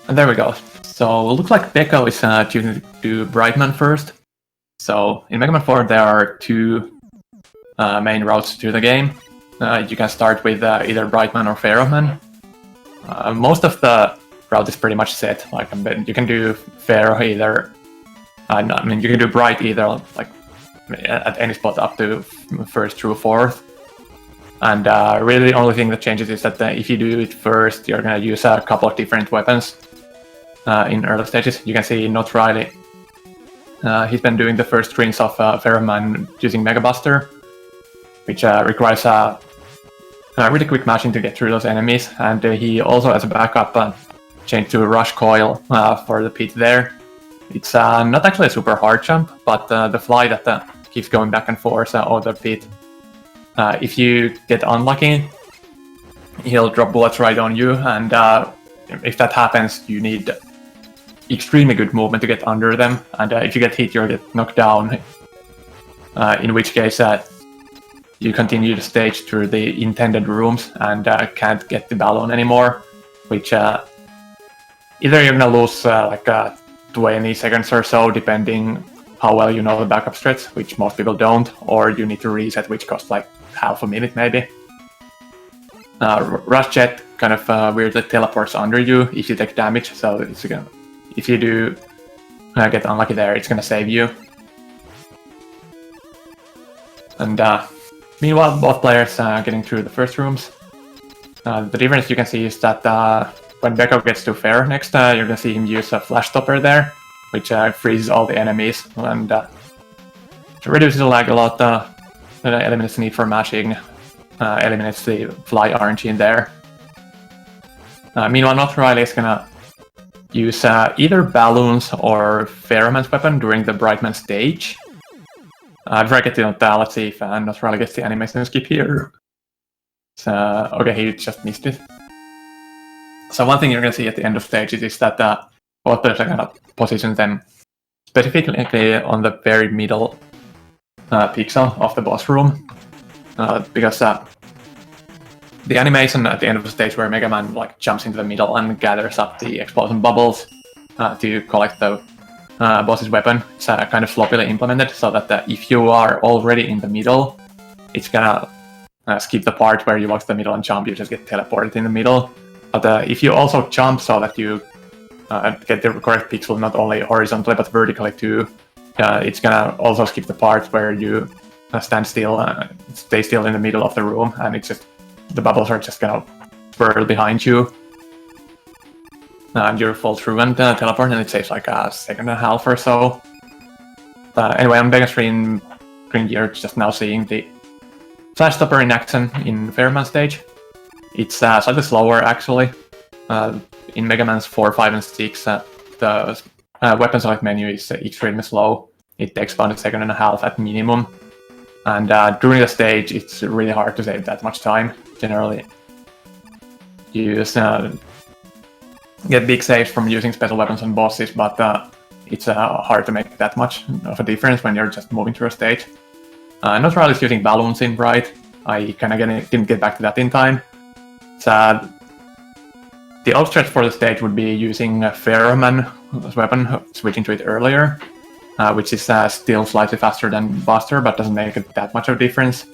And there we go. So it looks like beco is choosing to do Brightman first. So in Mega Man 4 there are two main routes to the game. You can start with either Brightman or Pharaohman. Most of the route is pretty much set. Like you can do Pharaoh either. I mean, you can do Bright either, like at any spot up to first through fourth. And really, the only thing that changes is that if you do it first, you're gonna use a couple of different weapons in early stages. You can see Notriley. He's been doing the first strings of Pharaohman using Mega Buster, which requires a really quick mashing to get through those enemies. And he also, as a backup, changed to Rush Coil for the pit there. It's not actually a super hard jump, but the fly that keeps going back and forth over the pit. If you get unlucky, he'll drop bullets right on you, and if that happens, you need extremely good movement to get under them, and if you get hit, you'll get knocked down, in which case you continue the stage through the intended rooms and can't get the balloon anymore, which either you're gonna lose like 20 seconds or so, depending how well you know the backup strats, which most people don't, or you need to reset, which costs like half a minute maybe. Rush Jet kind of weirdly teleports under you if you take damage, so it's gonna, if you do get unlucky there, it's gonna save you. And meanwhile, both players getting through the first rooms. The difference you can see is that when beco gets to Fair next, you're gonna see him use a flash stopper there, which freezes all the enemies and reduces the lag a lot, eliminates the need for mashing, eliminates the fly RNG in there. Meanwhile, Notriley is gonna use either balloons or Pharaohman's weapon during the Brightman stage. Before I get to that, let's see if Notriley gets the animation skip here. So, okay, he just missed it. So one thing you're going to see at the end of stages is that both players are going to position them specifically on the very middle pixel of the boss room, because the animation at the end of the stage where Mega Man like jumps into the middle and gathers up the explosion bubbles to collect the boss's weapon, it's kind of sloppily implemented, so that if you are already in the middle, it's gonna skip the part where you walk to the middle and jump, you just get teleported in the middle. But if you also jump so that you get the correct pixel not only horizontally but vertically too, it's gonna also skip the part where you stand still, stay still in the middle of the room, and it's just the bubbles are just gonna swirl behind you, and you fall through and teleport, and it saves like a second and a half or so. Anyway, on bigger screen you're just now seeing the flash stopper in action in Fairman stage. It's slightly slower actually. In Mega Man's 4, 5, and 6, the weapon select menu is extremely slow. It takes about a second and a half at minimum. And during the stage, it's really hard to save that much time. Generally, you just get big saves from using special weapons on bosses, but it's hard to make that much of a difference when you're just moving through a stage. Notriley is using balloons in Bright. I kind of didn't get back to that in time. The old stretch for the stage would be using Pharaohman's weapon, switching to it earlier, which is still slightly faster than Buster, but doesn't make it that much of a difference.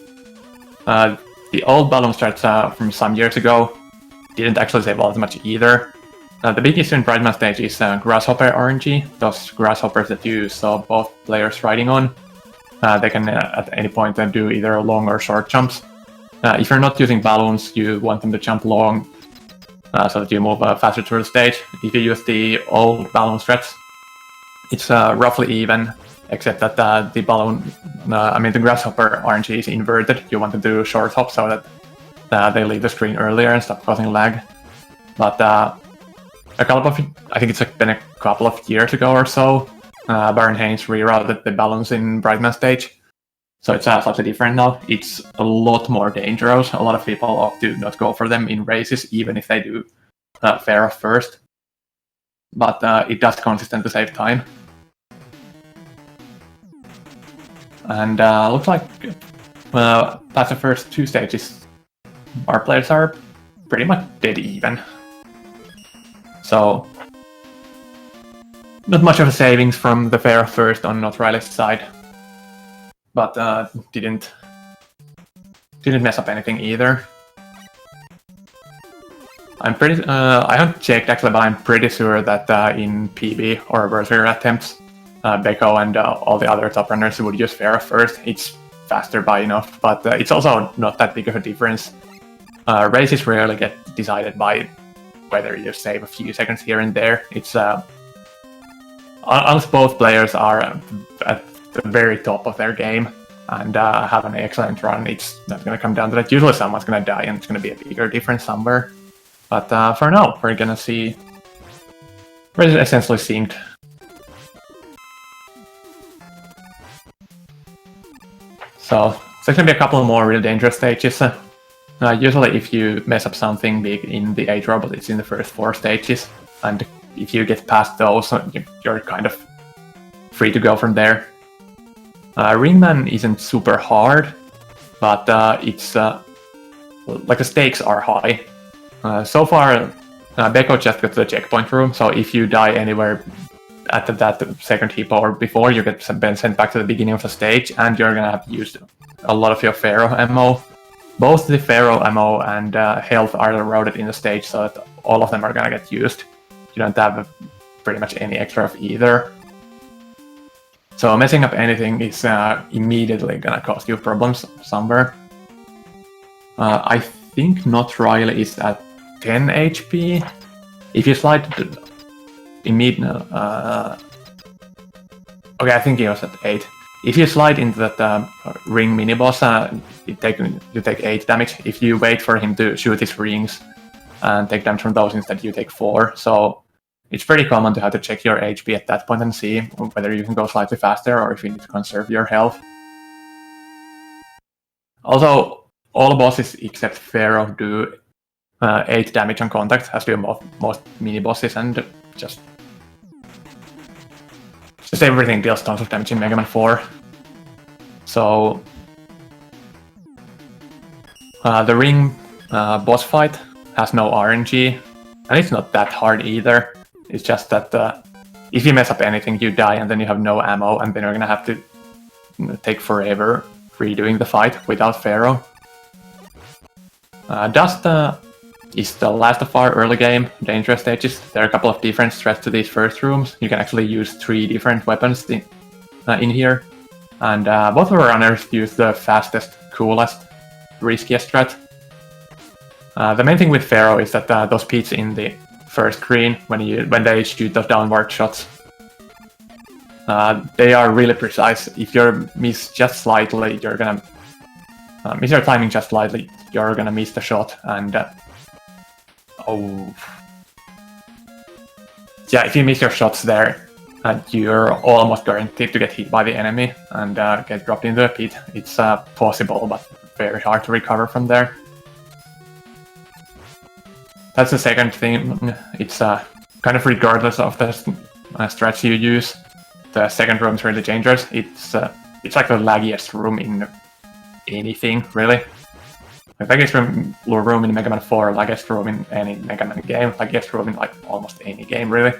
The old balloon stretch from some years ago didn't actually save all that much either. The big issue in Brightman stage is Grasshopper RNG, those grasshoppers that you saw both players riding on. They can at any point do either long or short jumps. If you're not using balloons, you want them to jump long so that you move faster through the stage. If you use the old balloon stretch, it's roughly even, except that the balloon, the grasshopper RNG is inverted. You want them to do short hop so that they leave the screen earlier and stop causing lag. But I think it's been a couple of years ago or so, Baron Haynes rerouted the balloons in Brightman stage. So it's slightly different now. It's a lot more dangerous. A lot of people opt to not go for them in races, even if they do Pharaoh first. But it does consistently save time. And looks like past the first two stages, our players are pretty much dead even. So not much of a savings from the Pharaoh first on notriley's side, but didn't mess up anything either. I'm pretty. I haven't checked actually, but I'm pretty sure that in PB or Berserker attempts, beco and all the other top runners would use Pharaoh first. It's faster by enough, but it's also not that big of a difference. Races rarely get decided by whether you save a few seconds here and there. It's unless both players are at the very top of their game and have an excellent run, it's not going to come down to that. Usually someone's going to die and it's going to be a bigger difference somewhere. But for now, we're going to see... We're essentially synced. So, there's going to be a couple more real dangerous stages. Usually if you mess up something big in the 8 robot, it's in the first 4 stages. And if you get past those, you're kind of free to go from there. Ringman isn't super hard, but it's... like the stakes are high. So far, beco just got to the checkpoint room, so if you die anywhere at that second hippo or before, you get sent back to the beginning of the stage, and you're gonna have used a lot of your Pharaoh ammo. Both the Pharaoh ammo and health are loaded in the stage, so that all of them are gonna get used. You don't have pretty much any extra of either. So messing up anything is immediately gonna cause you problems somewhere. I think notriley is at 10 HP. If you slide immediately... okay, I think he was at 8. If you slide into that ring mini-boss, you take 8 damage. If you wait for him to shoot his rings and take damage from those instead, you take 4. So it's pretty common to have to check your HP at that point and see whether you can go slightly faster or if you need to conserve your health. Also, all bosses except Pharaoh do 8 damage on contact, as do most mini-bosses, and just everything deals tons of damage in Mega Man 4. So the ring boss fight has no RNG, and it's not that hard either. It's just that if you mess up anything, you die, and then you have no ammo, and then you're gonna have to take forever redoing the fight without Pharaoh. Dust is the last of our early game dangerous stages. There are a couple of different threats to these first rooms. You can actually use 3 different weapons in here. And both of our runners use the fastest, coolest, riskiest threat. The main thing with Pharaoh is that those pits in the first screen, when they shoot those downward shots, they are really precise. If you miss just slightly, you're gonna miss your timing just slightly, you're gonna miss the shot, and yeah, if you miss your shots there, you're almost guaranteed to get hit by the enemy and get dropped into a pit. It's possible, but very hard to recover from there. That's the second thing. It's kind of regardless of the strats you use. The second room is really dangerous. It's like the laggiest room in anything, really. The laggiest room in Mega Man 4, laggiest room in any Mega Man game, laggiest room in like almost any game, really.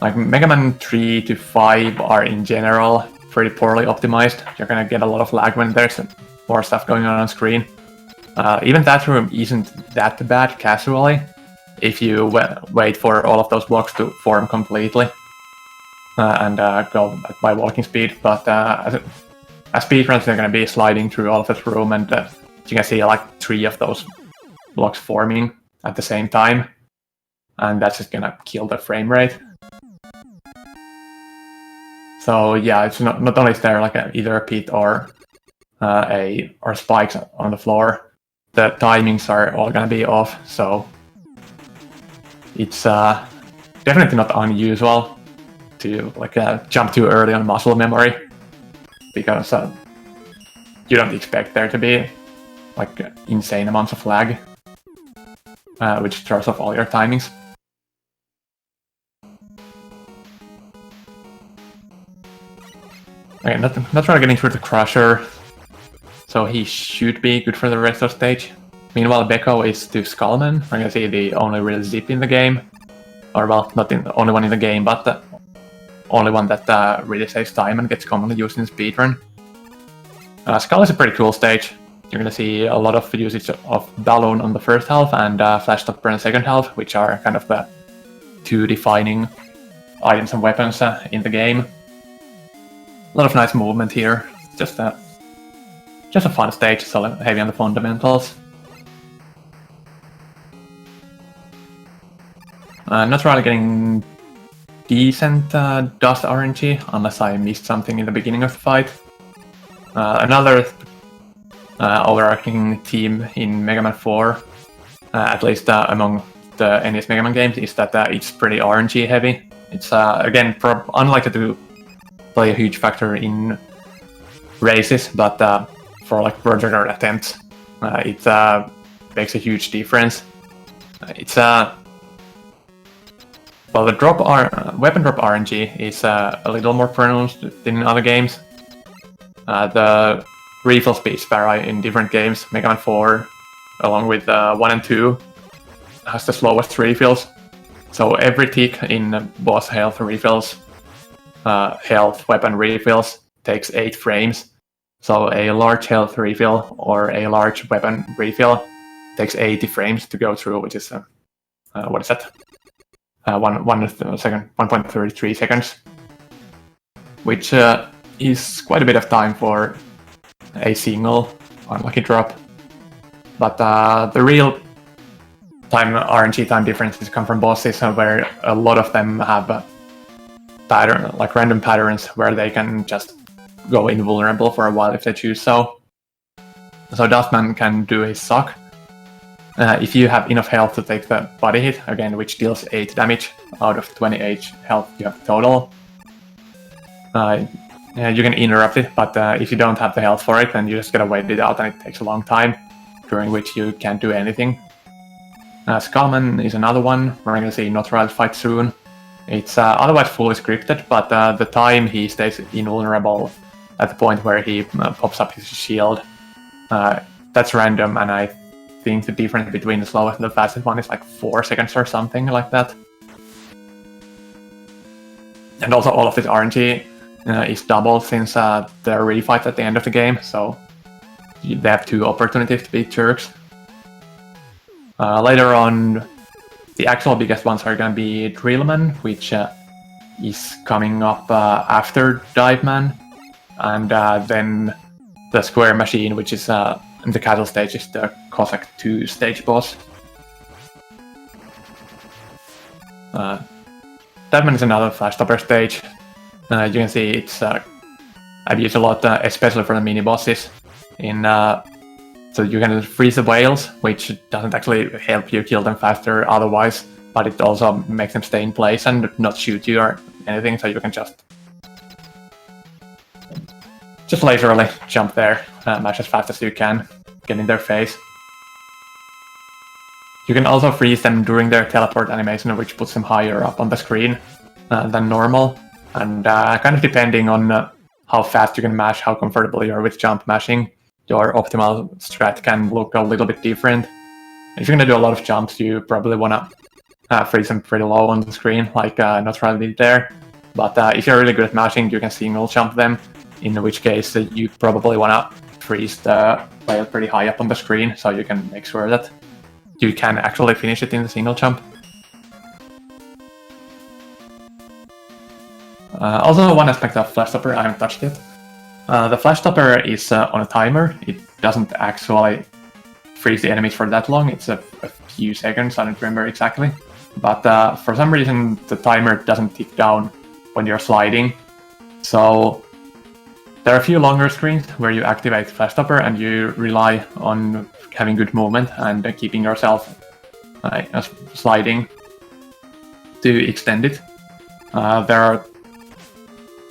Like Mega Man 3 to 5 are in general pretty poorly optimized. You're gonna get a lot of lag when there's more stuff going on screen. Even that room isn't that bad casually, if you wait for all of those blocks to form completely and go by walking speed. But as speedruns, they're going to be sliding through all of this room, and you can see like 3 of those blocks forming at the same time, and that's just going to kill the frame rate. So yeah, it's not only is there like either a pit or spikes on the floor, the timings are all going to be off. So it's definitely not unusual to like jump too early on muscle memory, because you don't expect there to be like insane amounts of lag, which throws off all your timings. Okay, not really getting through the Crusher, so he should be good for the rest of the stage. Meanwhile, beco is to Skullman. We're gonna see the only real zip in the game. or well, not the only one in the game, but the only one that really saves time and gets commonly used in speedrun. Skull is a pretty cool stage. You're gonna see a lot of usage of balloon on the first half and flash stopper on the second half, which are kind of the two defining items and weapons in the game. A lot of nice movement here. Just a fun stage, so heavy on the fundamentals. Not really getting decent dust RNG, unless I missed something in the beginning of the fight. Another overarching theme in Mega Man 4, at least among the NES Mega Man games, is that it's pretty RNG heavy. It's again unlikely to play a huge factor in races, but for like vertical attempts, it makes a huge difference. It's well, the weapon drop RNG is a little more pronounced than in other games. The refill speeds vary in different games. Mega Man 4, along with 1 and 2, has the slowest refills. So every tick in boss health refills, health weapon refills, takes 8 frames. So a large health refill or a large weapon refill takes 80 frames to go through, which is what is that? 1.33 seconds, which is quite a bit of time for a single unlucky drop. But the real RNG time differences come from bosses, where a lot of them have random patterns where they can just go invulnerable for a while if they choose so. So Dustman can do his suck. If you have enough health to take the body hit, again, which deals 8 damage out of 28 health you have total, you can interrupt it, but if you don't have the health for it, then you just gotta wait it out and it takes a long time, during which you can't do anything. Skullman is another one. We're gonna see notriley fight soon. It's otherwise fully scripted, but the time he stays invulnerable at the point where he pops up his shield, that's random, and I think the difference between the slowest and the fastest one is like 4 seconds or something like that. And also all of this RNG is doubled since there are refights at the end of the game, so they have 2 opportunities to beat jerks. Later on, the actual biggest ones are gonna be Drillman, which is coming up after Diveman, and then the Square Machine, which is the castle stage, is the Cossack 2 stage boss. Diveman is another flash stopper stage. You can see it's I've used a lot, especially for the mini bosses. So you can freeze the whales, which doesn't actually help you kill them faster otherwise, but it also makes them stay in place and not shoot you or anything, so you can just leisurely jump there, mash as fast as you can, get in their face. You can also freeze them during their teleport animation, which puts them higher up on the screen than normal, and kind of depending on how fast you can mash, how comfortable you are with jump mashing, your optimal strat can look a little bit different. If you're going to do a lot of jumps, you probably want to freeze them pretty low on the screen, like notriley did there. But if you're really good at mashing, you can single jump them, in which case you probably want to freeze the whale pretty high up on the screen, so you can make sure that you can actually finish it in the single jump. Also, one aspect of Flash Stopper I haven't touched yet. The Flash Stopper is on a timer. It doesn't actually freeze the enemies for that long. It's a few seconds, I don't remember exactly. But for some reason, the timer doesn't tick down when you're sliding. So there are a few longer screens where you activate Flash Stopper and you rely on having good movement and keeping yourself sliding to extend it. There are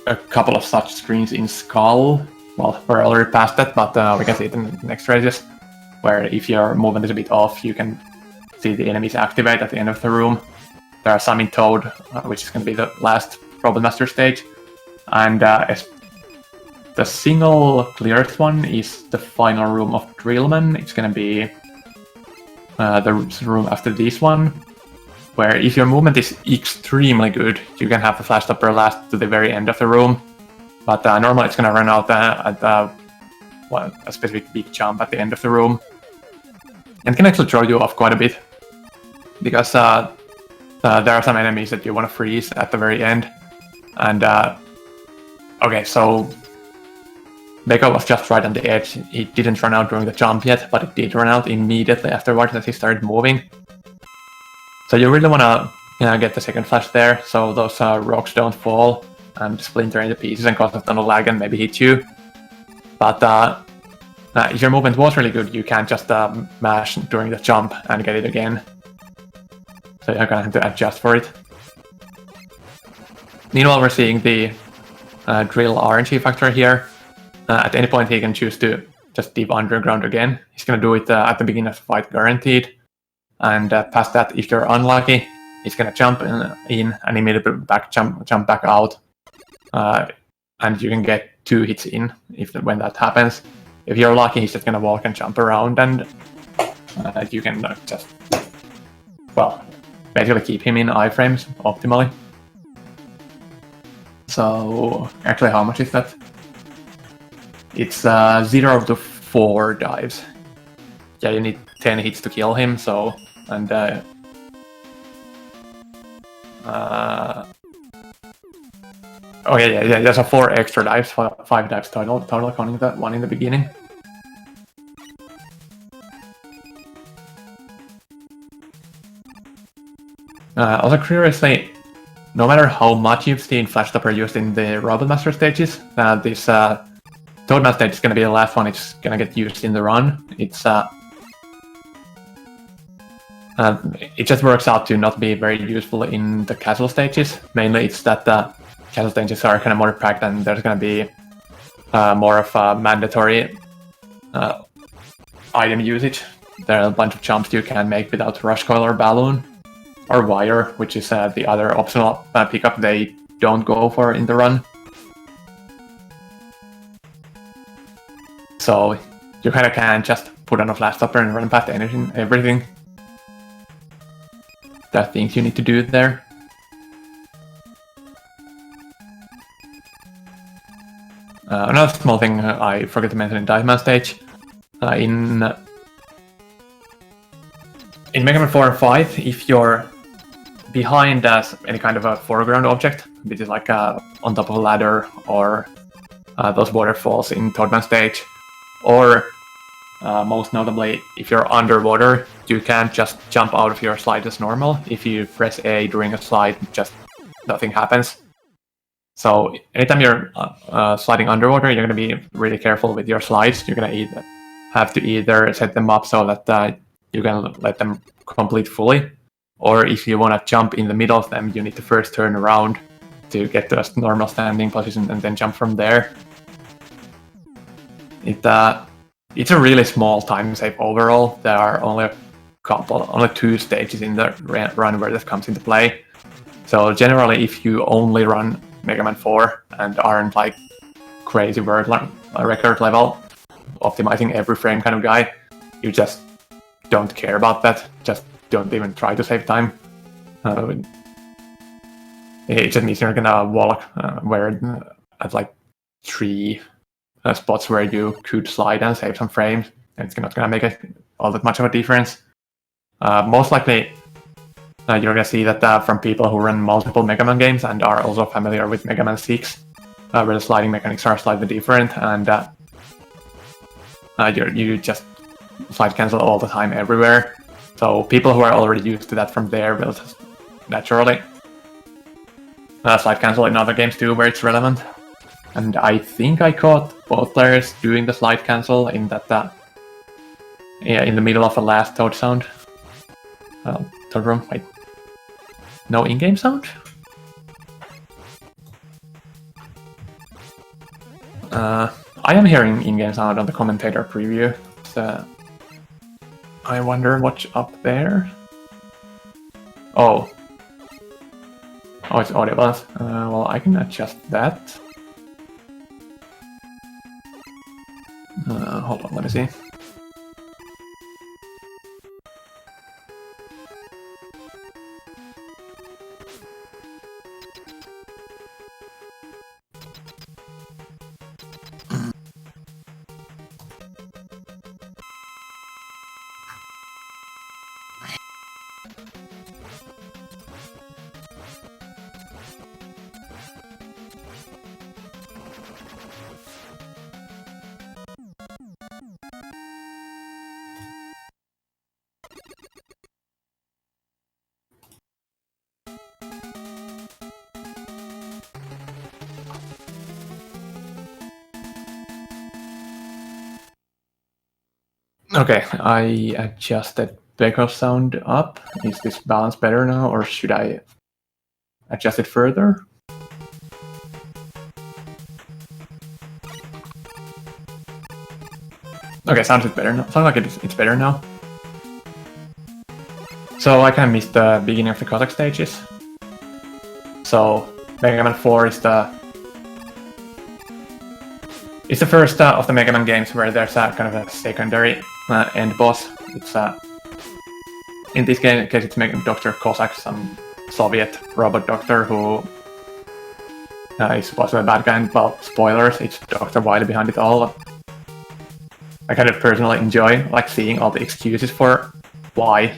a couple of such screens in Skull. Well, we're already past that, but we can see it in the next races, where if your movement is a bit off, you can see the enemies activate at the end of the room. There are some in Toad, which is going to be the last Problem Master stage. And the single clearest one is the final room of Drillman. It's going to be the room after this one. where if your movement is extremely good, you can have the flash stopper last to the very end of the room. But normally it's gonna run out at a specific big jump at the end of the room. And can actually throw you off quite a bit. Because there are some enemies that you want to freeze at the very end. And okay, so beco was just right on the edge. He didn't run out during the jump yet, but it did run out immediately afterwards as he started moving. So you really want to get the second flash there, so those rocks don't fall and splinter into pieces and cause a ton of lag and maybe hit you. But if your movement was really good, you can't just mash during the jump and get it again. So you're gonna have to adjust for it. Meanwhile, we're seeing the drill RNG factor here. At any point, he can choose to just deep underground again. He's gonna do it at the beginning of the fight, guaranteed. And past that, if you're unlucky, he's gonna jump in and immediately jump back out. And you can get 2 hits in when that happens. If you're lucky, he's just gonna walk and jump around, and you can just, well, basically keep him in iframes optimally. So actually, how much is that? It's 0 to 4 dives. Yeah, you need 10 hits to kill him. So and oh yeah, there's a 4 extra dives, 5 dives total counting that one in the beginning. Also curiously, no matter how much you've seen Flash Stopper used in the Robot Master stages, this Toadman stage is going to be the last one it's going to get used in the run. It just works out to not be very useful in the casual stages. Mainly it's that the casual stages are kind of more packed and there's going to be more of a mandatory item usage. There are a bunch of jumps you can make without Rush Coil or Balloon. Or Wire, which is the other optional pickup they don't go for in the run. So you kind of can just put on a Flash Stopper and run past everything. There are things you need to do there. Another small thing I forgot to mention in Dive Man stage. In Mega Man 4 and 5, if you're behind any kind of a foreground object, which is like on top of a ladder or those waterfalls in Toadman stage, or most notably, if you're underwater, you can't just jump out of your slide as normal. If you press A during a slide, just nothing happens. So anytime you're sliding underwater, you're going to be really careful with your slides. You're going to have to either set them up so that you can let them complete fully, or if you want to jump in the middle of them, you need to first turn around to get to a normal standing position and then jump from there. It's a really small time save overall. There are only 2 stages in the run where this comes into play. So generally, if you only run Mega Man 4 and aren't like crazy world record level, optimizing every frame kind of guy, you just don't care about that. Just don't even try to save time. It just means you're gonna walk at like 3 spots where you could slide and save some frames, and it's not gonna make all that much of a difference. Most likely, you're gonna see that from people who run multiple Mega Man games and are also familiar with Mega Man 6, where the sliding mechanics are slightly different, and you just slide cancel all the time everywhere. So people who are already used to that from there will just naturally slide cancel in other games too, where it's relevant. And I think I caught both players doing the slide cancel in that, in the middle of the last Toad sound. Toad room, wait. No in-game sound? I am hearing in-game sound on the commentator preview. So I wonder what's up there. Oh, it's audible. Well, I can adjust that. Hold on, let me see. Okay, I adjusted beco sound up. Is this balance better now, or should I adjust it further? Okay, sounds better now. Sounds like it's better now. So I kind of missed the beginning of the Cossack stages. So Mega Man 4 is the first of the Mega Man games where there's a kind of a secondary end boss. It's in this case it's Dr. Cossack, some Soviet robot doctor who is supposed to be a bad guy. And, well, spoilers, it's Dr. Wily behind it all. I kind of personally enjoy seeing all the excuses for why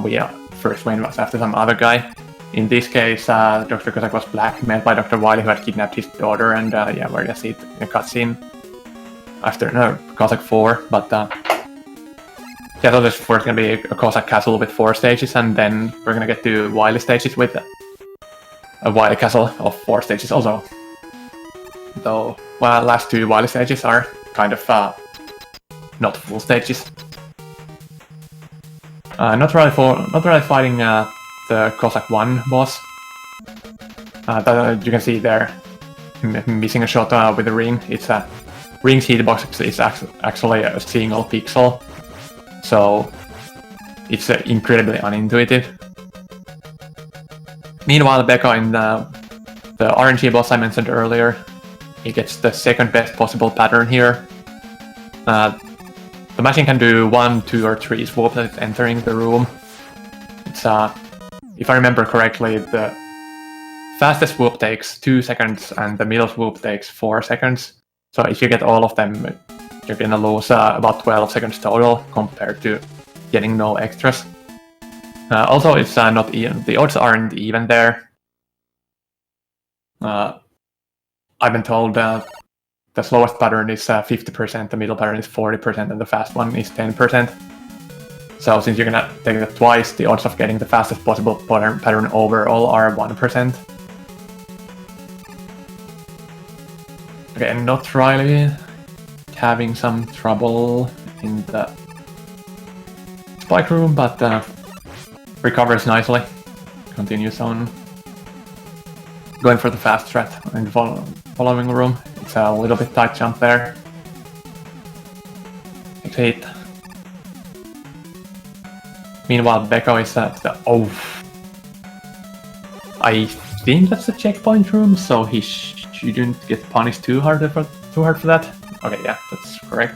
we first win was after some other guy. In this case, Dr. Cossack was blackmailed by Dr. Wily, who had kidnapped his daughter, and yeah, we're gonna see it in a cutscene after Cossack 4. But yeah, so there's first gonna be a Cossack castle with 4 stages, and then we're gonna get to Wily stages with a Wily castle of 4 stages also. Though, well, last 2 Wily stages are kind of not full stages. Not really fighting the Cossack 1 boss. That you can see there, missing a shot with the ring. It's a ring's hitbox is actually a single pixel, so it's incredibly unintuitive. Meanwhile, Beco in the RNG boss I mentioned earlier, he gets the second best possible pattern here. The machine can do 1, 2, or 3 swoops at entering the room. It's if I remember correctly, the fastest swoop takes 2 seconds and the middle swoop takes 4 seconds. So if you get all of them, you're gonna lose about 12 seconds total compared to getting no extras. Also, it's not even. The odds aren't even there. I've been told the slowest pattern is 50%, the middle pattern is 40%, and the fast one is 10%. So since you're gonna take that twice, the odds of getting the fastest possible pattern overall are 1%. Okay, notriley4 having some trouble in the spike room, but recovers nicely. Continues on going for the fast strat in the following room. It's a little bit tight jump there. Hit. Meanwhile, Beco is at the... Oh! I think that's the checkpoint room, so he shouldn't get punished too hard for that. Okay, yeah, that's correct.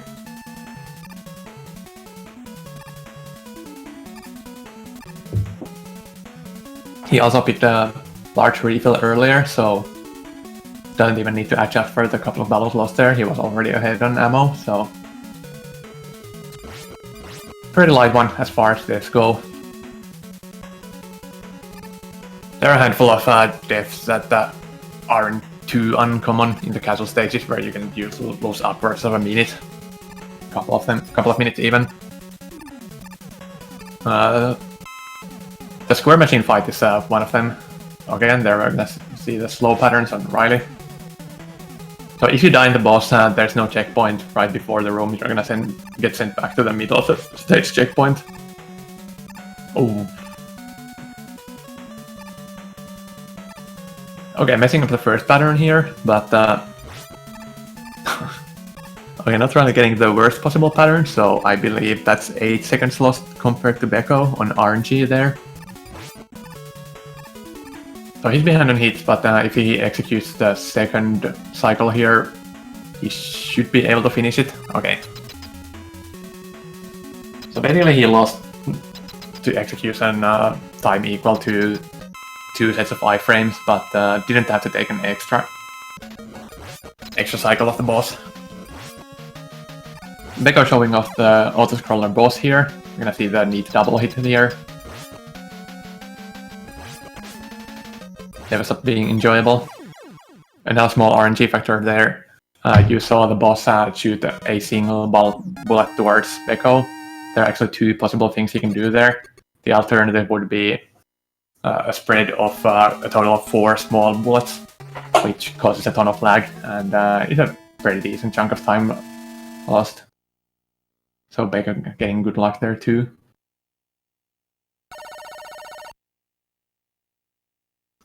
He also picked a large refill earlier, so doesn't even need to adjust for the couple of battles lost there. He was already ahead on ammo, so pretty light one as far as this go. There are a handful of deaths that aren't too uncommon in the casual stages, where you can usually lose upwards of a minute, couple of minutes even. The square machine fight is one of them. Again, there we're gonna see the slow patterns on Riley. So if you die in the boss, there's no checkpoint right before the room. You're gonna get sent back to the middle of the stage checkpoint. Oh. Okay, messing up the first pattern here, but okay, not really getting the worst possible pattern, so I believe that's 8 seconds lost compared to Beco on RNG there. So he's behind on hits, but if he executes the second cycle here, he should be able to finish it. Okay. So basically he lost to execution time equal to 2 sets of iframes, but didn't have to take an extra cycle of the boss. Beco showing off the auto-scroller boss here. We're gonna see the neat double hit here. never stopped being enjoyable. Another small RNG factor there. You saw the boss shoot a single bullet towards beco. There are actually two possible things he can do there. The alternative would be a spread of a total of 4 small bullets, which causes a ton of lag, and it's a pretty decent chunk of time lost. So beco getting good luck there too.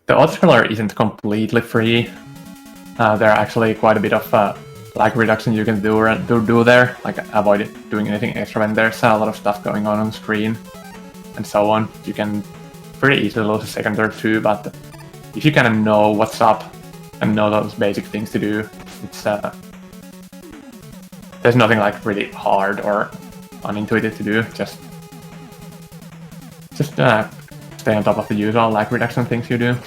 The autoscroller isn't completely free. There are actually quite a bit of lag reduction you can do there, like avoid doing anything extra when there's a lot of stuff going on the screen, and so on. You can pretty easily lose a second or two, but if you kind of know what's up and know those basic things to do, it's there's nothing like really hard or unintuitive to do. Just stay on top of the usual lag reduction things you do.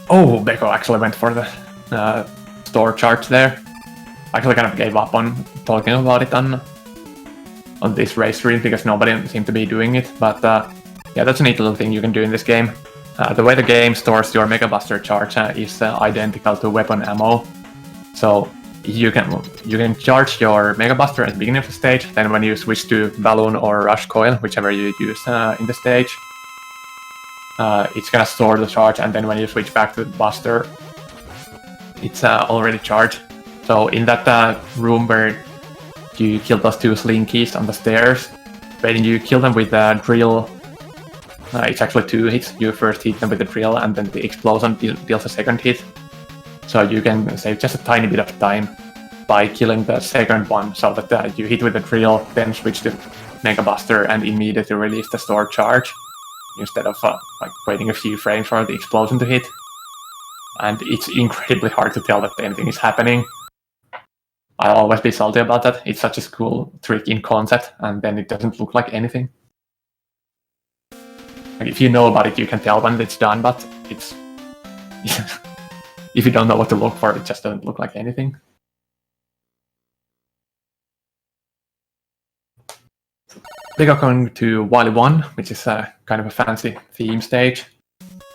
Oh, beco actually went for the store charge there. I actually kind of gave up on talking about it on this race stream because nobody seemed to be doing it, but yeah, that's a neat little thing you can do in this game. The way the game stores your Mega Buster charge is identical to weapon ammo, so you can charge your Mega Buster at the beginning of the stage, then when you switch to Balloon or Rush Coil, whichever you use in the stage, it's gonna store the charge, and then when you switch back to the Buster, it's already charged. So in that room where you kill those 2 slinkies on the stairs, when you kill them with a drill, it's actually 2 hits. You first hit them with the drill, and then the explosion deals a second hit. So you can save just a tiny bit of time by killing the second one, so that you hit with the drill, then switch to Mega Buster, and immediately release the store charge, instead of like waiting a few frames for the explosion to hit. And it's incredibly hard to tell that anything is happening. I'll always be salty about that. It's such a cool trick in concept, and then it doesn't look like anything. Like, if you know about it, you can tell when it's done, but it's... if you don't know what to look for, it just doesn't look like anything. We got going to Wily 1, which is kind of a fancy theme stage.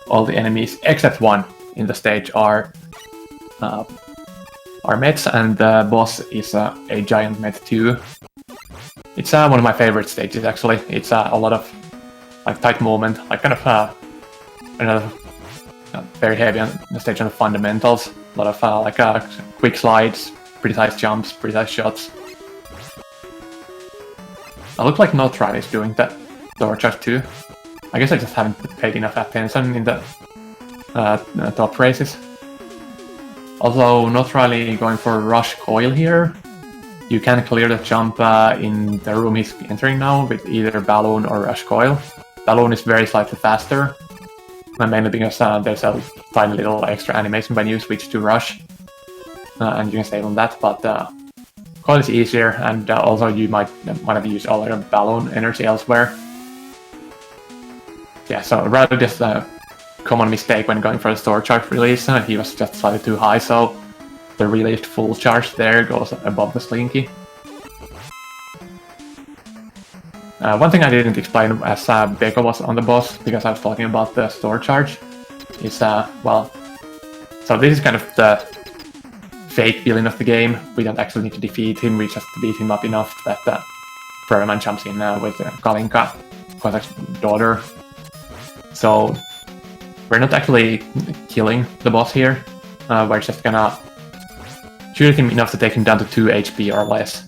All the enemies, except one in the stage, are Mets, and the boss is a giant Met too. It's one of my favorite stages, actually. It's a lot of like tight movement, like kind of another very heavy on the stage on the fundamentals. A lot of quick slides, precise jumps, precise shots. I look like notriley is doing that door charge too. I guess I just haven't paid enough attention in the top races. Also, notriley going for Rush Coil here. You can clear the jump in the room he's entering now with either Balloon or Rush Coil. Balloon is very slightly faster, mainly because there's a tiny little extra animation when you switch to Rush, and you can save on that, but Coil is easier, and also you might have used all your Balloon energy elsewhere. Yeah, so rather just a common mistake when going for the store charge release, he was just slightly too high, so the released full charge there goes above the slinky. One thing I didn't explain as beco was on the boss, because I was talking about the store charge, is, well, so this is kind of the fake villain of the game. We don't actually need to defeat him, we just beat him up enough that Proman jumps in with Kalinka, Cossack's daughter. So we're not actually killing the boss here, we're just gonna shoot him enough to take him down to 2 HP or less.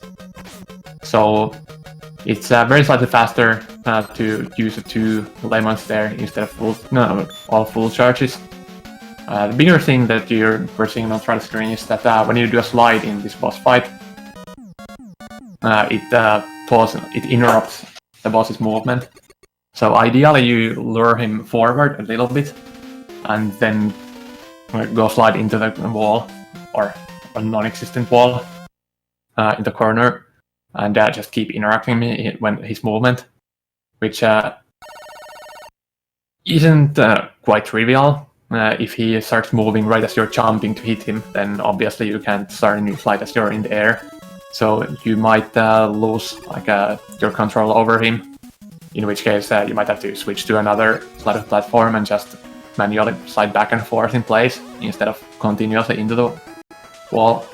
So it's very slightly faster to use the 2 lemons there instead of all full charges. The bigger thing that we're seeing on the screen is that when you do a slide in this boss fight, it interrupts the boss's movement. So ideally you lure him forward a little bit, and then go slide into the wall, or a non-existent wall in the corner, and just keep interrupting me when his movement, which isn't quite trivial. if he starts moving right as you're jumping to hit him, then obviously you can't start a new fight as you're in the air. So you might lose like your control over him, in which case you might have to switch to another side of platform and just manually slide back and forth in place instead of continuously into the wall.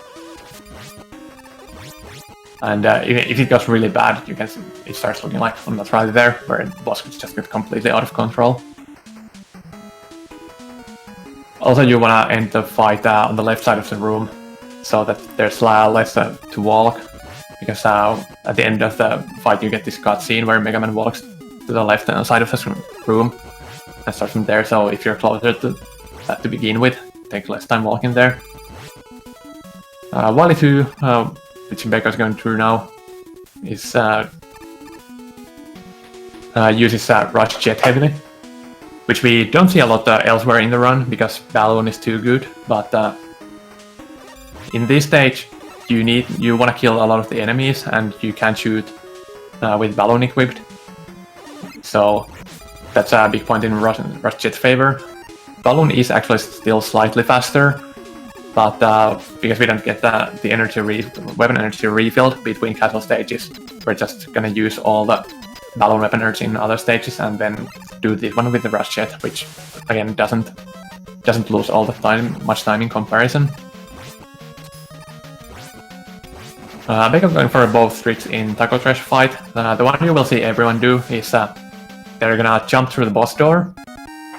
And if it goes really bad, you can see it starts looking like I'm not really there, where the boss could just get completely out of control. Also, you want to end the fight on the left side of the room, so that there's less to walk, because at the end of the fight you get this cutscene where Mega Man walks to the left side of the room and starts from there, so if you're closer to that to begin with, take less time walking there. Wally 2, which Becca is going through now, is uses Rush Jet heavily, which we don't see a lot elsewhere in the run because Balloon is too good, but in this stage you want to kill a lot of the enemies and you can't shoot with Balloon equipped, so that's a big point in Rush Jet's favor. Balloon is actually still slightly faster, but because we don't get the energy weapon energy refilled between casual stages, we're just gonna use all the Balloon weapon energy in other stages and then do this one with the Rush Jet, which again doesn't lose all the much time in comparison. Becca going for both tricks in Taco Trash fight. The one you will see everyone do is they're gonna jump through the boss door,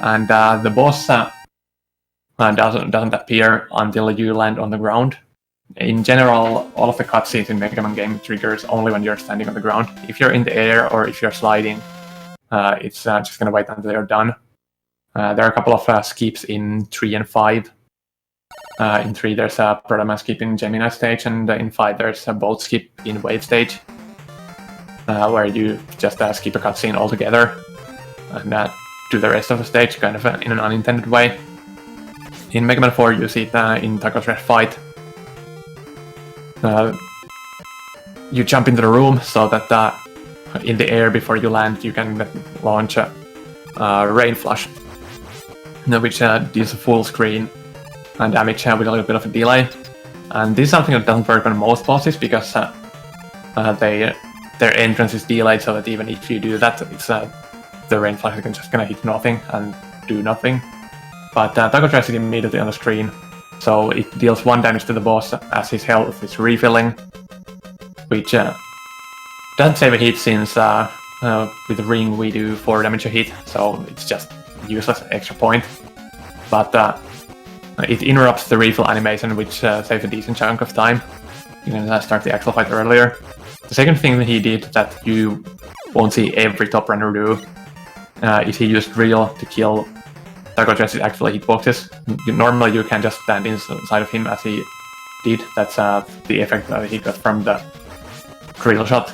and the boss doesn't appear until you land on the ground. In general, all of the cutscenes in Mega Man game triggers only when you're standing on the ground. If you're in the air or if you're sliding, it's just gonna wait until you're done. There are a couple of skips in 3 and 5. In 3 there's a Proto-Man skip in Gemini stage, and in 5 there's a boat skip in Wave stage, where you just skip a cutscene altogether and do the rest of the stage kind of in an unintended way. In Mega Man 4 you see it in Taco Trash fight. You jump into the room so that in the air before you land you can launch a Rain Flush, which deals a full screen and damage with a little bit of a delay. And this is something that doesn't work on most bosses because their entrance is delayed, so that even if you do that, it's the Rain Flush is just gonna hit nothing and do nothing. But Taco Trash is immediately on the screen, so it deals 1 damage to the boss as his health is refilling, which doesn't save a hit since with the ring we do 4 damage a hit, so it's just useless extra point. But it interrupts the refill animation, which saves a decent chunk of time. You can start the actual fight earlier. The second thing that he did that you won't see every top runner do is he used Drill to kill Taco Trash's actual hitboxes. Normally you can just stand inside of him as he did. That's the effect that he got from the Drill shot.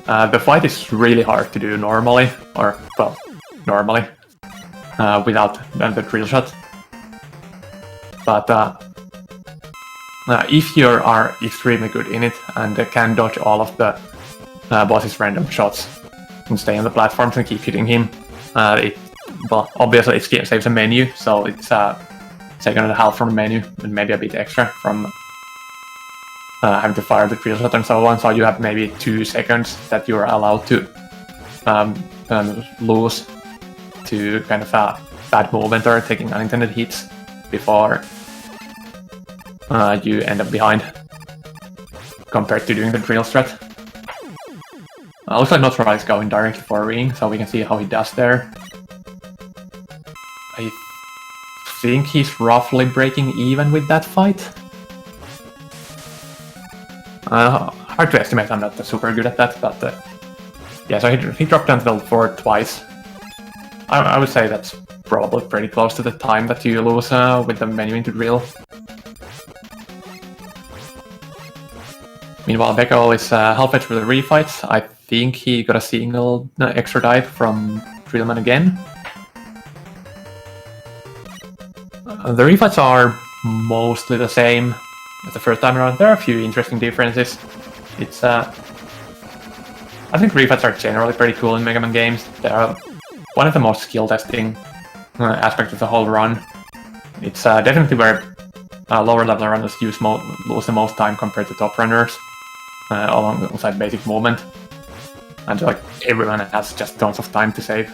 The fight is really hard to do normally, or well, normally, without the Drill shot. But if you are extremely good in it and can dodge all of the boss's random shots and stay on the platforms and keep hitting him, well, obviously it saves a menu, so it's second and a half from the menu and maybe a bit extra from having to fire the Drill shot and so on. So you have maybe 2 seconds that you're allowed to lose to kind of a bad movement or taking unintended hits before you end up behind, compared to doing the Drill strat. Looks like notriley is going directly for a ring, so we can see how he does there. I think he's roughly breaking even with that fight. Hard to estimate, I'm not super good at that, but yeah, so he dropped down to level 4 twice. I would say that's probably pretty close to the time that you lose with the menu into Drill. Meanwhile, Beco is halfway through the refights. I think he got a single extra dive from Drillman again. The refights are mostly the same as the first time around. There are a few interesting differences. It's I think refights are generally pretty cool in Mega Man games. They are one of the most skill testing aspect of the whole run. It's definitely where lower level runners lose the most time compared to top runners, alongside basic movement. And like everyone has just tons of time to save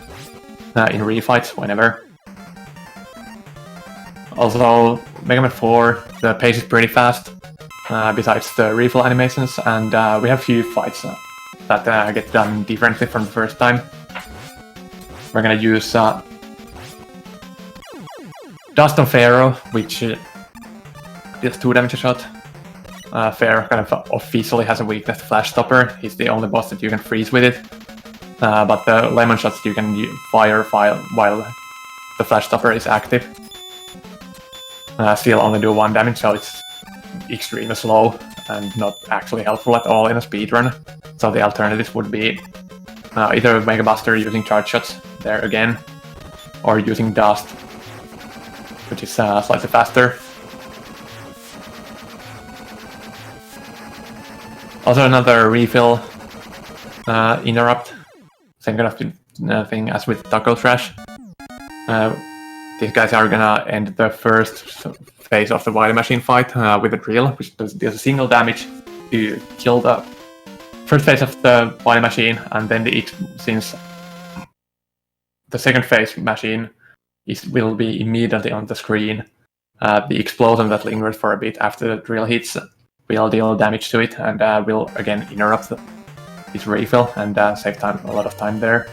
in refights whenever. Also, Mega Man 4, the pace is pretty fast, besides the refill animations, and we have few fights that get done differently from the first time. We're gonna use Dust on Pharaoh, which deals 2 damage a shot. Pharaoh kind of officially has a weakness to Flash Stopper. He's the only boss that you can freeze with it. But the lemon shots you can fire while the Flash Stopper is active. Still only do 1 damage, so it's extremely slow and not actually helpful at all in a speedrun. So the alternatives would be either Mega Buster using charge shots there again, or using Dust, which is slightly faster. Also another refill interrupt, same kind of thing as with Taco Trash. These guys are gonna end the first phase of the Wily Machine fight with a drill, which does a single damage to kill the first phase of the Wily Machine, and then since the second phase machine will be immediately on the screen, the explosion that lingers for a bit after the drill hits will deal damage to it, and will again interrupt its refill and save a lot of time there.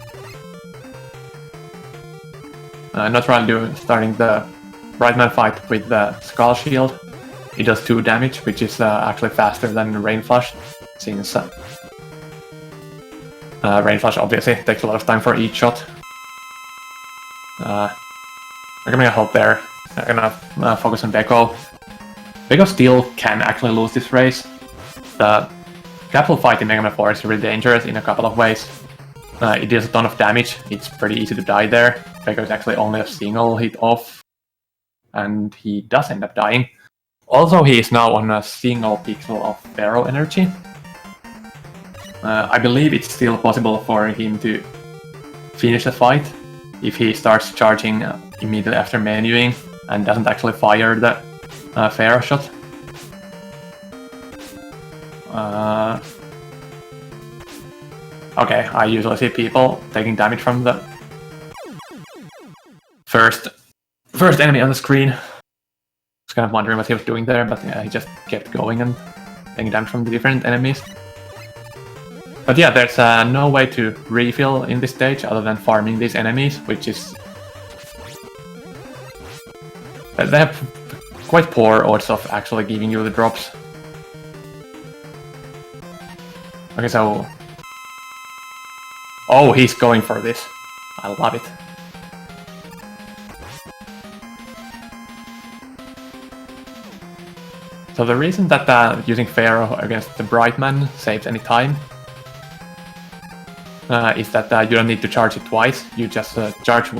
Notriley4 starting the Brightman fight with the Skull Shield. It does 2 damage, which is actually faster than Rain Flush, since Rain Flush obviously takes a lot of time for each shot. We're gonna help there. I'm gonna focus on beco. Beco still can actually lose this race. The Capsule fight in Mega Man 4 is really dangerous in a couple of ways. It deals a ton of damage, it's pretty easy to die there. Beco is actually only a single hit off, and he does end up dying. Also, he is now on a single pixel of Pharaoh energy. I believe it's still possible for him to finish the fight if he starts charging immediately after menuing and doesn't actually fire the Pharaoh shot. Okay, I usually see people taking damage from the first enemy on the screen. I was kind of wondering what he was doing there, but yeah, he just kept going and taking damage from the different enemies. But yeah, there's no way to refill in this stage other than farming these enemies, which is... They have quite poor odds of actually giving you the drops. Okay, so... Oh, he's going for this. I love it. So the reason that using Pharaoh against the Brightman saves any time is that you don't need to charge it twice. You just charge,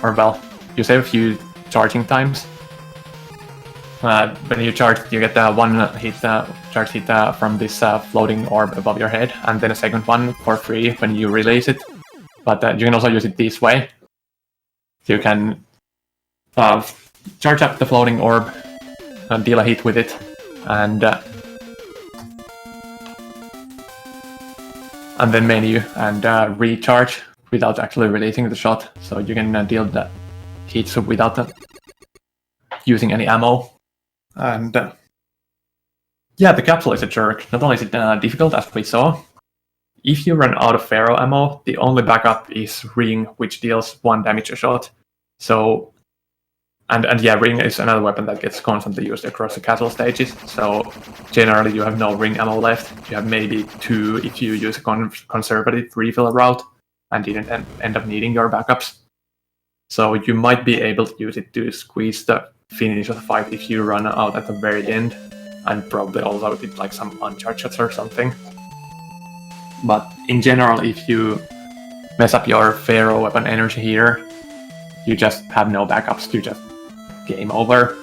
or well, you save a few charging times. When you charge, you get one charge hit from this floating orb above your head, and then a second one for free when you release it. But you can also use it this way. So you can charge up the floating orb, deal a hit with it, and then menu and recharge without actually releasing the shot. So you can deal the hits without using any ammo. And yeah, the capsule is a jerk. Not only is it difficult, as we saw, if you run out of Pharaoh ammo, the only backup is Ring, which deals 1 damage a shot. So, and yeah, Ring is another weapon that gets constantly used across the castle stages. So generally you have no Ring ammo left. You have maybe 2 if you use a conservative refill route and didn't end up needing your backups. So you might be able to use it to squeeze the finish of the fight if you run out at the very end, and probably also did like some uncharged shots or something. But in general, if you mess up your Pharaoh weapon energy here, you just have no backups, you just game over.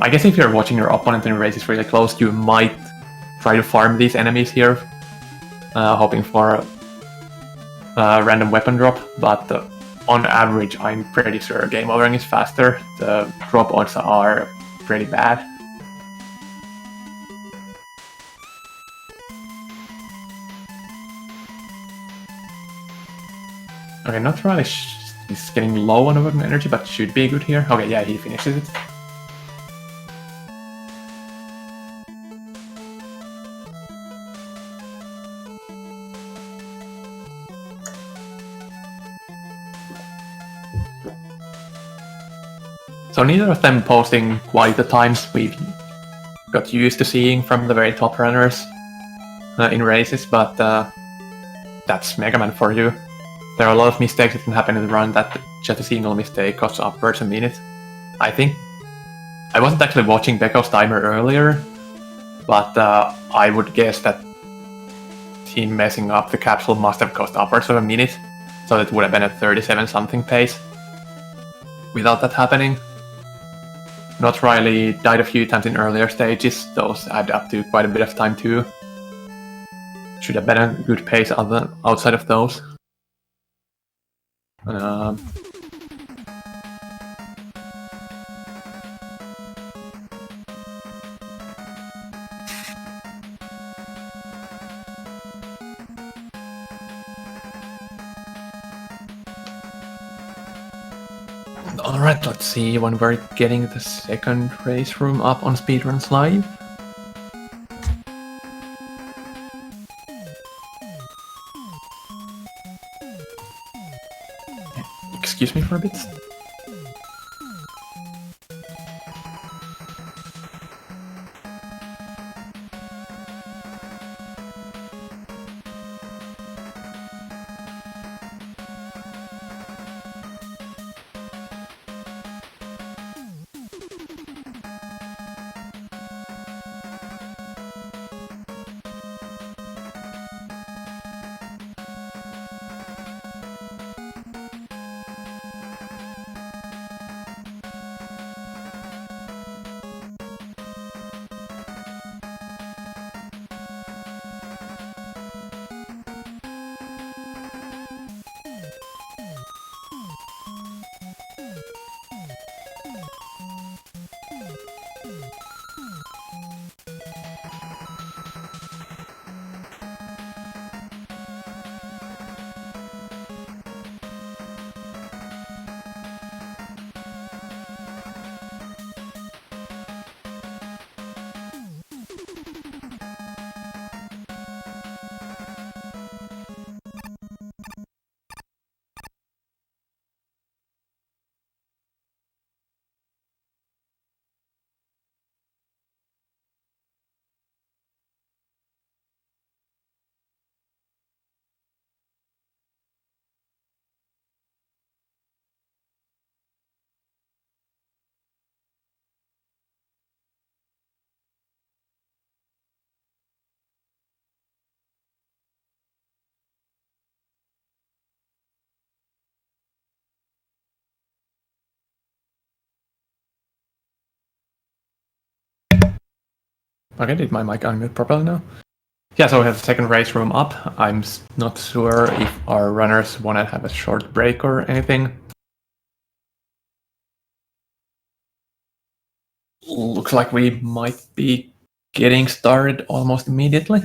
I guess if you're watching your opponent and race is really close, you might try to farm these enemies here, hoping for random weapon drop, but on average, I'm pretty sure game overing is faster. The drop odds are pretty bad. Okay, not really. He's getting low on weapon energy, but should be good here. Okay, yeah, he finishes it. So neither of them posting quite the times we've got used to seeing from the very top runners in races, but that's Mega Man for you. There are a lot of mistakes that can happen in the run that just a single mistake costs upwards a minute. I think I wasn't actually watching beco's timer earlier, but I would guess that him messing up the capsule must have cost upwards of a minute, so it would have been a 37 something pace. Without that happening, notriley died a few times in earlier stages, those add up to quite a bit of time too. Should have been a good pace outside of those. Alright, let's see when we're getting the second race room up on Speedruns Live. Excuse me for a bit. Okay, did my mic unmute properly now? Yeah, so we have the second race room up. I'm not sure if our runners want to have a short break or anything. Looks like we might be getting started almost immediately.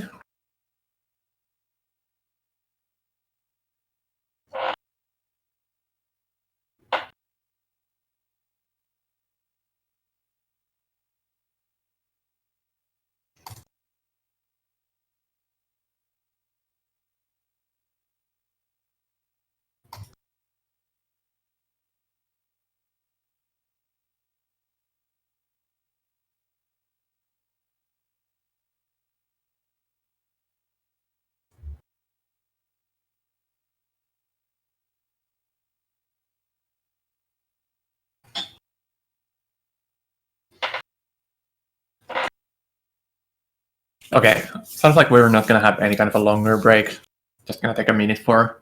Okay, sounds like we're not gonna have any kind of a longer break. Just gonna take a minute for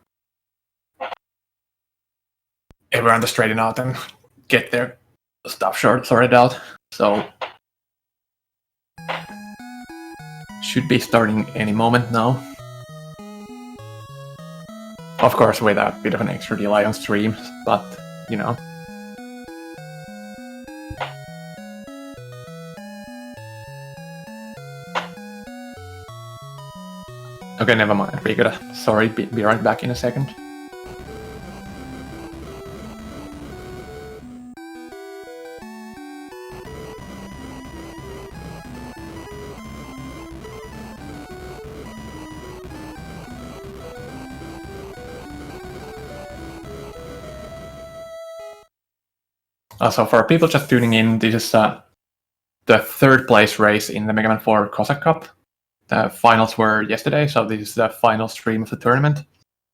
everyone to straighten out and get their stuff sorted out. So should be starting any moment now. Of course, with a bit of an extra delay on stream, but you know. Okay, never mind. We gotta. Sorry, be right back in a second. So for people just tuning in, this is the third place race in the Mega Man 4 Cossack Cup. The finals were yesterday, so this is the final stream of the tournament.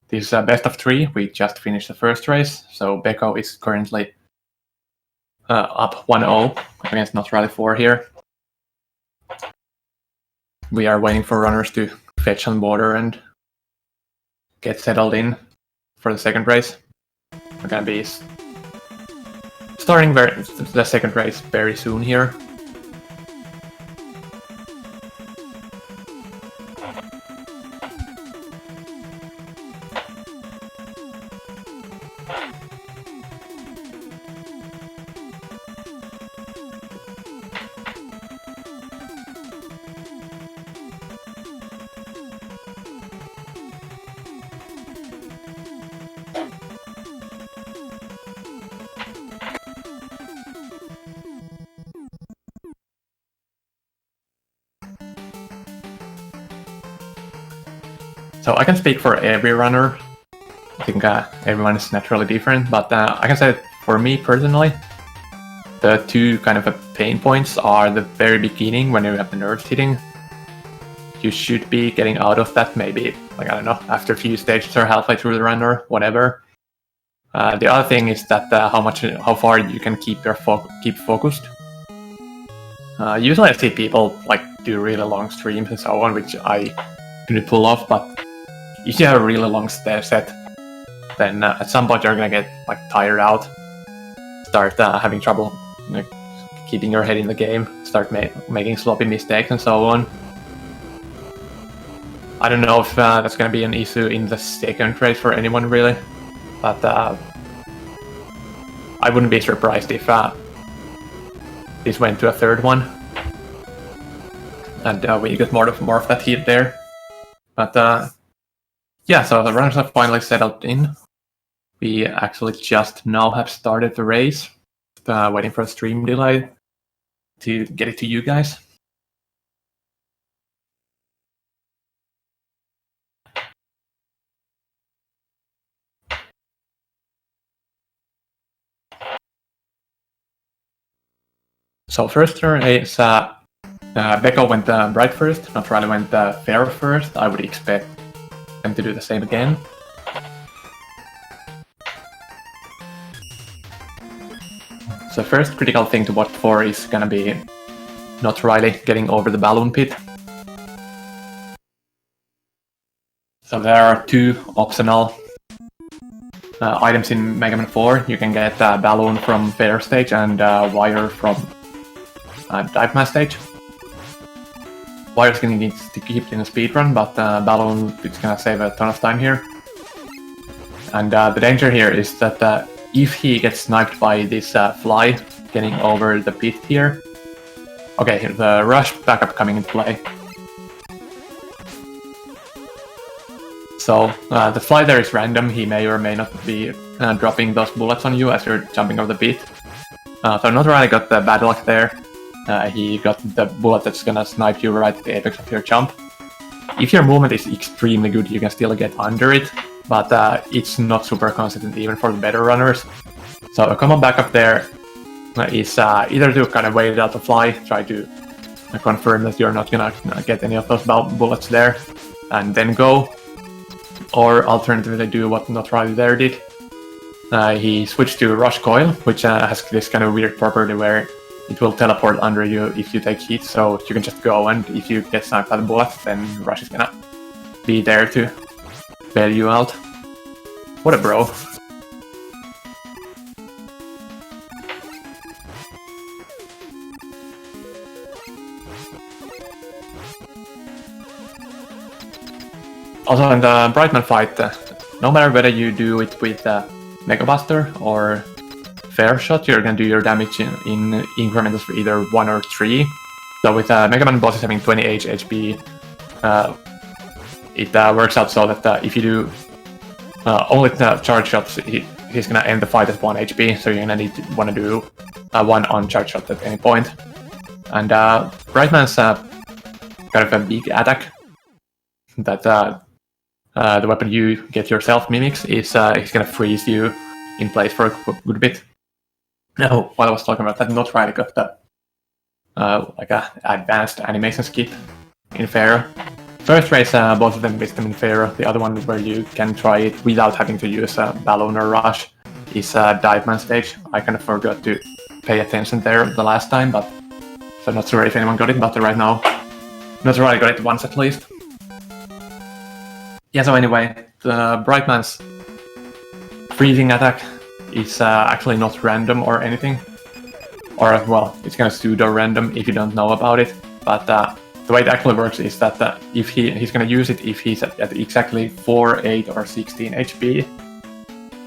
This is a best of 3. We just finished the first race, so Beco is currently up 1-0 against notriley4 here. We are waiting for runners to fetch on border and get settled in for the second race. We're gonna be starting the second race very soon here. So I can speak for every runner. I think everyone is naturally different, but I can say for me personally, the two kind of pain points are the very beginning when you have the nerves hitting. You should be getting out of that maybe, like, I don't know, after a few stages or halfway through the run or whatever. The other thing is that how far you can keep focused. Usually I see people like do really long streams and so on, which I couldn't pull off, but if you have a really long set, then at some point you're gonna get like tired out, start having trouble keeping your head in the game, start making sloppy mistakes and so on. I don't know if that's gonna be an issue in the second race for anyone really, but I wouldn't be surprised if this went to a third one, and we get more of that heat there. But yeah, so the runners have finally settled in. We actually just now have started the race, waiting for a stream delay to get it to you guys. So first turn is beco went bright first, notriley went fair first. I would expect them to do the same again. So first critical thing to watch for is gonna be notriley getting over the balloon pit. So there are two optional items in Mega Man 4. You can get a balloon from fair stage and wire from dive man stage. Wire's gonna need to keep in a speedrun, but balloon is gonna save a ton of time here. And the danger here is that if he gets sniped by this fly getting over the pit here... Okay, the rush backup coming into play. So the fly there is random, he may or may not be dropping those bullets on you as you're jumping over the pit. So notriley got the bad luck there. He got the bullet that's gonna snipe you right at the apex of your jump. If your movement is extremely good, you can still get under it, but it's not super consistent even for the better runners. So a common backup there is either to kind of wait out the fly, try to confirm that you're not gonna get any of those bullets there, and then go, or alternatively do what notriley there did. He switched to rush coil, which has this kind of weird property where it will teleport under you if you take hit, so you can just go, and if you get sniped by the bullet, then Rush is gonna be there to bail you out. What a bro. Also in the Brightman fight, no matter whether you do it with Mega Buster or Fair Shot, you're gonna do your damage in increments of either 1 or 3. So with Mega Man bosses having 28 HP, it works out so that if you do only the charge shots, he's gonna end the fight at 1 HP, so you're gonna want to do 1 on-charge shot at any point. And Brightman's kind of a big attack that the weapon you get yourself mimics is he's gonna freeze you in place for a good bit. Now, while I was talking about that, notriley got the like a advanced animation skip in Pharaoh. First race, both of them wisdom in Pharaoh. The other one where you can try it without having to use a balloon or rush is Dive Man stage. I kind of forgot to pay attention there the last time, but so I'm not sure if anyone got it, but right now, not sure I got it once at least. Yeah, so anyway, the Brightman's freezing attack is actually not random or anything. Or, well, it's kind of pseudo-random if you don't know about it, but the way it actually works is that if he's going to use it if he's at exactly 4, 8, or 16 HP.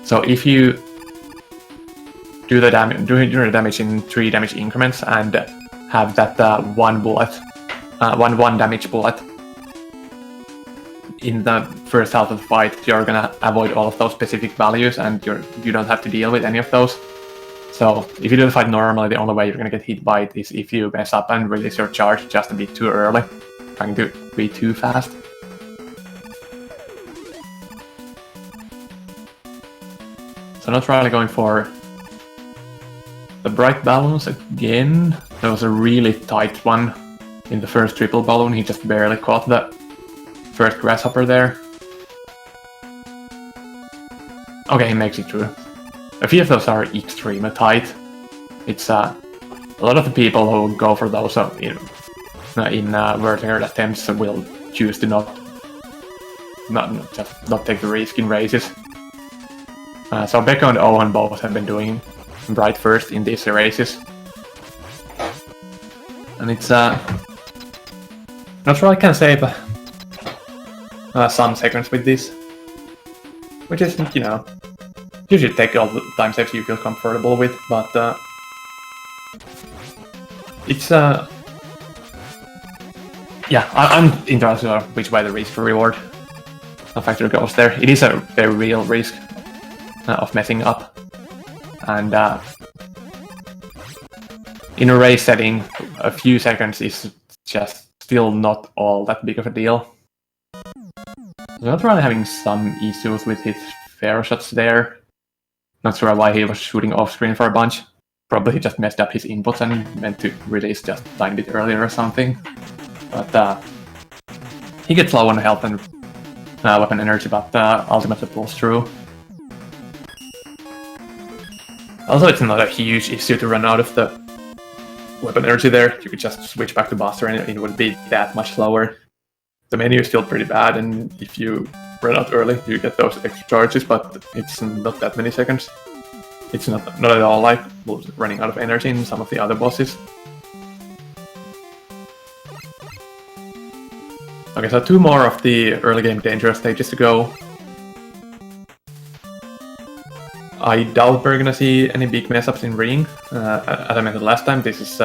So if you do the damage in 3 damage increments and have that one damage bullet in the first half of the fight, you're gonna avoid all of those specific values, and you don't have to deal with any of those. So if you do the fight normally, the only way you're gonna get hit by it is if you mess up and release your charge just a bit too early, trying to be too fast. So not really going for the bright balloons again. There was a really tight one in the first triple balloon. He just barely caught the first grasshopper there. Okay, he makes it through. A few of those are extremely tight. It's a lot of the people who go for those in vertical attempts will choose to not take the risk in races. So Beco and Owen both have been doing bright first in these races, and it's not sure I can save some seconds with this, which is, you know, you should take all the time saves you feel comfortable with, but it's yeah, I'm interested in which way the risk reward factor goes there. It is a very real risk of messing up, and in a race setting, a few seconds is just still not all that big of a deal. I'm not really having some issues with his fair shots there. Not sure why he was shooting off screen for a bunch. Probably he just messed up his inputs and meant to release just a tiny bit earlier or something. But he gets low on health and weapon energy, but ultimately pulls through. Also, it's not a huge issue to run out of the weapon energy there. You could just switch back to Buster and it would be that much slower. The menu is still pretty bad, and if you run out early, you get those extra charges, but it's not that many seconds. It's not at all like running out of energy in some of the other bosses. Okay, so 2 more of the early game dangerous stages to go. I doubt we're gonna see any big mess ups in Ring. As I mentioned last time, this is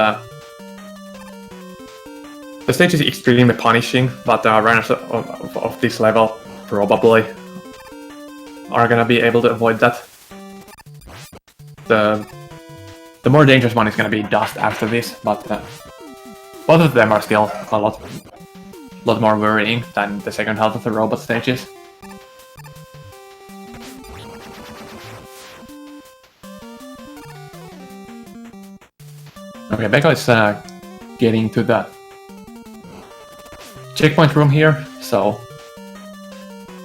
the stage is extremely punishing, but runners of this level probably are gonna be able to avoid that. The more dangerous one is gonna be Dust after this, but both of them are still a lot more worrying than the second half of the robot stages. Okay, Beco is getting to the checkpoint room here, so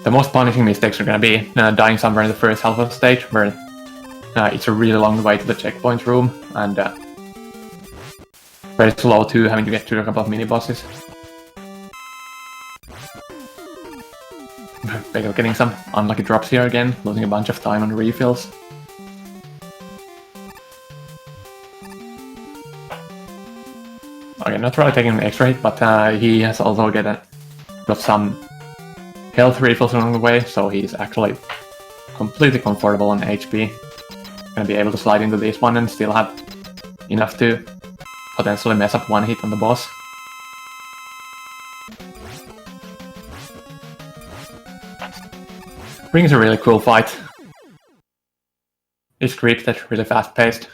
the most punishing mistakes are gonna be dying somewhere in the first half of the stage, where it's a really long way to the checkpoint room, and very slow too, having to get through a couple of mini-bosses. Beco getting some unlucky drops here again, losing a bunch of time on refills. Okay, not really taking an extra hit, but he has also got some health refills along the way, so he's actually completely comfortable on HP. Gonna be able to slide into this one and still have enough to potentially mess up one hit on the boss. Ring is a really cool fight. It's scripted, really fast-paced.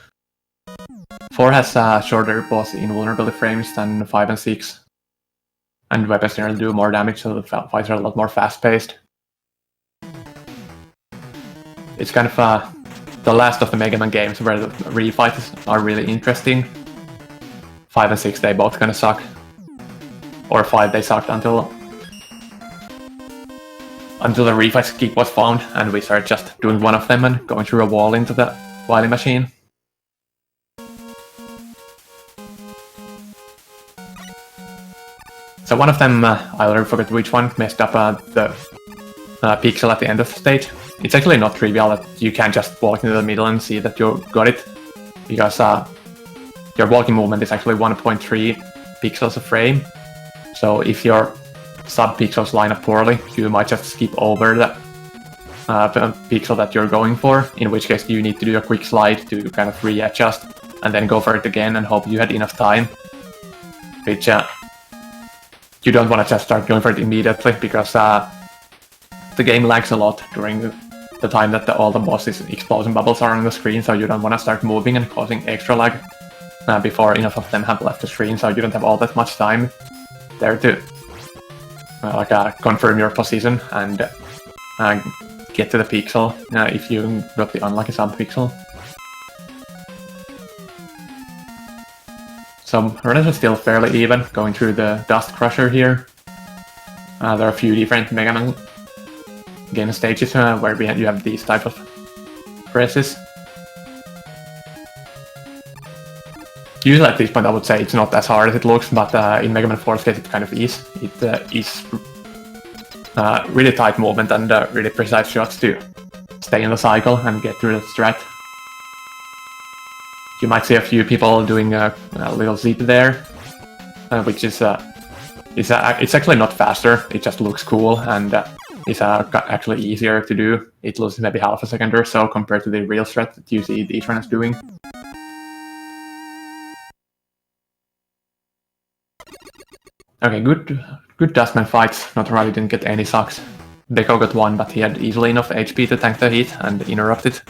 4 has shorter boss invulnerability frames than 5 and 6. And weapons generally do more damage, so the fights are a lot more fast-paced. It's kind of the last of the Mega Man games where the refights are really interesting. 5 and 6, they both kind of suck. Or 5, they sucked until the refight skip was found, and we started just doing one of them and going through a wall into the Wily machine. So one of them, I already forgot which one, messed up the pixel at the end of the stage. It's actually not trivial that you can't just walk into the middle and see that you got it, because your walking movement is actually 1.3 pixels a frame. So if your sub-pixels line up poorly, you might just skip over the pixel that you're going for, in which case you need to do a quick slide to kind of readjust, and then go for it again and hope you had enough time. Which you don't want to just start going for it immediately, because the game lags a lot during the time that all the bosses' explosion bubbles are on the screen, so you don't want to start moving and causing extra lag before enough of them have left the screen, so you don't have all that much time there to confirm your position and get to the pixel if you got the unlucky sub-pixel. So runners are still fairly even, going through the Dust Crusher here. There are a few different Mega Man game stages where you have these type of presses. Usually at this point I would say it's not as hard as it looks, but in Mega Man 4's case it kind of is. It is really tight movement and really precise shots to stay in the cycle and get through the strat. You might see a few people doing a little zip there, which is it's actually not faster, it just looks cool and is actually easier to do. It loses maybe half a second or so compared to the real strat that you see these runners doing. Okay, good Dustman fights. Notriley didn't get any sucks. Beco got one, but he had easily enough HP to tank the hit and interrupt it.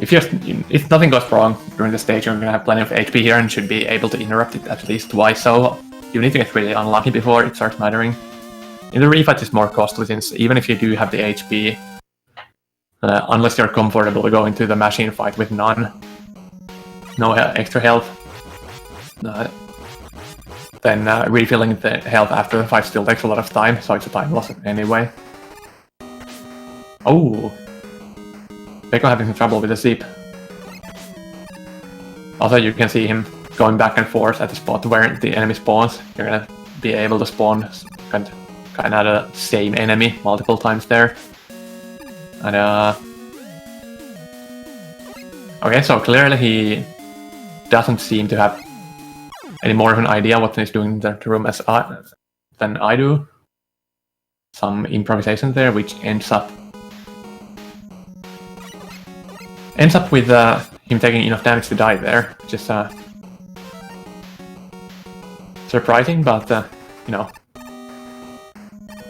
If nothing goes wrong during the stage, you're gonna have plenty of HP here and should be able to interrupt it at least twice, so you need to get really unlucky before it starts mattering. In the refight it's more costly, since even if you do have the HP, unless you're comfortable going to the machine fight with no extra health, then refilling the health after the fight still takes a lot of time, so it's a time loss anyway. Oh! Beco having some trouble with the zip. Also, you can see him going back and forth at the spot where the enemy spawns. You're gonna be able to spawn kind of the same enemy multiple times there. And okay, so clearly he doesn't seem to have any more of an idea what he's doing in the room than I do. Some improvisation there, which ends up with him taking enough damage to die there, which is surprising, but you know,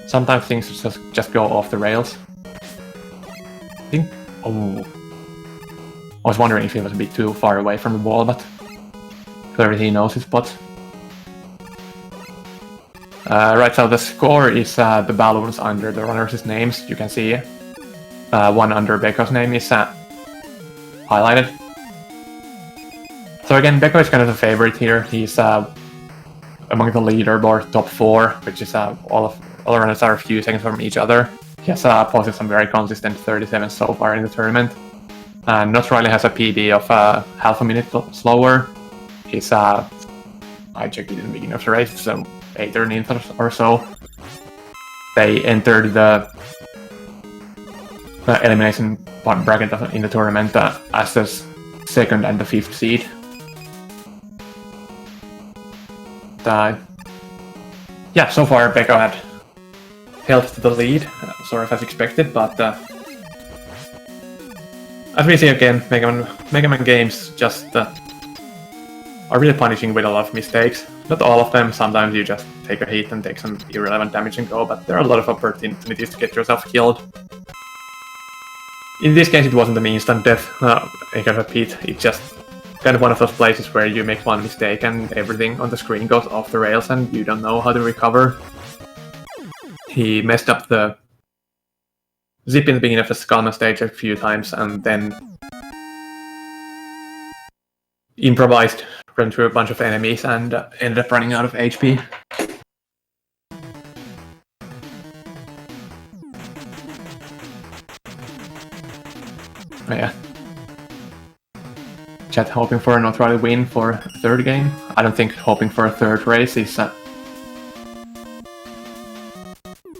sometimes things just go off the rails. I think. Oh, I was wondering if he was a bit too far away from the wall, but clearly he knows his spots. Right, so the score is the balloons under the runners' names. You can see one under Beco's name is highlighted. So again, Beco is kind of the favorite here. He's among the leaderboard top 4, which is all runners are a few seconds from each other. He has posted some very consistent 37 so far in the tournament. And Notriley has a PB of half a minute slower. He's I checked it in the beginning of the race, so 8th or 9th or so. They entered the elimination bracket in the tournament as the 2nd and the 5th seed. Yeah, so far Beco had held to the lead, sort of as expected, but as we see again, Mega Man games just are really punishing with a lot of mistakes. Not all of them, sometimes you just take a hit and take some irrelevant damage and go, but there are a lot of opportunities to get yourself killed. In this case it wasn't an instant death, because of Pete, it's just kind of one of those places where you make one mistake and everything on the screen goes off the rails and you don't know how to recover. He messed up the zip in the beginning of the Skullman stage a few times and then improvised, ran through a bunch of enemies and ended up running out of HP. Oh, yeah. Chat hoping for a notriley win for a third game. I don't think hoping for a third race is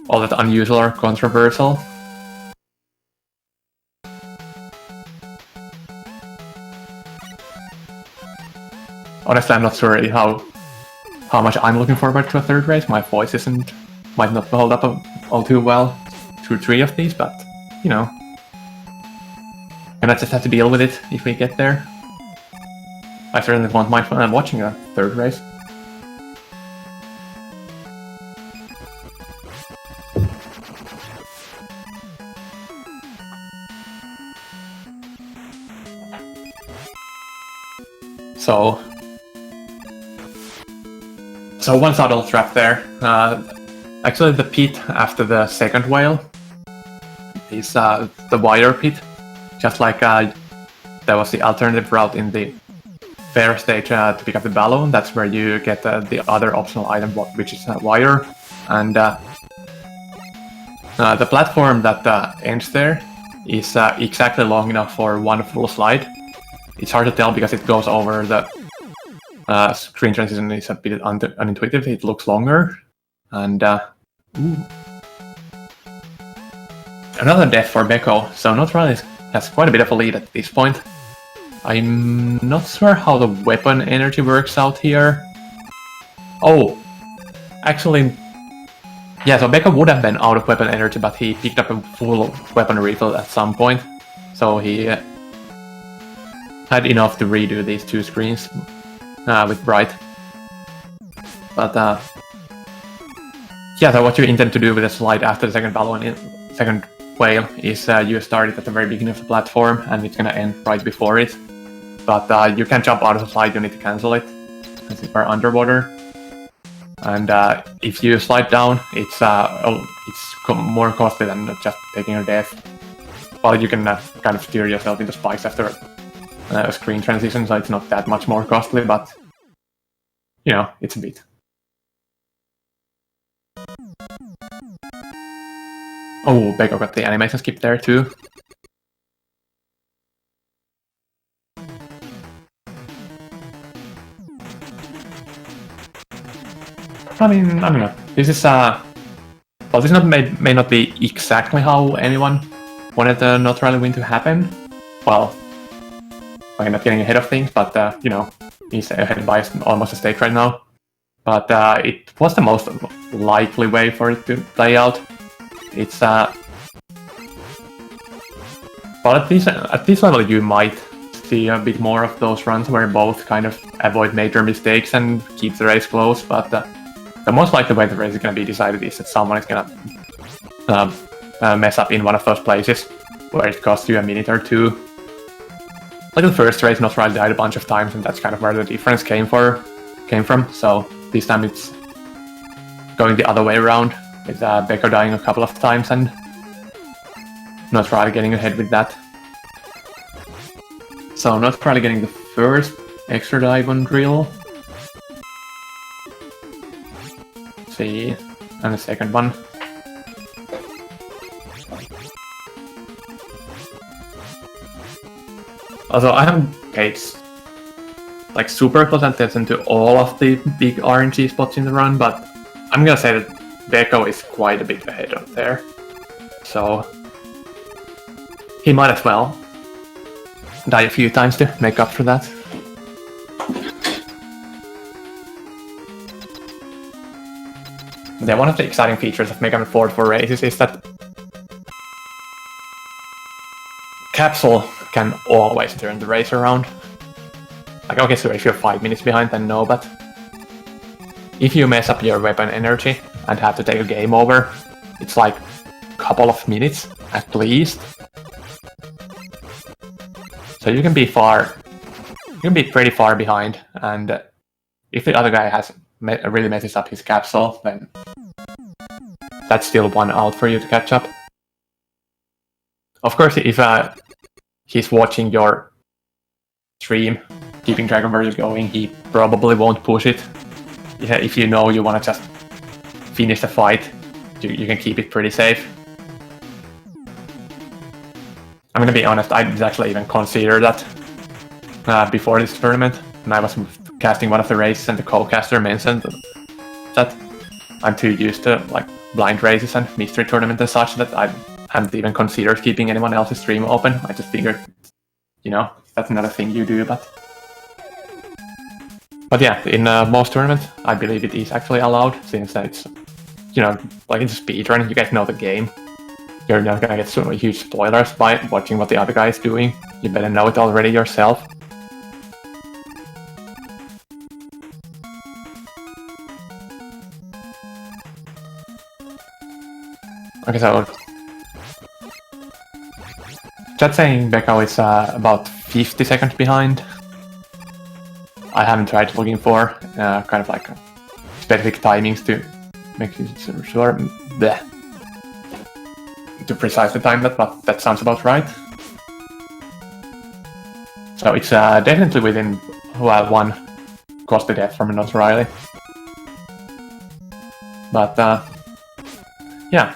all that unusual or controversial. Honestly, I'm not sure how much I'm looking forward to a third race. My voice might not hold up all too well through 3 of these, but you know, and I just have to deal with it if we get there. I certainly won't mind watching a third race. So one subtle trap there. Actually, the pit after the second whale is the wire pit. Just like there was the alternative route in the fair stage to pick up the balloon. That's where you get the other optional item, which is wire. And the platform that ends there is exactly long enough for one full slide. It's hard to tell because it goes over the screen transition is a bit unintuitive. It looks longer. And another death for beco. So notriley has quite a bit of a lead at this point. I'm not sure how the weapon energy works out here. Oh, actually, yeah, so beco would have been out of weapon energy, but he picked up a full weapon refill at some point. So he had enough to redo these 2 screens with Bright. But yeah, so what you intend to do with the slide after the second balloon, second whale, is you start it at the very beginning of the platform and it's gonna end right before it. But you can't jump out of the slide, you need to cancel it, since we're underwater. And if you slide down, it's more costly than just taking a death. Well, you can kind of steer yourself into spikes after a screen transition, so it's not that much more costly, but you know, it's a bit. Oh, beco got the animation skip there too. I mean, I don't know. This is well, this may not be exactly how anyone wanted the notriley win to happen. Well, I'm not getting ahead of things, but you know, he's ahead by almost a stage right now. But it was the most likely way for it to play out. It's well, at this level you might see a bit more of those runs where both kind of avoid major mistakes and keep the race close, but the most likely way the race is going to be decided is that someone is going to mess up in one of those places where it costs you a minute or 2. Like the first race, notriley died a bunch of times, and that's kind of where the difference came from. So this time it's going the other way around, with beco dying a couple of times and notriley getting ahead with that. So notriley getting the first extra dive on drill. See, and the second one. Also, I haven't paid like super close attention to all of the big RNG spots in the run, but I'm gonna say that beco is quite a bit ahead of there. So he might as well die a few times to make up for that. one of the exciting features of Mega Man 4 for races is that Capsule can always turn the race around. Like, okay, so if you're 5 minutes behind, then no, but if you mess up your weapon energy and have to take a game over, it's like a couple of minutes at least. So you can be pretty far behind, and if the other guy really messes up his capsule, then that's still one out for you to catch up. Of course, if he's watching your stream, keeping track of where you're going, he probably won't push it. Yeah, if you know you want to just finish the fight, you can keep it pretty safe. I'm gonna be honest, I didn't actually even consider that before this tournament. When I was casting one of the races and the co-caster mentioned that I'm too used to like blind races and mystery tournament and such that I haven't even considered keeping anyone else's stream open. I just figured, you know, that's not a thing you do, but yeah, in most tournaments, I believe it is actually allowed, since it's, you know, like in speedrun, you guys know the game. You're not gonna get so huge spoilers by watching what the other guy is doing. You better know it already yourself. Okay, so chat saying beco is about 50 seconds behind. I haven't tried looking for kind of like specific timings to make sure to precisely time that, but that sounds about right. So it's definitely within one costly death from a notriley. But yeah,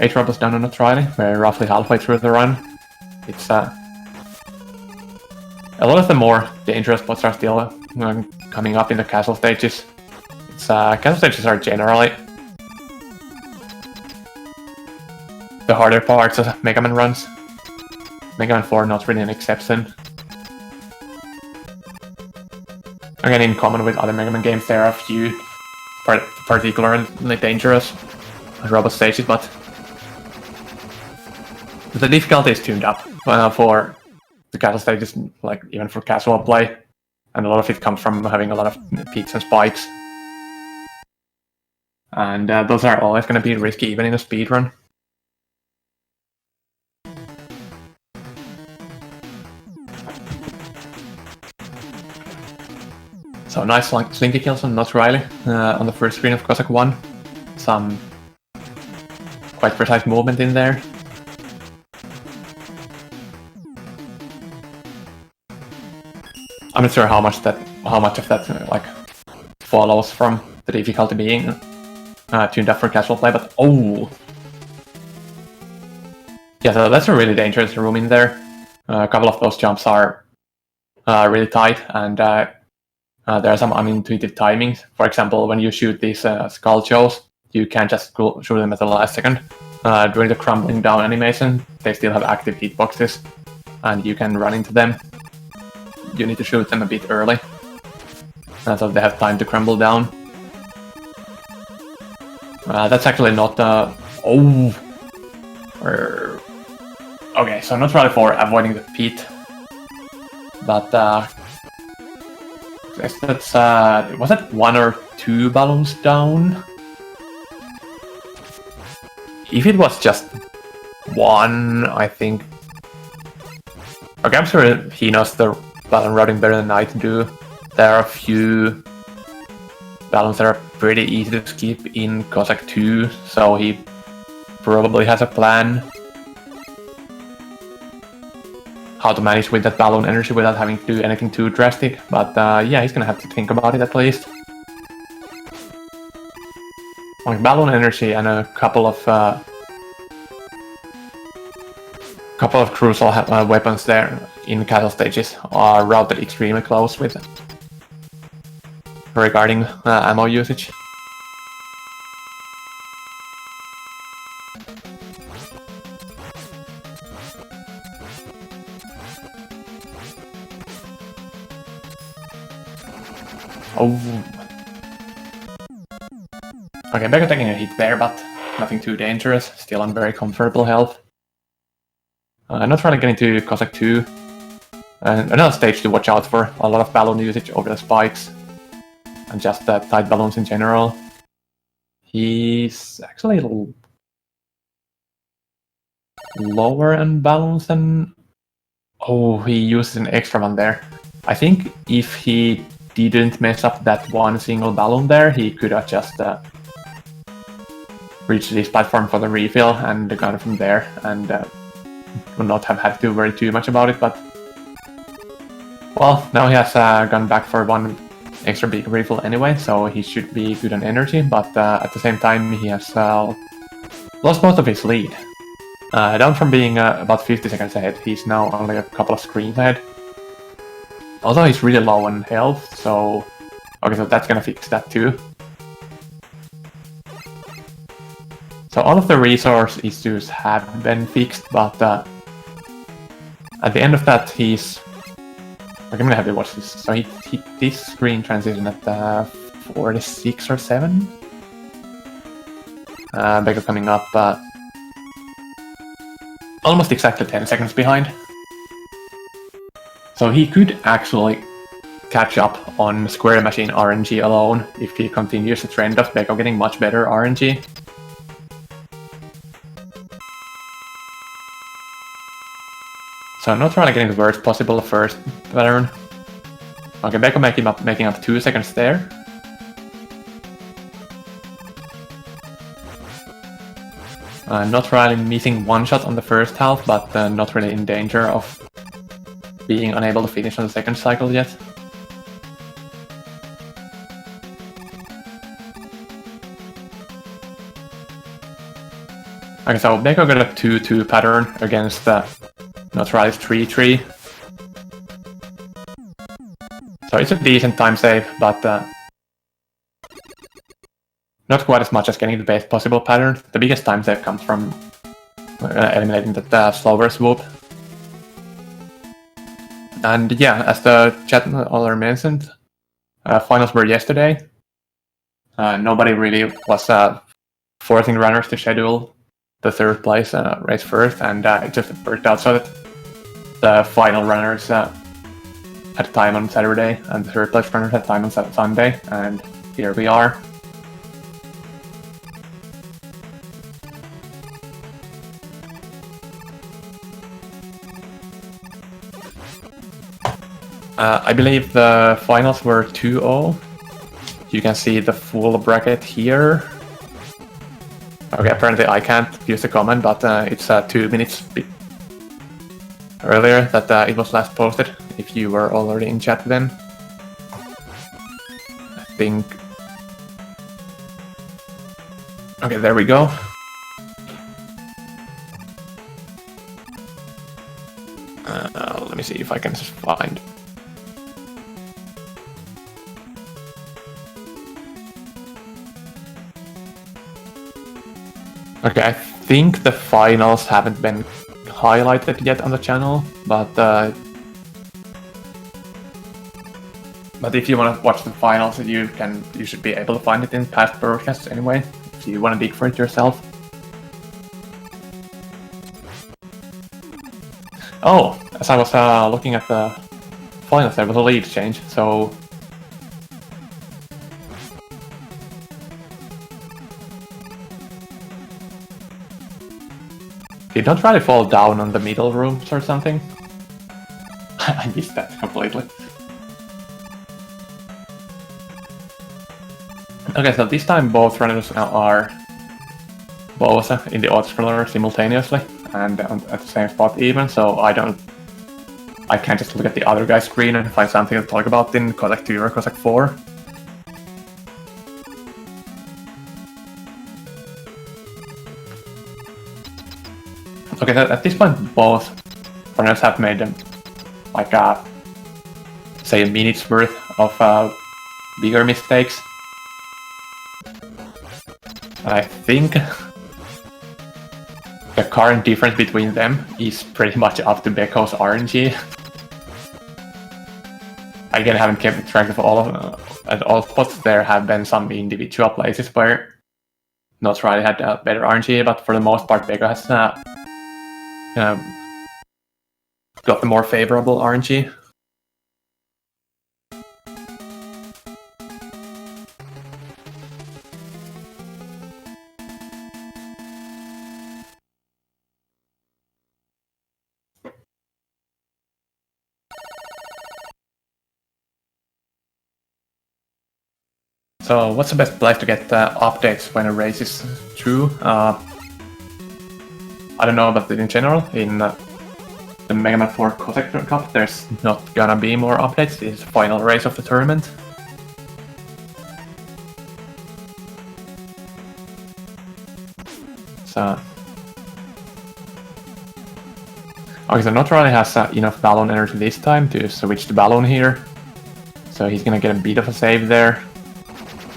8 robots down on notriley. We're roughly halfway through the run. It's a lot of the more dangerous spots are still coming up in the castle stages. Castle stages are generally the harder parts of Mega Man runs. Mega Man 4 not really an exception. Again, in common with other Mega Man games, there are a few particularly dangerous robot stages, but the difficulty is tuned up for the castle stages, like even for casual play, and a lot of it comes from having a lot of peaks and spikes. And those are always going to be risky, even in a speedrun. So nice slinky kills on notriley on the first screen of Cossack 1. Some quite precise movement in there. I'm not sure how much of that like follows from the difficulty being tuned up for casual play, but oh, yeah, so that's a really dangerous room in there. A couple of those jumps are really tight, and there are some unintuitive timings. For example, when you shoot these skull shows, you can't just shoot them at the last second. During the crumbling down animation, they still have active hitboxes, and you can run into them. You need to shoot them a bit early, so they have time to crumble down. That's actually not okay, so not really for avoiding the pit, but that's was it 1 or 2 balloons down? If it was just 1, I think. Okay, I'm sure he knows the balloon routing better than I do. There are a few balloons that are pretty easy to skip in Cossack 2, so he probably has a plan how to manage with that balloon energy without having to do anything too drastic, but yeah, he's gonna have to think about it at least. Like balloon energy and a couple of crucial weapons there in castle stages are routed extremely close with regarding ammo usage. Oh. Okay, beco taking a hit there, but nothing too dangerous. Still on very comfortable health. Not trying to get into Cossack 2. Another stage to watch out for. A lot of balloon usage over the spikes. And just tight balloons in general. He's actually a little lower in balloons than... Oh, he uses an extra one there. I think if he didn't mess up that one single balloon there, he could have just reached this platform for the refill and gone from there, and would not have had to worry too much about it, but... Well, now he has gone back for one extra big refill anyway, so he should be good on energy, but at the same time he has lost most of his lead. Down from being about 50 seconds ahead, he's now only a couple of screens ahead. Also, he's really low on health, so... Okay, so that's gonna fix that too. So all of the resource issues have been fixed, but at the end of that, he's... Okay, I'm gonna have to watch this. So he hit this screen transition at 46 or 7. beco coming up almost exactly 10 seconds behind. So he could actually catch up on Square Machine RNG alone if he continues the trend of beco getting much better RNG. So I'm not really getting the worst possible first pattern. Okay, beco making up 2 seconds there. Not really missing one shot on the first half, but not really in danger of being unable to finish on the second cycle yet. Okay, so beco got a 2-2 pattern against notriley's 3-3. So it's a decent time save, but not quite as much as getting the best possible pattern. The biggest time save comes from eliminating the slower swoop. And yeah, as the chat already mentioned, finals were yesterday. Nobody really was forcing runners to schedule the third place race first, and it just worked out so that the final runners had time on Saturday, and the third place runners had time on Sunday, and here we are. I believe the finals were 2-0. You can see the full bracket here. Okay, apparently I can't use the comment, but it's 2 minutes earlier that it was last posted, if you were already in chat then. I think... Okay, there we go. Let me see if I can just find... Okay, I think the finals haven't been highlighted yet on the channel, but if you want to watch the finals, you should be able to find it in past broadcasts anyway, if you want to dig for it yourself. Oh, as I was looking at the finals, there was a lead change, so... Did not try to fall down on the middle rooms or something? I missed that completely. Okay, so this time both runners now are both in the auto-scroller simultaneously and at the same spot even, so I can't just look at the other guy's screen and find something to talk about in Cossack 2 or Cossack 4. Okay, at this point both runners have made like say a minute's worth of bigger mistakes. I think the current difference between them is pretty much up to beco's RNG. Again, I haven't kept track of all of at all spots. There have been some individual places where notriley had better RNG, but for the most part, beco has got the more favorable RNG. So what's the best place to get updates when a race is through? I don't know about it in general. In the Mega Man 4 Cossack Cup, there's not gonna be more updates. This is the final race of the tournament. So, okay, so notriley has enough balloon energy this time to switch the balloon here. So he's gonna get a bit of a save there.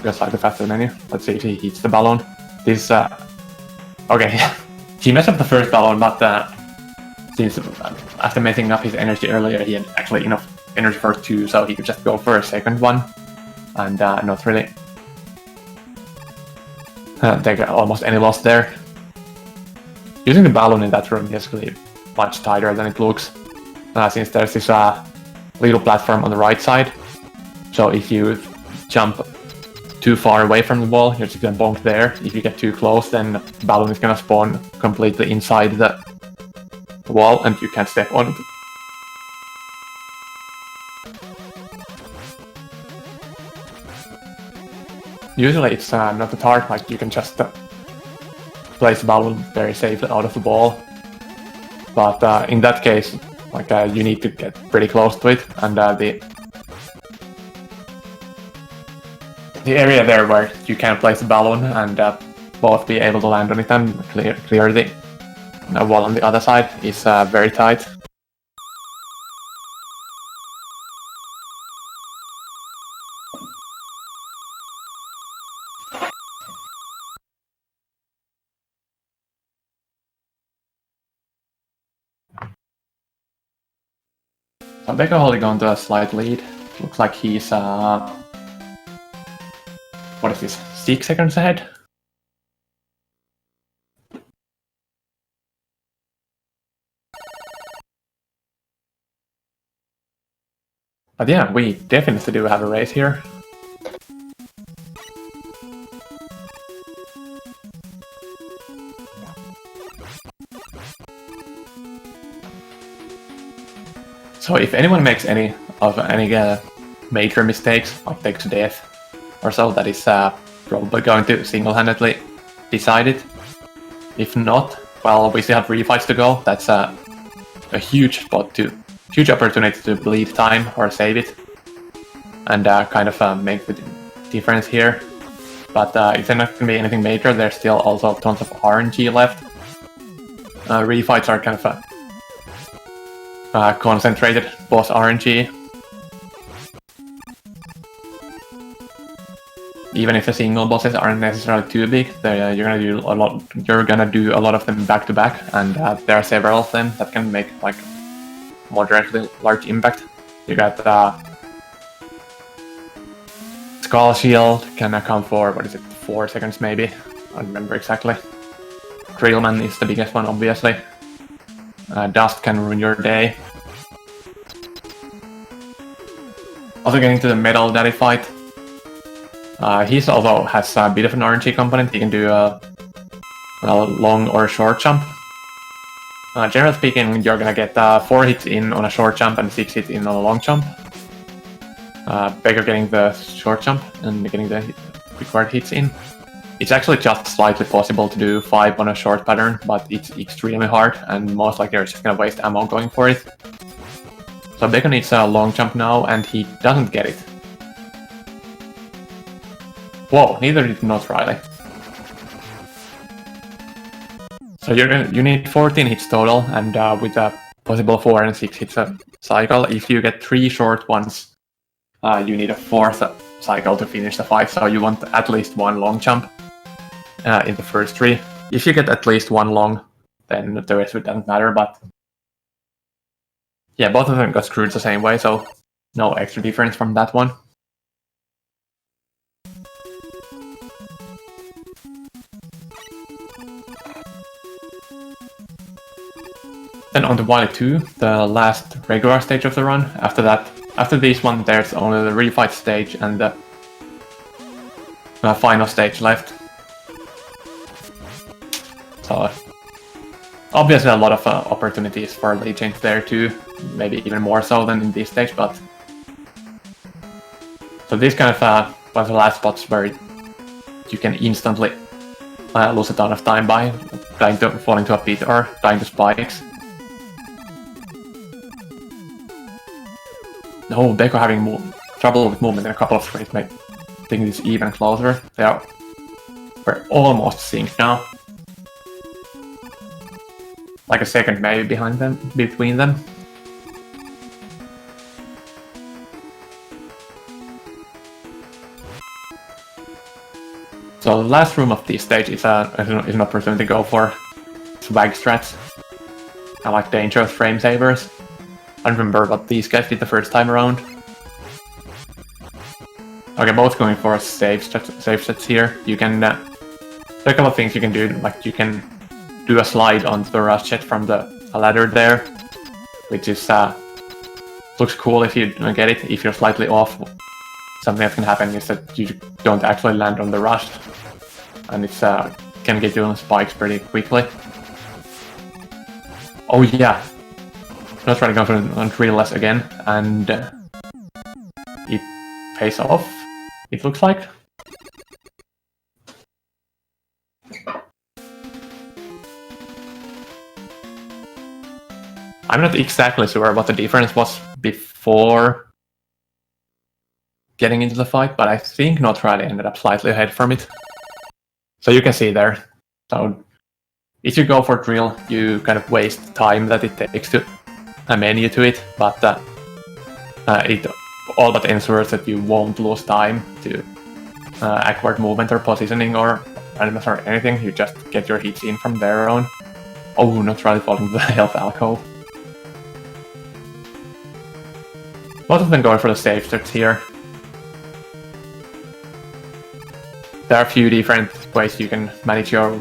Go slightly faster than menu. Let's see if he hits the balloon. This, okay, he messed up the first balloon, but since after messing up his energy earlier, he had actually enough energy for 2, so he could just go for a second one, and not really take almost any loss there. Using the balloon in that room is basically much tighter than it looks, since there's this little platform on the right side. So if you jump too far away from the wall, you're just gonna bonk there. If you get too close, then the balloon is gonna spawn completely inside the wall and you can't step on it. Usually it's not that hard, like you can just place the balloon very safely out of the wall. But in that case, like you need to get pretty close to it, and the area there where you can place the balloon and both be able to land on it and clear the wall on the other side is very tight. So beco holding on to a slight lead. Looks like he's what is this, 6 seconds ahead? But yeah, we definitely do have a race here. So if anyone makes any major mistakes, like takes to death or so, that is probably going to single-handedly decide it. If not, well, we still have refights to go. That's a huge huge opportunity to bleed time or save it, and kind of make the difference here. But if there's not going to be anything major, there's still also tons of RNG left. Refights are kind of concentrated boss RNG. Even if the single bosses aren't necessarily too big, you're gonna do a lot. You're gonna do a lot of them back to back, and there are several of them that can make like moderately large impact. You got Skull Shield can account for, what is it, 4 seconds maybe? I don't remember exactly. Drillman is the biggest one, obviously. Dust can ruin your day. Also getting to the Metal Daddy fight. He also has a bit of an RNG component. He can do a long or short jump. Generally speaking, you're gonna get 4 hits in on a short jump and 6 hits in on a long jump. beco getting the short jump and getting the required hits in. It's actually just slightly possible to do 5 on a short pattern, but it's extremely hard, and most likely you're just gonna waste ammo going for it. So beco needs a long jump now, and he doesn't get it. Whoa, neither did notriley. So you need 14 hits total, and with a possible 4 and 6 hits a cycle. If you get 3 short ones, you need a 4th cycle to finish the fight, so you want at least 1 long jump in the first 3. If you get at least 1 long, then the rest of it doesn't matter, but yeah, both of them got screwed the same way, so no extra difference from that one. Then on to Wily 2, the last regular stage of the run. After this one, there's only the refight stage and the final stage left. So obviously a lot of opportunities for late change there too, maybe even more so than in this stage, but so this kind of was the last spots where you can instantly lose a ton of time by falling to a pit or dying to spikes. No, beco having trouble with movement in a couple of frames, making this even closer. We're almost synced now. Like a second maybe between them. So the last room of this stage is an opportunity to go for swag strats. I like dangerous frame savers. I remember what these guys did the first time around. Okay, both going for safe sets here. You can there are a couple of things you can do, like you can do a slide onto the rush jet from the ladder there, which is looks cool if you get it. If you're slightly off, something that can happen is that you don't actually land on the rush, and it can get you on spikes pretty quickly. Oh yeah, not trying to go for notriley4 again, and it pays off, it looks like. I'm not exactly sure what the difference was before getting into the fight, but I think notriley4 ended up slightly ahead from it. So you can see there. So if you go for drill, you kind of waste time that it takes to menu to it, but it all but ensures that you won't lose time to awkward movement or positioning or randomness or anything. You just get your hits in from there on. Oh, notriley4 falling into the health alcove. Both of them going for the safe sets here. There are a few different ways you can manage your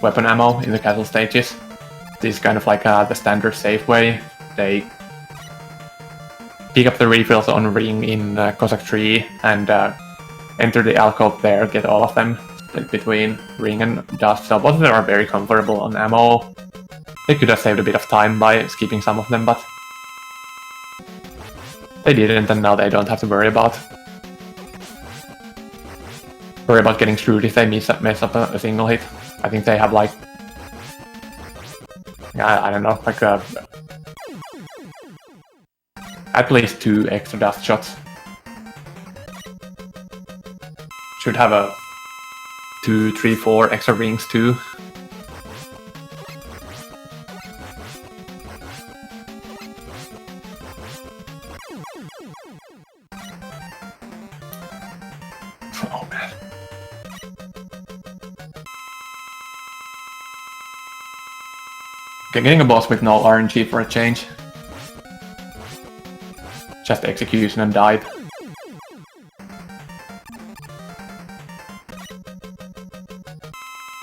weapon ammo in the castle stages. This is kind of like the standard safe way. They pick up the refills on ring in Cossack tree and enter the alcove there, get all of them split between ring and dust. So both of them are very comfortable on ammo. They could have saved a bit of time by skipping some of them, but they didn't, and now they don't have to worry about getting screwed if they mess up a single hit. I think they have like I don't know, like at least 2 extra dust shots. Should have a 2, 3, 4 extra rings too. Oh man. Okay, getting a boss with no RNG for a change. Just execution and dive.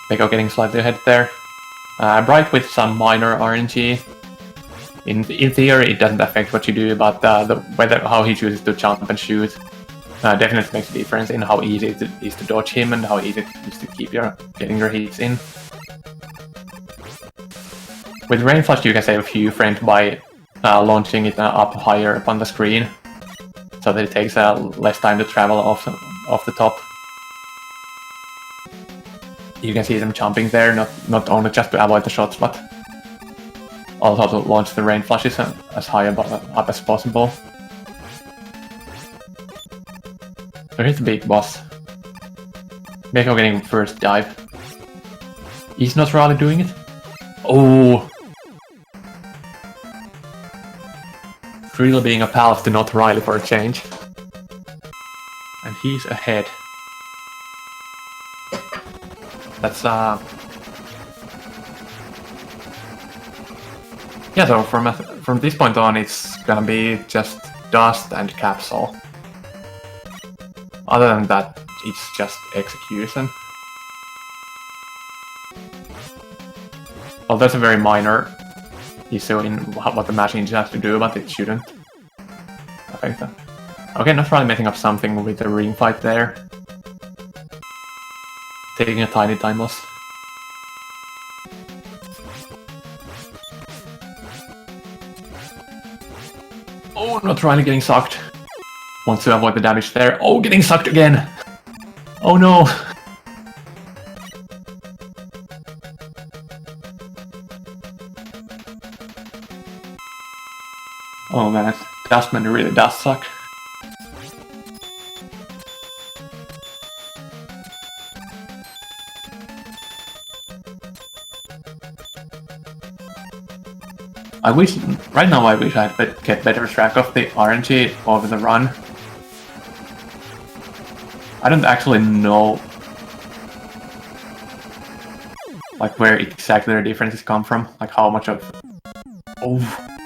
beco getting slightly ahead there. Bright with some minor RNG. In theory, it doesn't affect what you do, but how he chooses to jump and shoot definitely makes a difference in how easy it is to dodge him and how easy it is to keep getting your hits in. With Rain Flash, you can save a few frames by launching it up higher up on the screen, so that it takes less time to travel off the top. You can see them jumping there, not only just to avoid the shots, but also to launch the Rain Flashes as high up as possible. So here's the big boss. beco getting first dive. He's not really doing it. Oh! Really being a pal to notriley4 for a change. And he's ahead. That's yeah, so from this point on it's gonna be just dust and capsule. Other than that, it's just execution. Well, that's a very minor he's showing what the machine has to do, but it shouldn't affect that. Okay, not really messing up something with the ring fight there. Taking a tiny time loss. Oh, not really getting sucked. Wants to avoid the damage there. Oh, getting sucked again! Oh no! Oh man, Dustman really does suck. Right now I wish I'd get better track of the RNG over the run. I don't actually know like where exactly the differences come from, like how much of... Oh,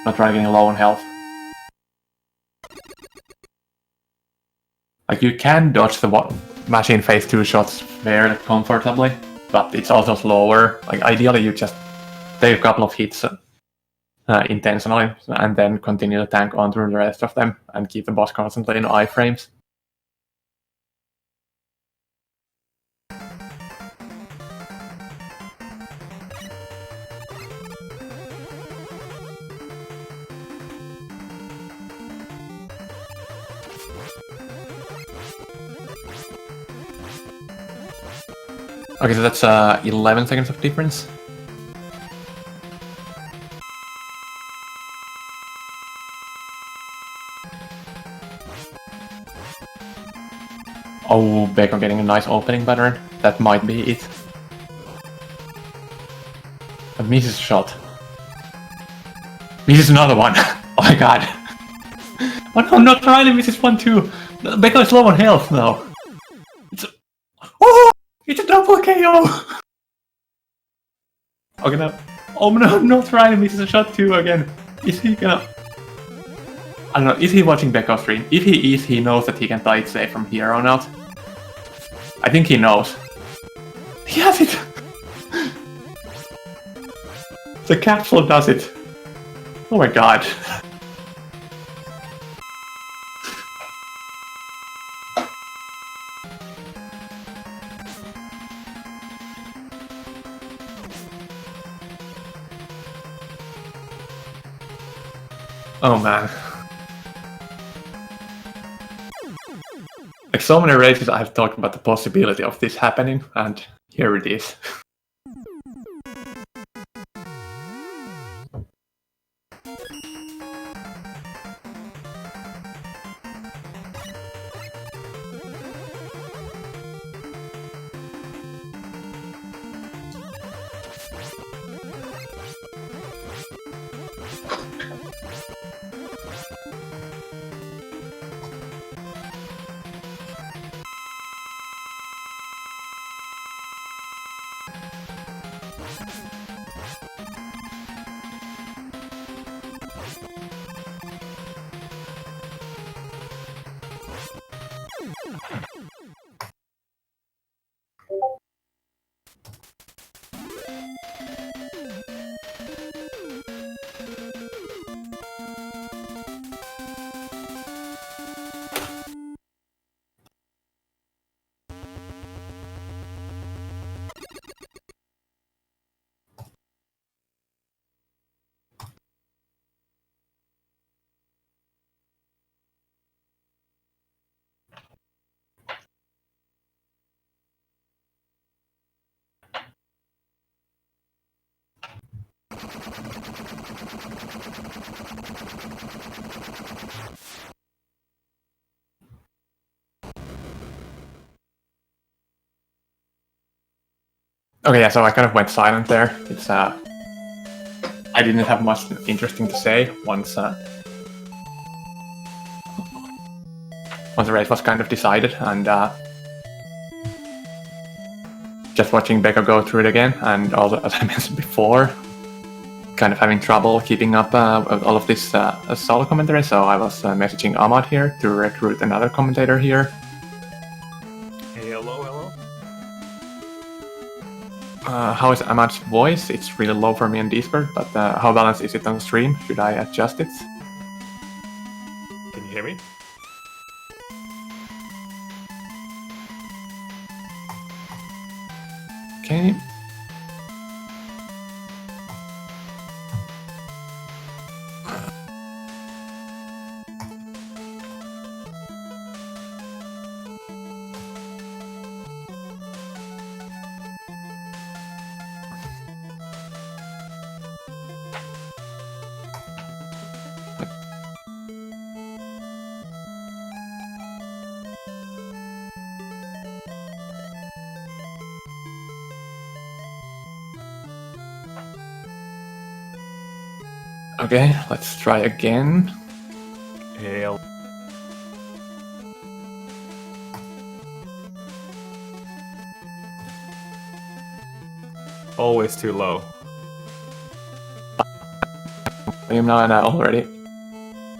not really getting low on health. Like you can dodge the machine phase 2 shots very comfortably, but it's also slower. Like ideally you just take a couple of hits intentionally and then continue to tank on through the rest of them and keep the boss constantly in iframes. Okay, so that's 11 seconds of difference. Oh, beco getting a nice opening pattern. That might be it. A misses shot. Misses another one. Oh my god. Oh no, not Riley misses one too. Beco is low on health now. Oh! It's a double KO! Okay, now. Oh no, not Riley misses a shot too again. Is he gonna... I don't know, is he watching Beco's stream? If he is, he knows that he can tie it safe from here on out. I think he knows. He has it! The capsule does it. Oh my god. Oh man. Like so many races I've talked about the possibility of this happening, and here it is. Okay, yeah, so I kind of went silent there. It's I didn't have much interesting to say once the race was kind of decided, and just watching Beco go through it again, and also, as I mentioned before, kind of having trouble keeping up with all of this solo commentary, so I was messaging Ahmad here to recruit another commentator here. Hey, hello, hello. How is Ahmad's voice? It's really low for me on Discord, but how balanced is it on stream? Should I adjust it? Can you hear me? Okay. Okay, let's try again. Hell. Always too low. Volume now, and I already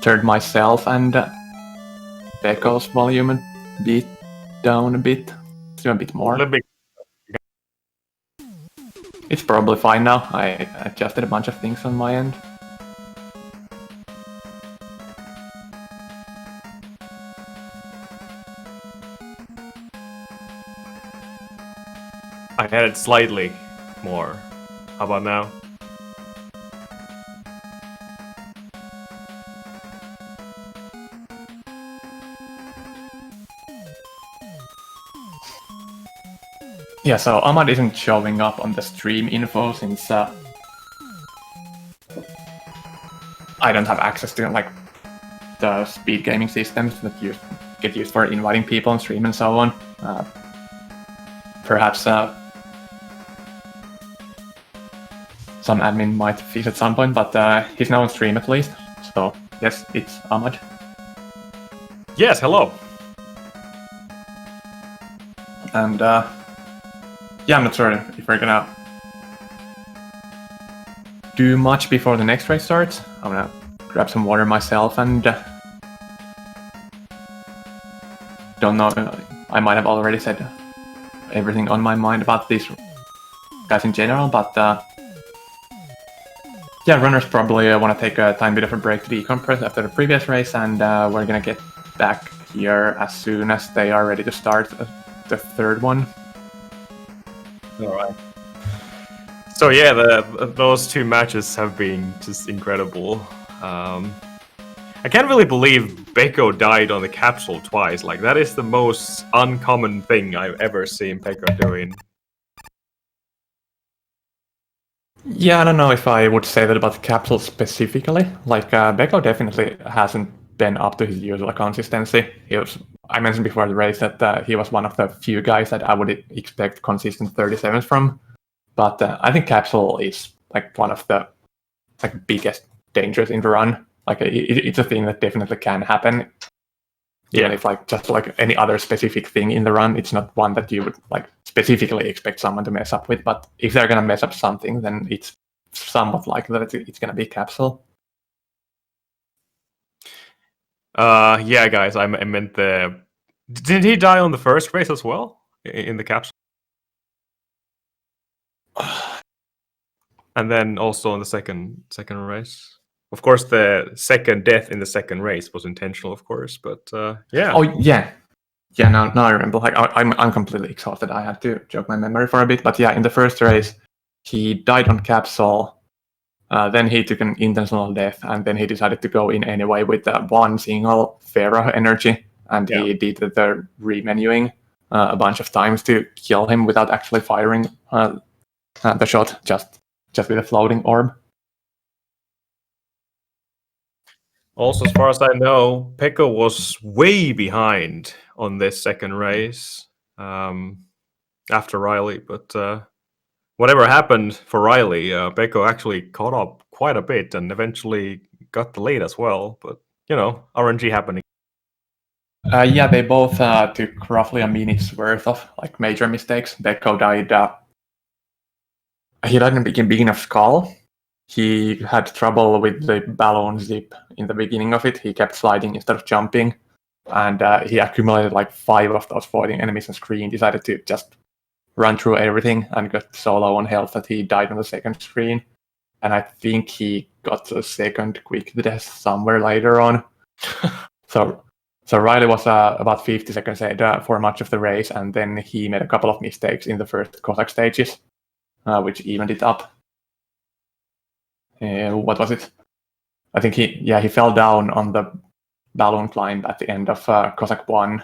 turned myself and beco's volume a bit down a bit. Let's do a bit more. It's probably fine now. I adjusted a bunch of things on my end. I had it slightly more. How about now? Yeah, so Ahmad isn't showing up on the stream info since I don't have access to like the SpeedGaming systems that get used for inviting people on stream and so on. Perhaps some admin might fix at some point, but he's now on stream at least. So yes, it's Ahmad. Yes, hello. And yeah, I'm not sure if we're gonna do much before the next race starts. I'm gonna grab some water myself and don't know. I might have already said everything on my mind about these guys in general, but yeah, runners probably want to take a tiny bit of a break to decompress after the previous race, and we're gonna get back here as soon as they are ready to start the third one. All right. So yeah, those two matches have been just incredible. I can't really believe Beco died on the capsule twice. Like, that is the most uncommon thing I've ever seen Beco doing. Yeah, I don't know if I would say that about the capsule specifically. Like, Beco definitely hasn't been up to his usual consistency. I mentioned before the race that he was one of the few guys that I would expect consistent 37s from. But I think capsule is like one of the biggest dangers in the run. Like, it's a thing that definitely can happen. Even if just like any other specific thing in the run, it's not one that you would like specifically expect someone to mess up with. But if they're gonna mess up something, then it's somewhat likely that it's gonna be capsule. Yeah, guys, I meant the. Did he die on the first race as well in the capsule? And then also on the second race. Of course, the second death in the second race was intentional, of course, but yeah. Oh yeah, yeah. Now I remember. Like I'm completely exhausted. I had to jog my memory for a bit. But yeah, in the first race, he died on capsule. Then he took an intentional death, and then he decided to go in anyway with one single Pharaoh energy, and he did the remenuing a bunch of times to kill him without actually firing the shot, just with a floating orb. Also, as far as I know, Pekka was way behind on this second race after Riley, but whatever happened for Riley, Pekka actually caught up quite a bit and eventually got the lead as well. But, you know, RNG happening. Yeah, they both took roughly a minute's worth of like major mistakes. Beco died. He died in the beginning of Skull. He had trouble with the balloon zip in the beginning of it. He kept sliding instead of jumping, and he accumulated like 5 of those floating enemies on screen. Decided to just run through everything and got so low on health that he died on the second screen. And I think he got a second quick death somewhere later on. So Riley was about 50 seconds ahead for much of the race, and then he made a couple of mistakes in the first Cossack stages, which evened it up. What was it? I think he fell down on the balloon climb at the end of Cossack 1,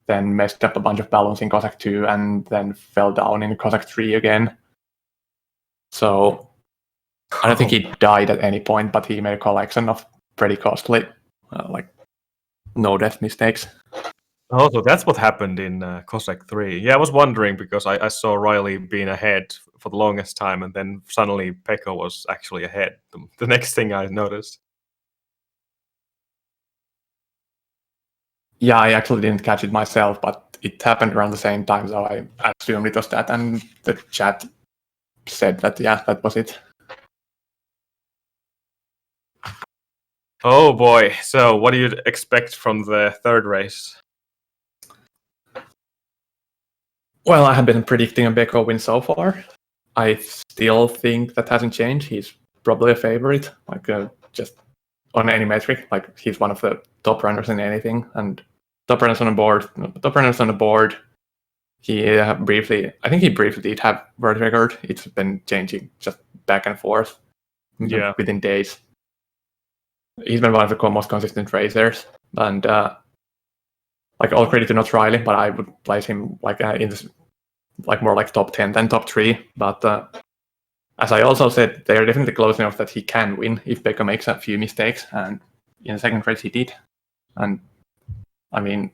then messed up a bunch of balloons in Cossack 2, and then fell down in Cossack 3 again. So I don't think he died at any point, but he made a collection of pretty costly, no death mistakes. Oh, so that's what happened in Cossack 3. Yeah, I was wondering because I saw Riley being ahead for the longest time, and then suddenly Pekka was actually ahead. The next thing I noticed. Yeah, I actually didn't catch it myself, but it happened around the same time, so I assumed it was that, and the chat said that, yeah, that was it. Oh boy, so what do you expect from the third race? Well, I have been predicting a beco win so far. I still think that hasn't changed. He's probably a favorite, just on any metric. Like, he's one of the top runners in anything, and top runners on the board. I think he briefly did have world record. It's been changing just back and forth within days. He's been one of the most consistent racers, and all credit to notriley4, but I would place him in this more like top 10 than top 3. But as I also said, they are definitely close enough that he can win if beco makes a few mistakes, and in the second race he did. And I mean,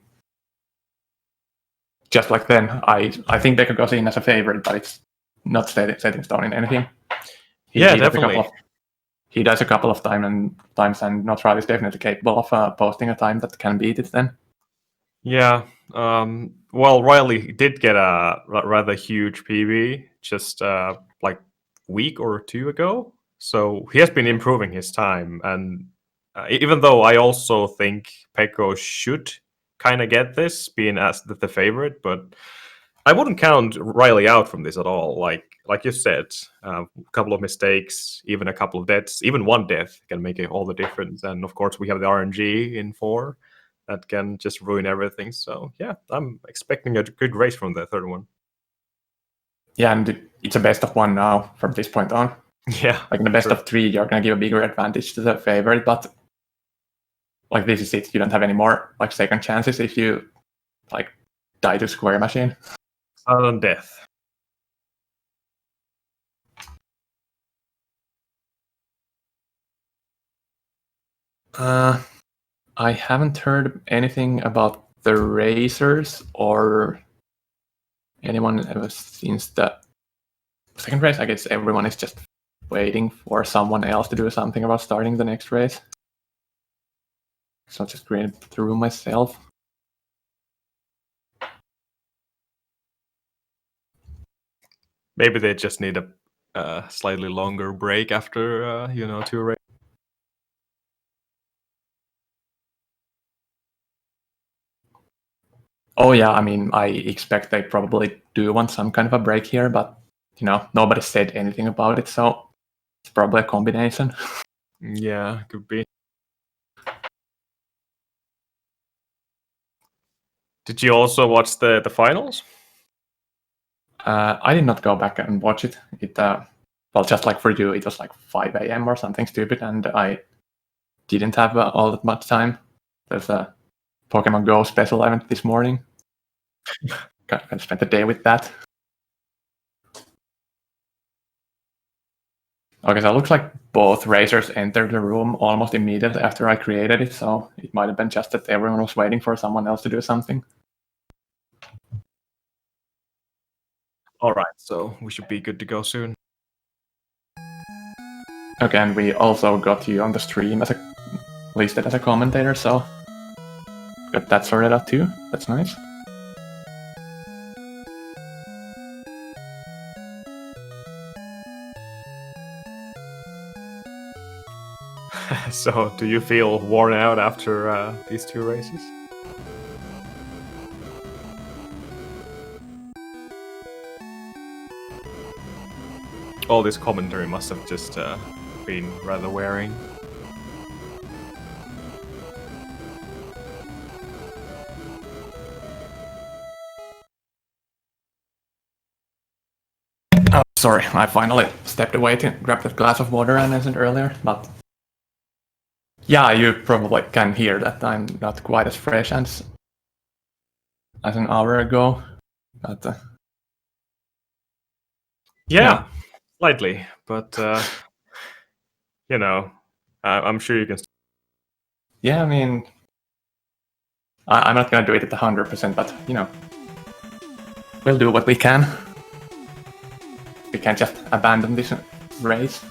just like then, I think beco goes in as a favorite, but it's not set in stone in anything. Definitely. He does a couple of times, and notriley4 is definitely capable of posting a time that can beat it then. Yeah. Well, Riley did get a rather huge PB just like week or two ago. So he has been improving his time. And even though I also think Pekko should kind of get this, being as the favorite, but I wouldn't count Riley out from this at all. Like you said, a couple of mistakes, even a couple of deaths, even one death can make all the difference. And of course, we have the RNG in 4 that can just ruin everything. So yeah, I'm expecting a good race from the third one. Yeah, and it's a best of 1 now from this point on. Yeah, in the best of 3, you're gonna give a bigger advantage to the favorite, but this is it. You don't have any more second chances if you die to square machine. Sudden death. I haven't heard anything about the racers or anyone ever since the second race. I guess everyone is just waiting for someone else to do something about starting the next race. So I'll just create the room myself. Maybe they just need a slightly longer break after 2 races. Oh yeah, I mean, I expect they probably do want some kind of a break here, but nobody said anything about it, so it's probably a combination. Yeah, could be. Did you also watch the finals? I did not go back and watch it. Just like for you, it was 5 a.m. or something stupid, and I didn't have all that much time. There's a Pokemon Go special event this morning. Kind of spent the day with that. Okay, so it looks like both racers entered the room almost immediately after I created it, so it might have been just that everyone was waiting for someone else to do something. All right, so we should be good to go soon. Okay, and we also got you on the stream listed as a commentator, so got that sorted out too. That's nice. So, do you feel worn out after these 2 races? all this commentary must have just been rather wearing. Oh, sorry, I finally stepped away to grab that glass of water I mentioned earlier, but yeah, you probably can hear that I'm not quite as fresh as an hour ago, but Yeah, slightly, but you know, I'm sure you can. Yeah, I mean, I'm not gonna do it at 100%, but you know, we'll do what we can. We can't just abandon this race.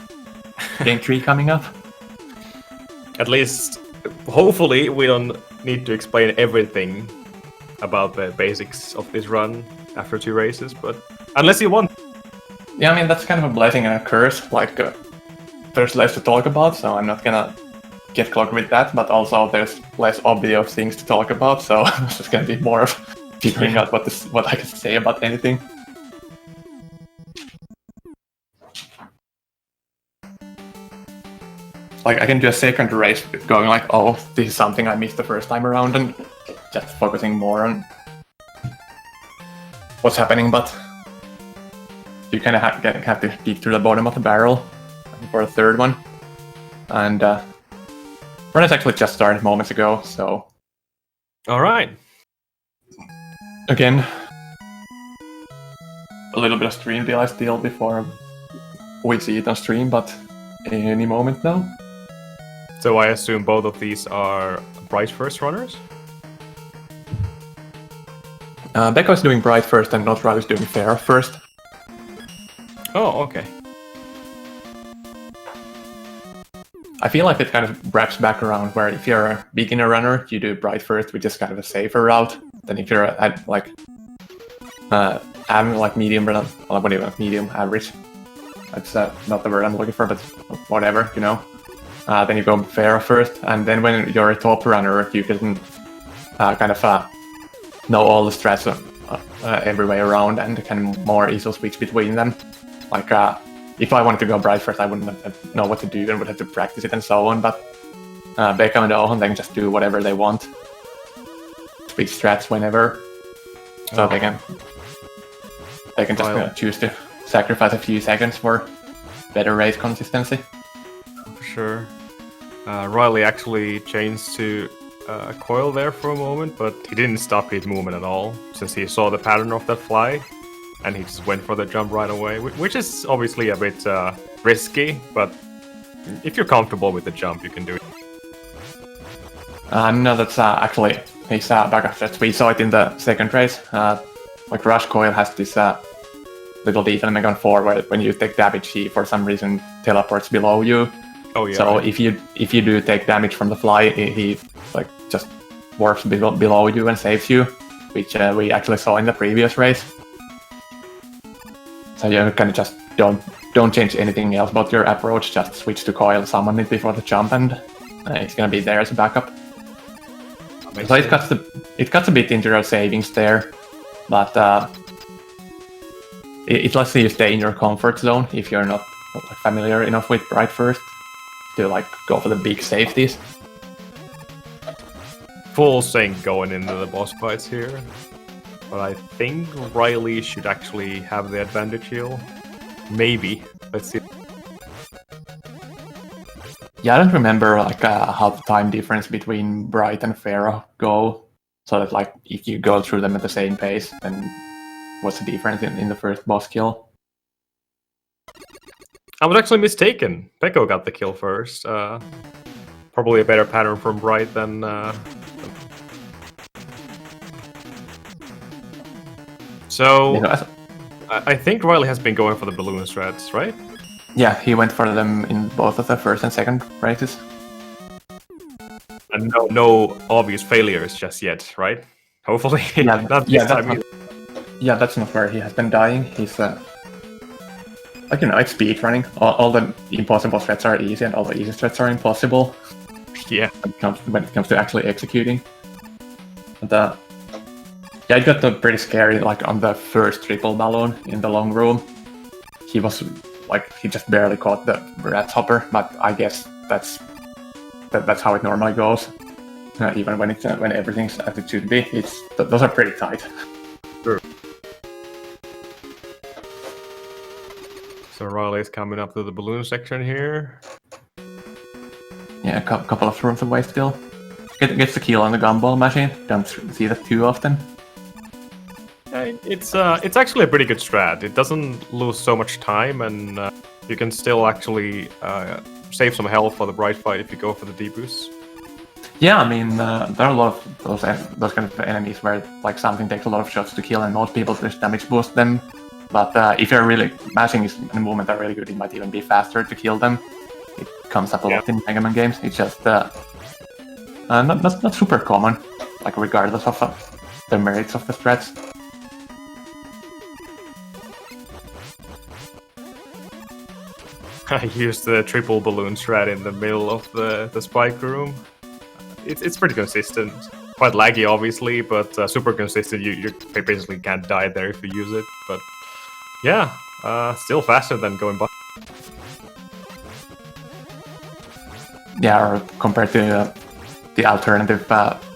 Game 3 coming up. At least, hopefully, we don't need to explain everything about the basics of this run after 2 races, but unless you want. Yeah, I mean, that's kind of a blessing and a curse. Like, there's less to talk about, so I'm not gonna get clogged with that, but also there's less obvious things to talk about, so it's just gonna be more of figuring out what I can say about anything. Like, I can do a second race going like, oh, this is something I missed the first time around, and just focusing more on what's happening, but you kind of have to peek through the bottom of the barrel for a third one. And run has actually just started moments ago, so... Alright. Again, a little bit of stream delay still before we see it on stream, but any moment now. So I assume both of these are Bright first runners? Beco is doing Bright first and notriley is doing Fair first. Oh, okay. I feel like it kind of wraps back around where if you're a beginner runner, you do Bright first, which is kind of a safer route. Then if you're at like medium, what do you want, medium average? That's not the word I'm looking for, but whatever, you know. Then you go Fair first, and then when you're a top runner, you can kind of know all the strats every way around and can more easily switch between them. Like, if I wanted to go Bright first, I wouldn't know what to do and would have to practice it and so on, but Beco and Ohan, they can just do whatever they want. Switch strats whenever. So they can just choose to sacrifice a few seconds for better race consistency. For sure. Riley actually changed to coil there for a moment, but he didn't stop his movement at all, since he saw the pattern of that fly, and he just went for the jump right away, which is obviously a bit risky, but if you're comfortable with the jump, you can do it. No, that's actually his backup strat. We saw it in the second race. Like Rush Coil has this little detail in Mega Man 4 where when you take damage, he for some reason teleports below you. Oh yeah. So if you do take damage from the fly, he like just warps below you and saves you, which we actually saw in the previous race. So you kind of just don't change anything else about your approach. Just switch to coil, summon it before the jump, and it's gonna be there as a backup. So it cuts a bit into your savings there, but it lets you stay in your comfort zone if you're not familiar enough with Bright first to like go for the big safeties. Full sync going into the boss fights here, but I think Riley should actually have the advantage here. Maybe. Let's see. Yeah, I don't remember like how the time difference between Bright and Pharaoh go. So that like if you go through them at the same pace, then what's the difference in the first boss kill? I was actually mistaken. Beco got the kill first. Probably a better pattern from Bright than... So, You know, I think Riley has been going for the balloon strats, right? yeah, he went for them in both of the first and second races. And no obvious failures just yet, right? Hopefully. Not this time either. Yeah, that's not where he has been dying. He's like, you know, it's speedrunning. All the impossible threats are easy, and all the easy threats are impossible. Yeah. When it comes to actually executing. And, yeah, it got pretty scary. Like on the first triple balloon in the long room, he was like he just barely caught the grasshopper, but I guess that's how it normally goes. Even when when everything's as it should be, those are pretty tight. Sure. So Riley's coming up to the balloon section here. Yeah, a couple of rooms away still. Gets the kill on the gumball machine. Don't see that too often. It's actually a pretty good strat. It doesn't lose so much time, and you can still actually save some health for the bright fight if you go for the deboost. Yeah, I mean, there are a lot of those kind of enemies where like something takes a lot of shots to kill, and most people just damage boost them. But if you're really mashing and movement are really good, it might even be faster to kill them. It comes up a lot in Mega Man games. It's just not super common, like regardless of the merits of the strats. I used the triple balloon strat in the middle of the spike room. It's pretty consistent. Quite laggy, obviously, but super consistent. You basically can't die there if you use it. But yeah, still faster than going by. Yeah, or compared to the alternative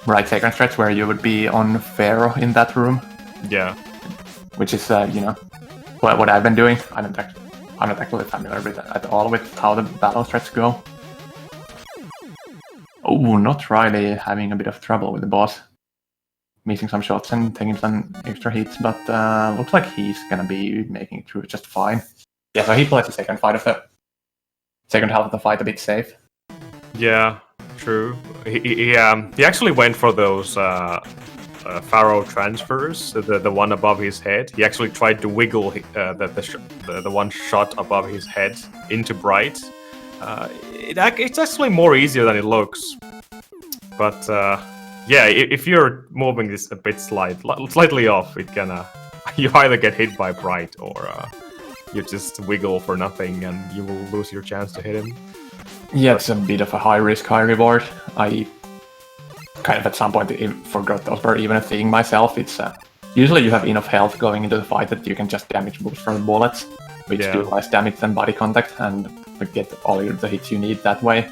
right second stretch where you would be on Pharaoh in that room. Yeah. Which is, you know, what I've been doing. I'm not actually familiar with at all with how the battle stretch go. Oh, not really having a bit of trouble with the boss. Missing some shots and taking some extra hits, but looks like he's gonna be making it through just fine. Yeah, so he plays the second half of the fight a bit safe. Yeah, true. He actually went for those Pharaoh transfers, the one above his head. He actually tried to wiggle the one shot above his head into Bright. It's actually more easier than it looks. But yeah, if you're moving this a bit slightly off, it can you either get hit by Bright or you just wiggle for nothing and you will lose your chance to hit him. Yeah, it's a bit of a high risk, high reward. I kind of at some point forgot those were even a thing myself. It's usually you have enough health going into the fight that you can just damage boost from bullets, which do less damage than body contact, and get all the hits you need that way.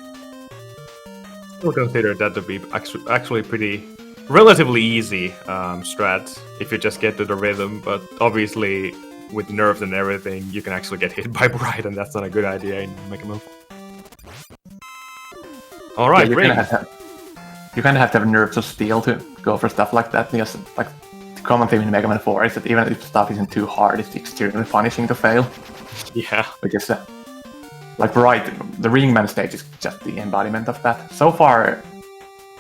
I would consider that to be actually pretty relatively easy strat if you just get to the rhythm, but obviously with nerfs and everything, you can actually get hit by Bright, and that's not a good idea in Mega Man 4. Alright, yeah, you kind of have to have nerves of steel to go for stuff like that, because like the common theme in Mega Man 4 is that even if stuff isn't too hard, it's extremely punishing to fail. Yeah. Because like the Ringman stage is just the embodiment of that. So far,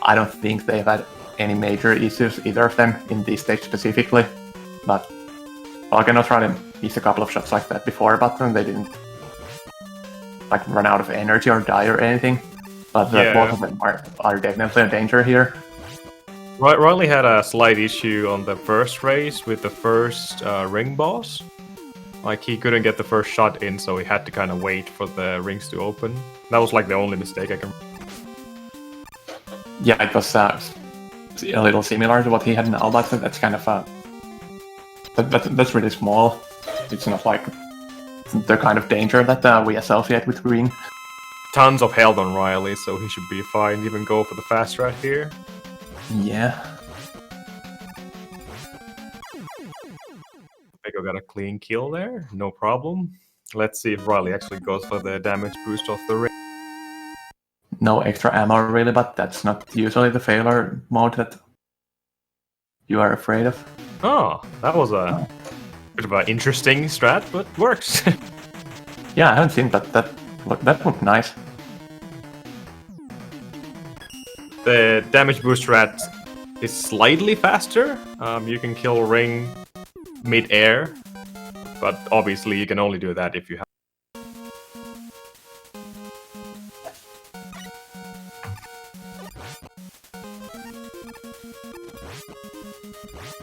I don't think they've had any major issues, either of them, in this stage specifically. But I can try to miss a couple of shots like that before, but they didn't like run out of energy or die or anything. But both of them are definitely a danger here. Riley had a slight issue on the first race with the first ring boss. Like, he couldn't get the first shot in, so he had to kind of wait for the rings to open. That was like the only mistake I can... Yeah, it was a little similar to what he had now, but that's kind of that's really small. It's not like the kind of danger that we associate with Ring. Tons of health on Riley, so he should be fine. Even go for the fast strat here. Yeah. Beco got a clean kill there, no problem. Let's see if Riley actually goes for the damage boost off the ring. No extra ammo really, but that's not usually the failure mode that you are afraid of. Oh, that was a bit of an interesting strat, but works. Yeah, I haven't seen that. That looked nice. The damage boost strat is slightly faster. You can kill Ring mid-air, but obviously you can only do that if you have...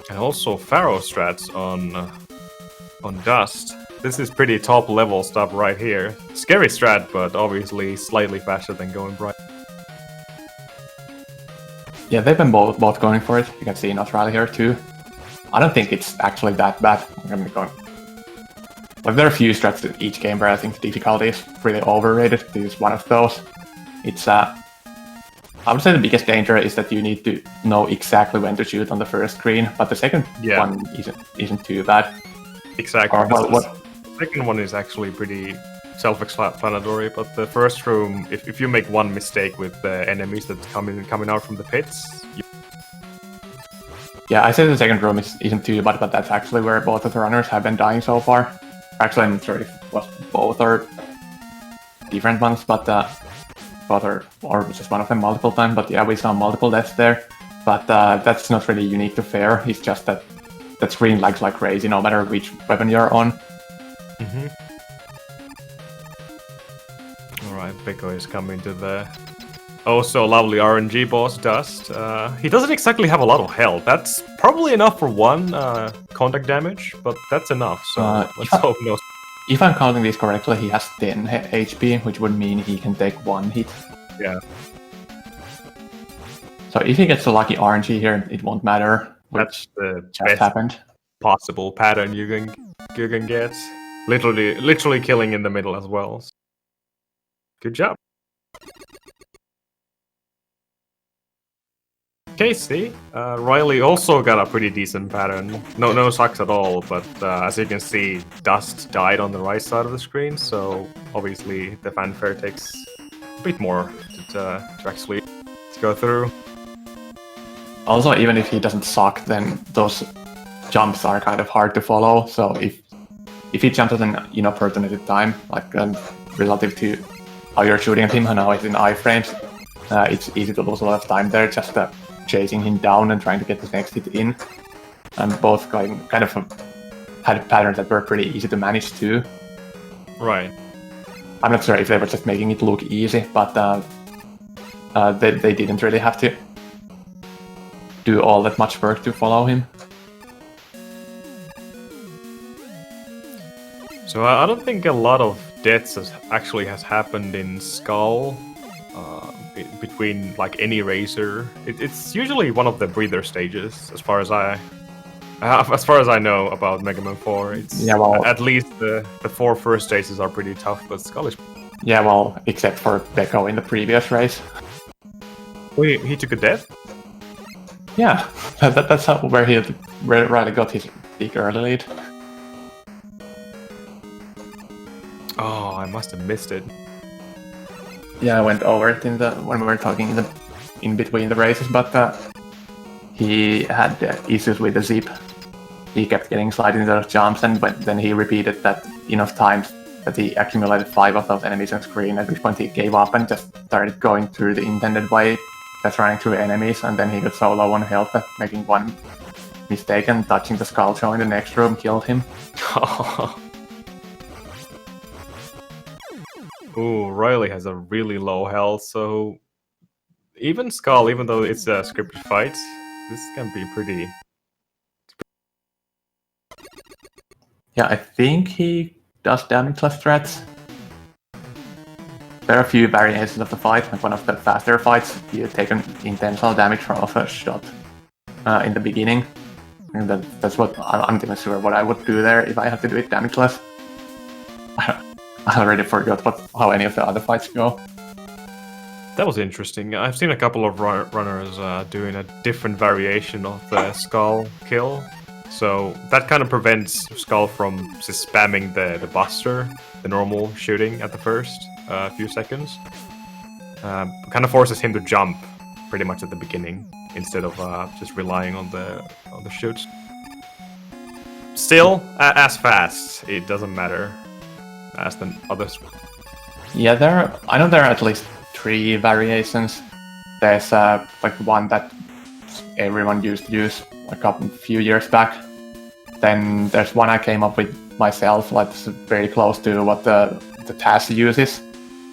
And also Pharaoh strats on Dust. This is pretty top level stuff right here. Scary strat, but obviously slightly faster than going Bright. Yeah, they've been both going for it. You can see Notriley here too. I don't think it's actually that bad. I'm gonna be going Like there are a few strats in each game where I think the difficulty is really overrated. This is one of those. It's I would say the biggest danger is that you need to know exactly when to shoot on the first screen, but the second one isn't too bad. Exactly. What? The second one is actually pretty self-explanatory, but the first room, if you make one mistake with the enemies that's coming out from the pits, yeah, I say the second room isn't too bad, but that's actually where both of the runners have been dying so far. Actually, I'm not sure if both are different ones, but both are, or just one of them multiple times. But yeah, we saw multiple deaths there. But that's not really unique to Fair. It's just that screen lags like crazy, no matter which weapon you're on. Alright, beco is coming to the also lovely RNG boss Dust. He doesn't exactly have a lot of health. That's probably enough for one contact damage, but that's enough, so let's hope no. If I'm counting this correctly, he has 10 HP, which would mean he can take one hit. Yeah. So if he gets a lucky RNG here, it won't matter. That's the just best happened. Possible pattern you can get. Literally killing in the middle as well. Good job. Casey, Riley also got a pretty decent pattern. No sucks at all, but as you can see, Dust died on the right side of the screen, so obviously the fanfare takes a bit more to actually go through. Also, even if he doesn't suck, then those jumps are kind of hard to follow. So if he jumps at an inopportune time, like relative to how you're shooting at him and how it's in iframes, it's easy to lose a lot of time there just chasing him down and trying to get the next hit in. And both kind of had patterns that were pretty easy to manage too. Right. I'm not sure if they were just making it look easy, but they didn't really have to do all that much work to follow him. So I don't think a lot of deaths actually has happened in Skull between like any racer. It's usually one of the breather stages, as far as I know about Mega Man 4. It's at least the 4 first stages are pretty tough, but Skull is. Yeah, well, except for beco in the previous race. Wait, he took a death? Yeah, that's where Riley got his big early lead. Oh, I must have missed it. Yeah, I went over it when we were talking in between the races, but he had issues with the zip. He kept getting sliding into those jumps, and then he repeated that enough times that he accumulated 5 of those enemies on screen, at which point he gave up and just started going through the intended way, just running through enemies, and then he got so low on health that making one mistake and touching the skull show in the next room killed him. Ooh, Riley has a really low health, so even Skull, even though it's a scripted fight, this can be pretty. Yeah, I think he does damageless threats. There are a few variations of the fight, like one of the faster fights, you take an intentional damage from a shot in the beginning. And that's what I'm not even sure what I would do there if I had to do it damageless. I already forgot how any of the other fights go. That was interesting. I've seen a couple of runners doing a different variation of the Skull kill. So that kind of prevents Skull from just spamming the Buster, the normal shooting at the first few seconds. Kind of forces him to jump pretty much at the beginning instead of just relying on the shoots. Still, as fast, it doesn't matter as the others. Yeah, I know there are at least 3 variations. There's like one that everyone used to use a few years back. Then there's one I came up with myself, like very close to what the TAS uses.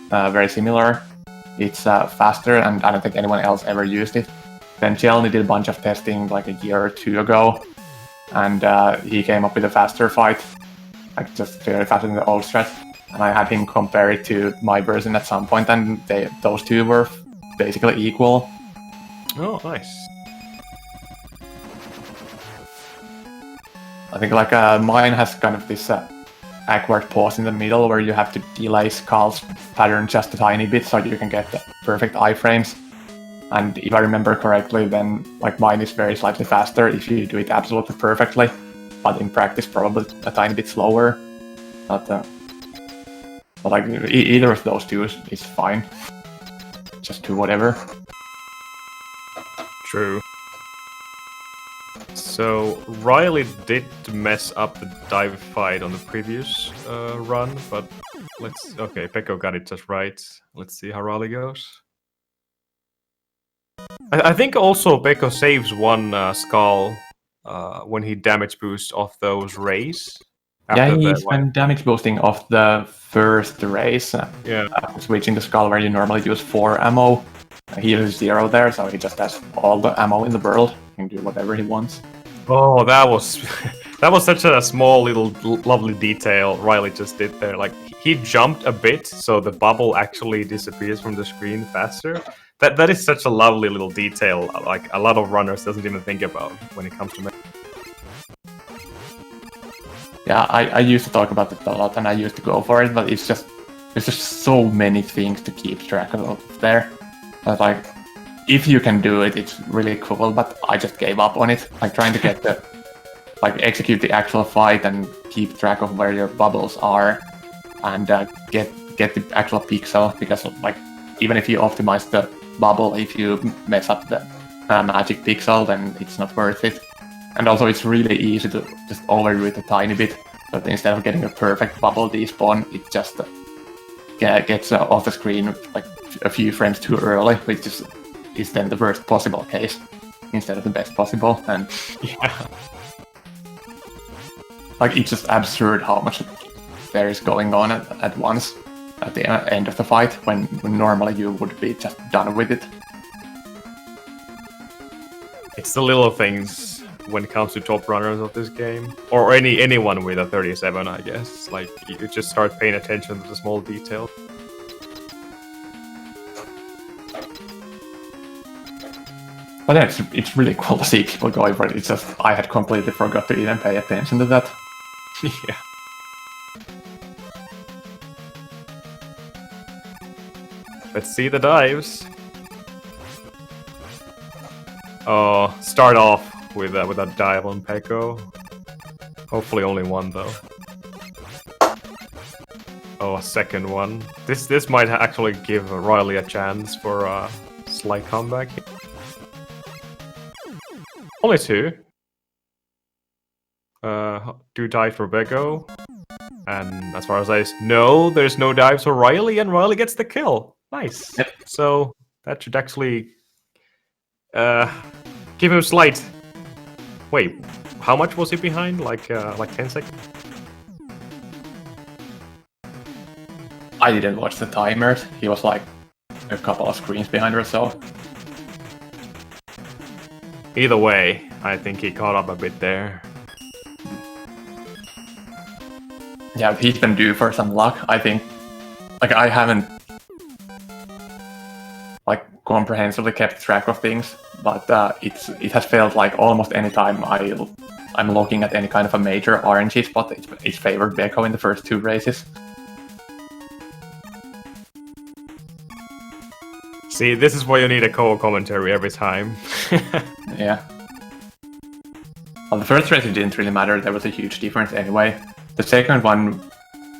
Very similar. It's faster, and I don't think anyone else ever used it. Then Jelny did a bunch of testing like a year or 2 ago, and he came up with a faster fight, like just very faster than the old strat. And I had him compare it to my version at some point, and those two were basically equal. Oh, nice. I think like mine has kind of this awkward pause in the middle where you have to delay Skull's pattern just a tiny bit so you can get the perfect iframes. And if I remember correctly, then like mine is very slightly faster if you do it absolutely perfectly, but in practice probably a tiny bit slower. But like either of those two is fine. Just do whatever. True. So Riley did mess up the dive fight on the previous run, but okay, Pekko got it just right. Let's see how Riley goes. I think also Pekko saves one skull when he damage boosts off those rays. Yeah, he's been damage boosting off the first race. Yeah. Switching the skull where you normally use 4 ammo. He uses 0 there, so he just has all the ammo in the world. He can do whatever he wants. Oh, that was that was such a small little lovely detail Riley just did there. Like he jumped a bit, so the bubble actually disappears from the screen faster. That is such a lovely little detail. Like a lot of runners doesn't even think about when it comes to. Yeah, I used to talk about it a lot, and I used to go for it, but there's just so many things to keep track of there. But like, if you can do it, it's really cool. But I just gave up on it. Like trying to get the execute the actual fight and keep track of where your bubbles are, and get the actual pixel, because like even if you optimize the bubble, if you mess up the magic pixel, then it's not worth it. And also it's really easy to just overdo it a tiny bit, but instead of getting a perfect bubble despawn, it just gets off the screen like a few frames too early, which is then the worst possible case instead of the best possible. And yeah, like it's just absurd how much there is going on at once at the end of the fight, when normally you would be just done with it. It's the little things when it comes to top runners of this game, or anyone with a 37, I guess. Like you just start paying attention to the small details. But yeah, it's really cool to see people going for it. It's just I had completely forgot to even pay attention to that. Yeah. Let's see the dives. Oh, start off with a dive on Pekko. Hopefully only one though. Oh, a second one. This might actually give Riley a chance for a slight comeback. Only 2. 2 dives for Beco. And as far as I know, there's no dives for Riley, and Riley gets the kill. Nice. Yep. So that should actually give him slight. Wait, how much was he behind? Like 10 seconds? I didn't watch the timers. He was like a couple of screens behind or so. Either way, I think he caught up a bit there. Yeah, he's been due for some luck, I think. Like, I haven't like comprehensively kept track of things, but it has felt like almost any time I'm looking at any kind of a major RNG spot, it's favored Beco in the first 2 races. See, this is why you need a co-commentary every time. Yeah. Well, the first race it didn't really matter, there was a huge difference anyway. The second one,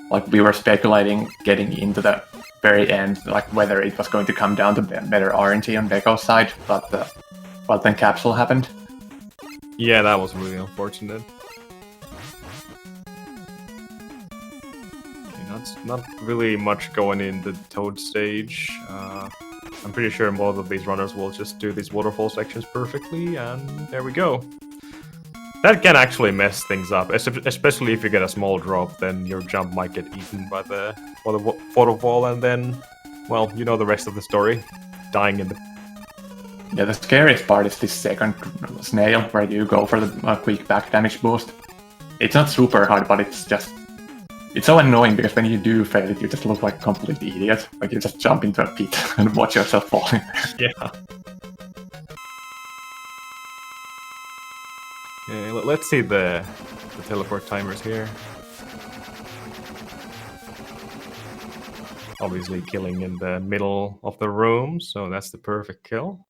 like we were speculating getting into the very end, like whether it was going to come down to better RNG on Beco's side, but then Capsule happened. Yeah, that was really unfortunate. Okay, not really much going in the Toad stage. I'm pretty sure most of these runners will just do these waterfall sections perfectly, and there we go. That can actually mess things up, especially if you get a small drop, then your jump might get eaten by the waterfall, and then, well, you know the rest of the story. Dying in the... Yeah, the scariest part is this second snail, where you go for the quick back damage boost. It's not super hard, but it's so annoying, because when you do fail it, you just look like a complete idiot. Like you just jump into a pit and watch yourself falling. Yeah. Okay, let's see the teleport timers here. obviously killing in the middle of the room, so that's the perfect kill.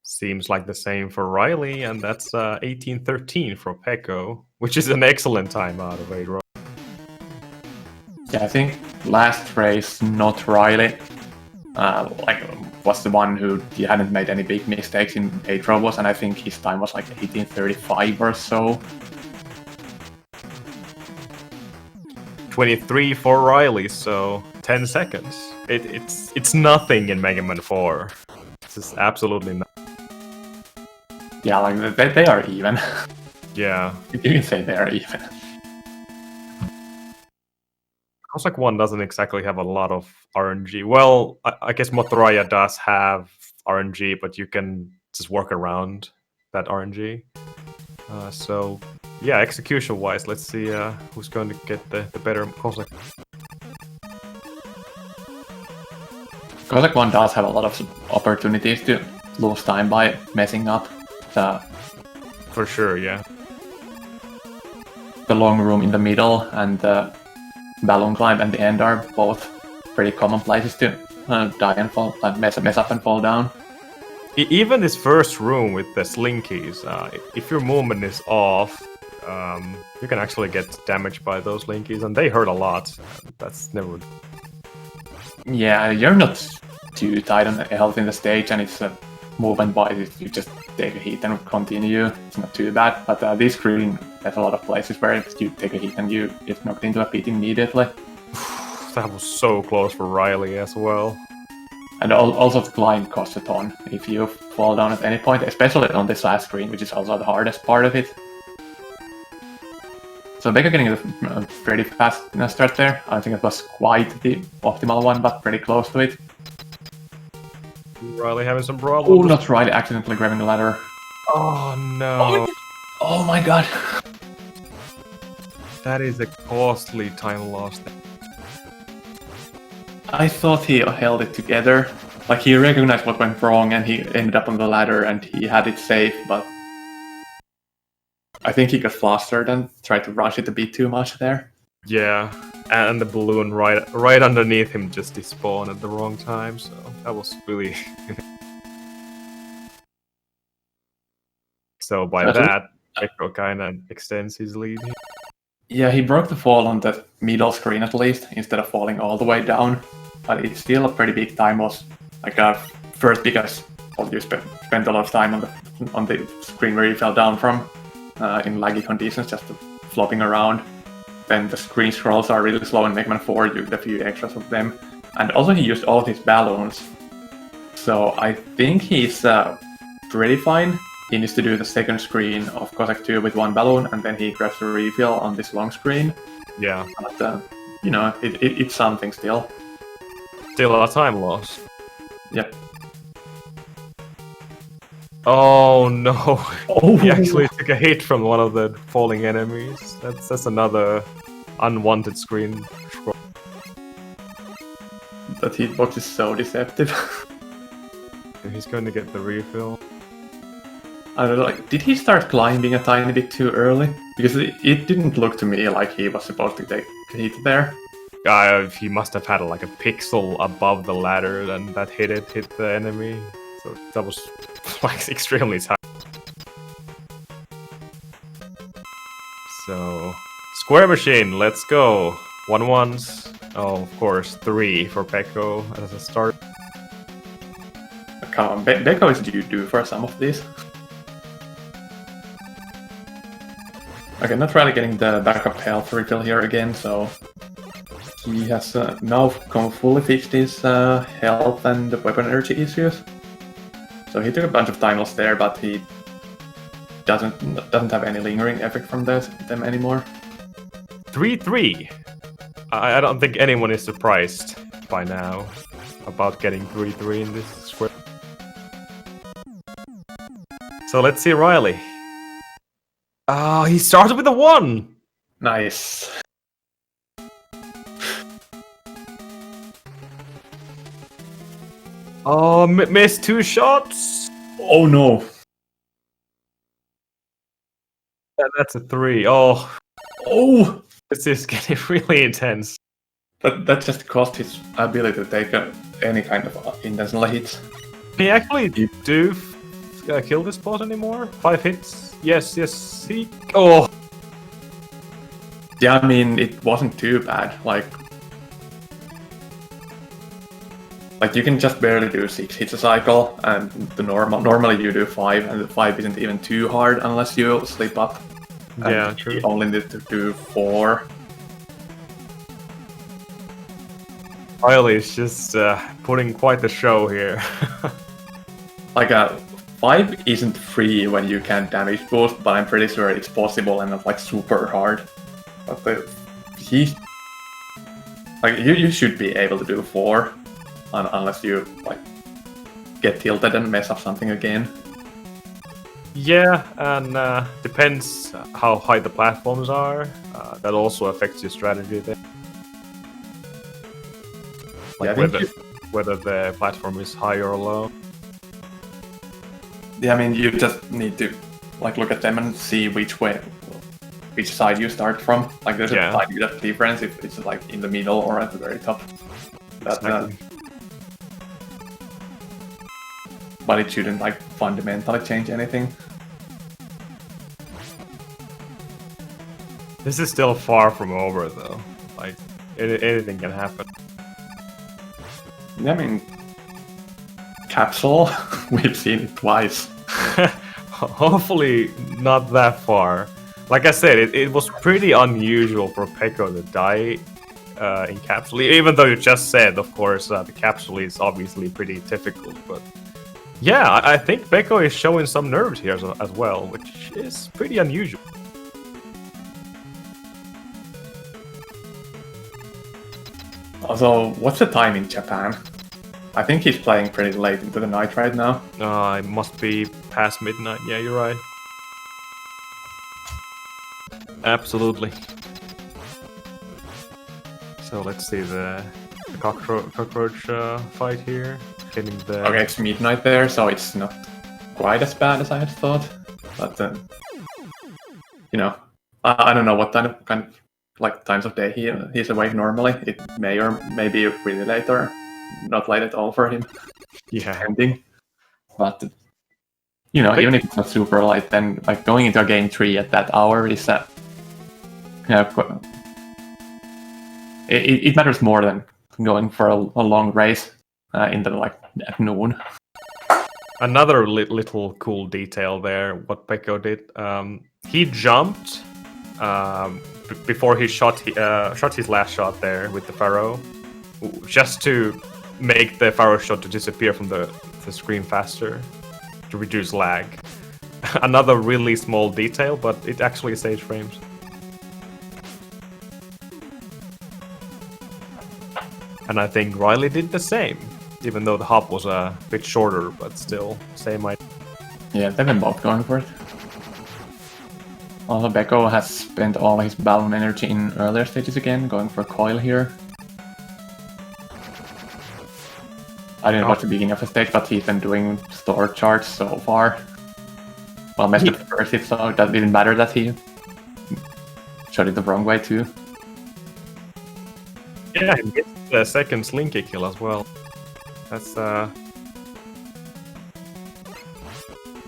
Seems like the same for Riley, and that's 18:13 for Pecco, which is an excellent time out of 8 rows. Yeah, I think last race, notriley4 was the one who he hadn't made any big mistakes in 8 robots, and I think his time was like 18:35 or so. 23 for Riley, so 10 seconds. It's nothing in Mega Man 4. This is absolutely nothing. Yeah, like they are even. Yeah. You can say they are even. Cossack 1 doesn't exactly have a lot of RNG. Well, I guess Motoraya does have RNG, but you can just work around that RNG. So, yeah, execution-wise, let's see who's going to get the better Cossack. Cossack 1 does have a lot of opportunities to lose time by messing up For sure, yeah. The long room in the middle and the balloon climb and the end are both pretty common places to die and fall, mess up and fall down. Even this first room with the slinkies, if your movement is off, you can actually get damaged by those slinkies, and they hurt a lot. That's never... Yeah, you're not too tight on health in the stage, and it's a movement by if you just take a hit and continue. It's not too bad, but this screen has a lot of places where if you take a hit and you get knocked into a pit immediately. That was so close for Riley as well. And also the climb costs a ton if you fall down at any point, especially on this last screen, which is also the hardest part of it. So beco getting a pretty fast start there. I don't think it was quite the optimal one, but pretty close to it. Riley having some problems. Oh, not Riley accidentally grabbing the ladder. Oh no. Oh my god. That is a costly time loss. I thought he held it together. Like he recognized what went wrong and he ended up on the ladder and he had it safe, but I think he got flustered and tried to rush it a bit too much there. Yeah, and the balloon right underneath him just despawned at the wrong time, so that was really... So by that, beco kind of extends his lead. Yeah, he broke the fall on the middle screen at least, instead of falling all the way down. But it's still a pretty big time loss. Like first because you spent a lot of time on the screen where you fell down from in laggy conditions, just flopping around. Then the screen scrolls are really slow in Mega Man 4, you get a few extras of them. And also he used all of his balloons. So I think he's pretty fine. He needs to do the second screen of Cossack 2 with one balloon, and then he grabs the refill on this long screen. Yeah. But, you know, it's something still. Still a time loss. Yep. Oh no! Oh. He actually took a hit from one of the falling enemies. That's another unwanted screen scroll. That hitbox is so deceptive. He's going to get the refill. I don't know, like, did he start climbing a tiny bit too early? Because it didn't look to me like he was supposed to take a hit there. He must have had like a pixel above the ladder, and that hit the enemy. So that was like extremely tight. So square machine, let's go. 1-1s. Oh, of course, 3 for Pecco as a start. Come on, beco is due for some of these. Okay, not really getting the backup health refill here again, so he has now fully fixed his health and weapon energy issues. So he took a bunch of time loss there, but he doesn't have any lingering effect from them anymore. 3-3. I don't think anyone is surprised by now about getting 3-3 in this square. So let's see Riley. Oh, he started with a 1! Nice. Oh, missed 2 shots! Oh no! That's a 3. Oh. Oh! This is getting really intense. That just cost his ability to take any kind of intentional hits. Can he actually do kill this boss anymore? 5 hits? Yes, yes. Oh! Yeah, I mean, it wasn't too bad. Like you can just barely do 6 hits a cycle, and normally you do 5, and the 5 isn't even too hard unless you slip up. Yeah, and true. You only need to do 4. Riley is just putting quite the show here. Like 5 isn't free when you can damage boost, but I'm pretty sure it's possible and not like super hard. But he's like you should be able to do 4, unless you like get tilted and mess up something again. Yeah, and depends how high the platforms are. That also affects your strategy there. Like Yeah, whether the platform is high or low. Yeah, I mean, you just need to like look at them and see which side you start from. Like, there's a tiny bit of difference if it's like in the middle or at the very top. Exactly. But it shouldn't like fundamentally change anything. This is still far from over, though. Like, anything can happen. I mean, Capsule, we've seen it twice. Hopefully not that far. Like I said, it was pretty unusual for Peko to die in Capsule. Even though you just said, of course, the Capsule is obviously pretty difficult. But yeah, I think Peko is showing some nerves here as well, which is pretty unusual. Also, what's the time in Japan? I think he's playing pretty late into the night right now. It must be past midnight. Yeah, you're right. Absolutely. So let's see the cockroach fight here. Getting the... Okay, it's midnight there, so it's not quite as bad as I had thought. But you know, I don't know what kind of like times of day he's awake normally. It may or may be really late or not late at all for him. Yeah. Ending. But you know, even if it's not super late, then like going into a game 3 at that hour is it matters more than going for a long race in the like at noon. Another little cool detail there. What Peko did, he jumped before he shot his last shot there with the Pharaoh, just to make the Pharaoh shot to disappear from the screen faster, to reduce lag. Another really small detail, but it actually saves frames. And I think Riley did the same, even though the hop was a bit shorter, but still, same idea. Yeah, they've been both going for it. Also, Beco has spent all his balloon energy in earlier stages again, going for a coil here. I didn't watch the beginning of the stage, but he's been doing store charge so far. Well, messed up the first hit, so it didn't matter that he shot it the wrong way too. Yeah, he gets the second slinky kill as well. That's I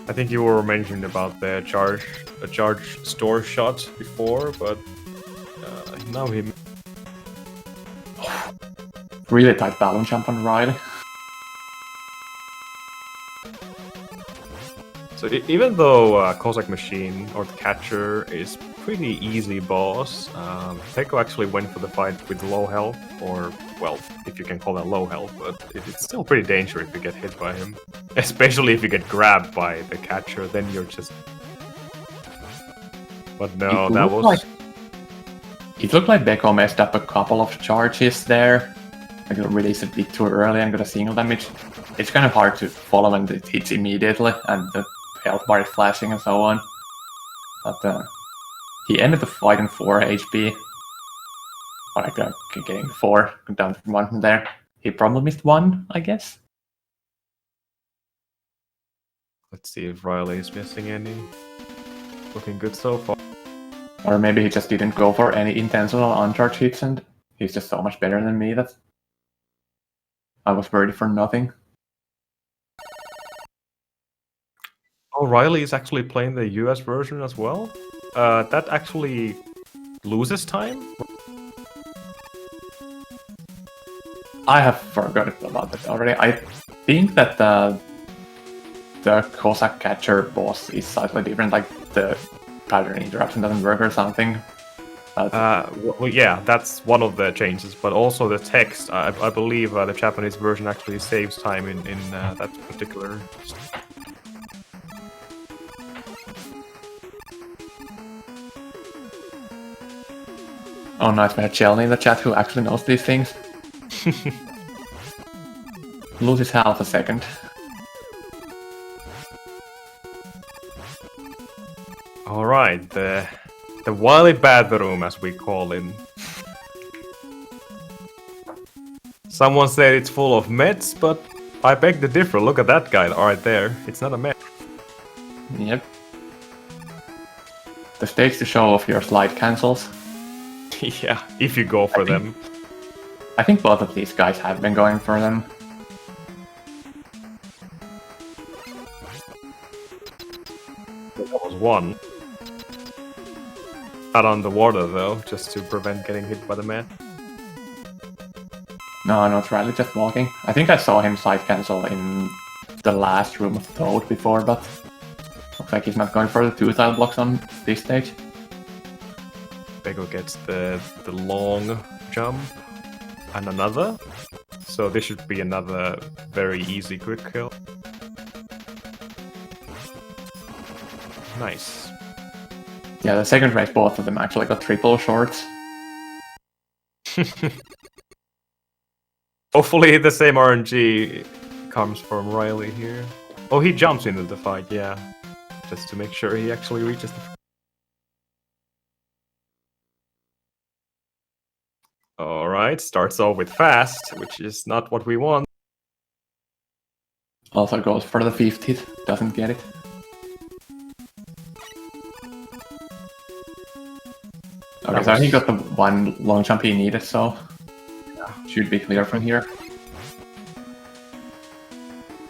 think you were mentioning about the charge store shot before, but now he really tight balloon jump on Riley. So even though Cossack Machine or the Catcher is pretty easy boss, Peko actually went for the fight with low health, or well, if you can call that low health, but it's still pretty dangerous if you get hit by him. Especially if you get grabbed by the Catcher, then you're just... But no, that was... It looked like Beco messed up a couple of charges there. Like released a bit too early and got a single damage. It's kind of hard to follow when it hits immediately and the health bar is flashing and so on. But he ended the fight in 4 HP. Or like getting 4, down to 1 from there. He probably missed 1, I guess. Let's see if Riley is missing any. Looking good so far. Or maybe he just didn't go for any intentional uncharged hits and he's just so much better than me that I was worried for nothing. Oh, Riley is actually playing the US version as well? That actually loses time? I have forgotten about that already. I think that the Cossack catcher boss is slightly different, like the pattern interruption doesn't work or something. Well, yeah, that's one of the changes, but also the text. I believe the Japanese version actually saves time in that particular. Oh, nice, we had Shelly in the chat who actually knows these things. Loses half a second. Alright, the Wily bathroom, as we call it. Someone said it's full of meds, but I beg to differ. Look at that guy right there. It's not a med. Yep. The stage to show off your slide cancels. Yeah, if you go for them. I think both of these guys have been going for them. That was one. Not on the water though, just to prevent getting hit by the man. No, not really, just walking. I think I saw him slide cancel in the last room of Toad before, but looks like he's not going for the 2 tile blocks on this stage. Beco gets the long jump and another. So this should be another very easy quick kill. Nice. Yeah, the second race, both of them actually got triple shorts. Hopefully the same RNG comes from Riley here. Oh, he jumps into the fight, yeah. Just to make sure he actually reaches the... Alright, starts off with fast, which is not what we want. Also goes for the 5th hit, doesn't get it. Okay, so he got the one long jump he needed, so should be clear from here.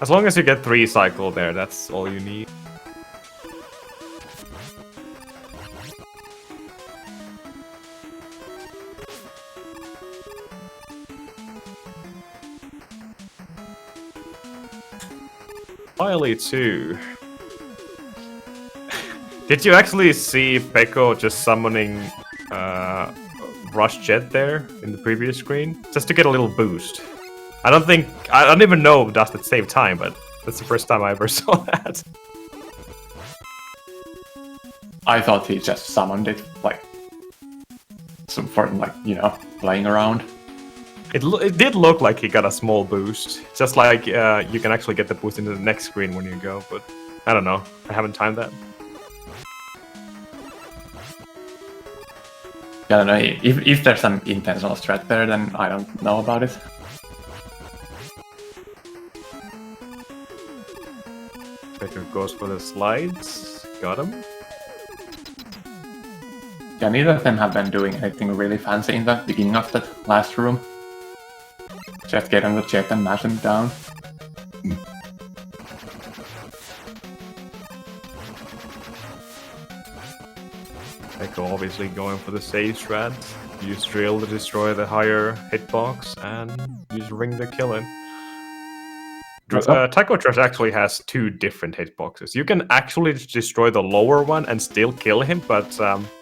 As long as you get 3 cycle there, that's all you need. Finally, 2. Did you actually see Beco just summoning Rush Jet there in the previous screen? Just to get a little boost. I don't even know does it save time, but that's the first time I ever saw that. I thought he just summoned it, like, some for, like, you know, playing around. It did look like he got a small boost. Just like you can actually get the boost into the next screen when you go, but I don't know. I haven't timed that. Yeah, I don't know, if there's some intentional strat there, then I don't know about it. Becker goes for the slides. Got him. Yeah, neither of them have been doing anything really fancy in the beginning of that last room. Just get on the jet and mash him down. Becker obviously going for the save strat. Use drill to destroy the higher hitbox and use ring to kill him. Taco Trash actually has 2 different hitboxes. You can actually destroy the lower one and still kill him, but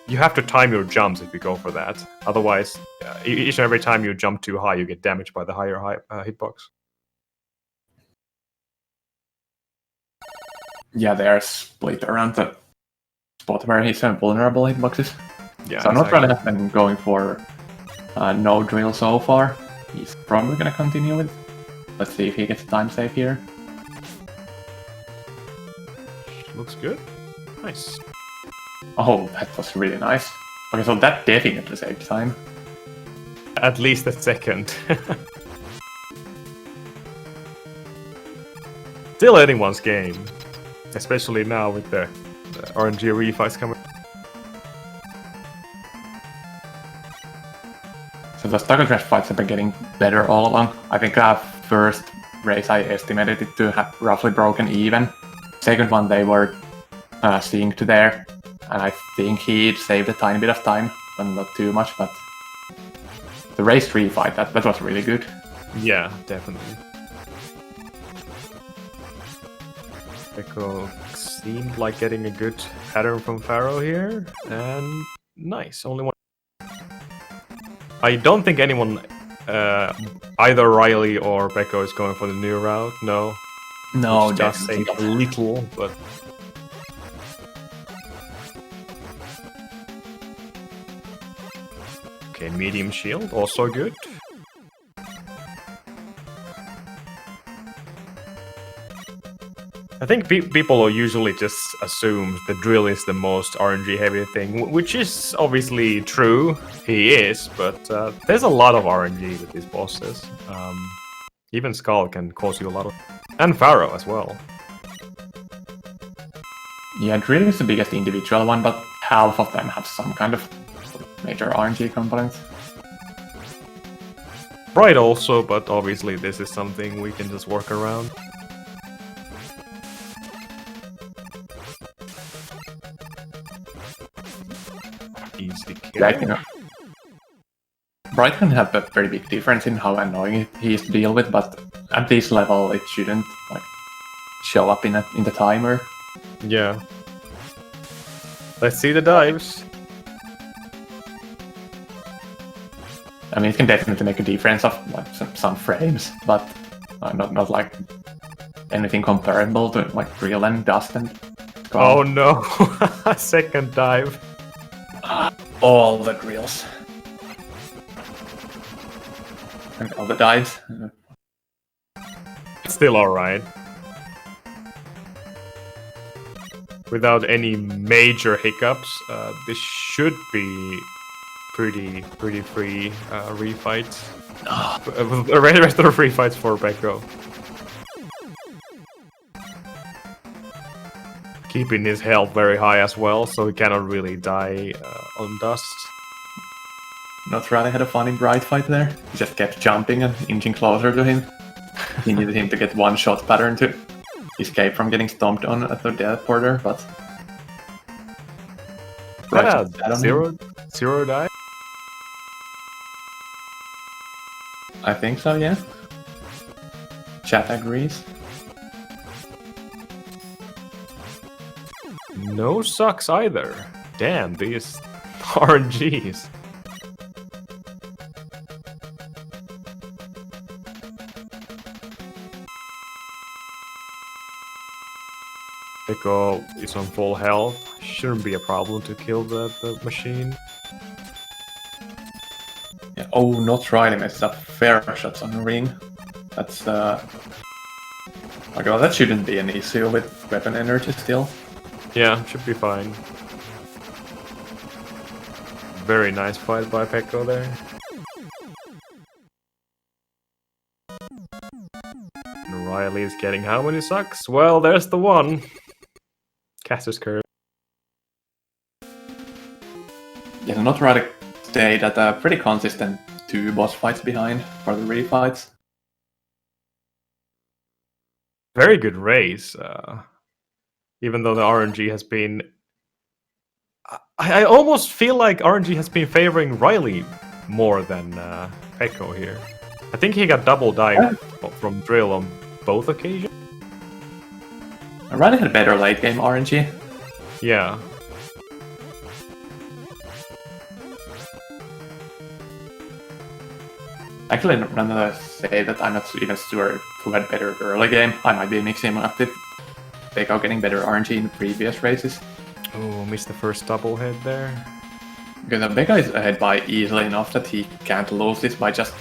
you have to time your jumps if you go for that. Otherwise, each and every time you jump too high, you get damaged by the higher hitbox. Yeah, they are split around the spot where he's vulnerable hitboxes. Yeah, so not really have been going for no drill so far. He's probably gonna continue with. Let's see if he gets a time save here. Looks good. Nice. Oh, that was really nice. Okay, so that definitely saved time. At least a second. Still anyone's game. Especially now with the RNG refights coming. the Stagger Crash fights have been getting better all along. I think first race I estimated it to have roughly broken even. Second one they were synced there, and I think he saved a tiny bit of time, but not too much. But the race 3 fight, that was really good. Yeah, definitely. beco seemed like getting a good pattern from Pharaoh here, and nice, only one. I don't think anyone, either Riley or beco is going for the new route, no. No, just definitely a little, but... Okay, medium shield, also good. I think people usually just assume the drill is the most RNG heavy thing, which is obviously true, he is, but there's a lot of RNG with these bosses. Even Skull can cause you a lot of... And Pharaoh as well. Yeah, drill is the biggest individual one, but half of them have some kind of major RNG components. Bright also, but obviously this is something we can just work around. Easy kill. Yeah, you know, Bright can have a very big difference in how annoying he is to deal with, but at this level it shouldn't like show up in the timer. Yeah. Let's see the dives. I mean, it can definitely make a difference of like some frames, but not like anything comparable to like Drill and Dust and Skull. Oh no! Second dive. All the drills. And all the dives. Still alright. Without any major hiccups, this should be pretty free refights. The rest of the free fights for beco. Keeping his health very high as well, so he cannot really die on dust. Notriley had a funny Bright fight there. He just kept jumping and inching closer to him. He needed him to get one shot pattern to escape from getting stomped on at the teleporter, but... Zero die? I think so, yeah. Chat agrees. No sucks either. Damn, these RNGs. beco is on full health. Shouldn't be a problem to kill the machine. Yeah. Oh, Notriley messes up fair shots on the ring. That's okay, well, that shouldn't be an issue with weapon energy still. Yeah, should be fine. Very nice fight by beco there. And Riley is getting how many sucks? Well, there's the one. Caster's curve. Yeah, Notriley stayed at a pretty consistent 2 boss fights behind for the refights. Very good race. Even though the RNG has been... I almost feel like RNG has been favoring Riley more than beco here. I think he got double dive from Drill on both occasions. Riley had better late game RNG. Yeah. Actually, I'm gonna say that I'm not even sure who had better early game. I might be mixing up with beco getting better RNG in previous races. Oh, missed the first double hit there. Because beco is ahead by easily enough that he can't lose this by just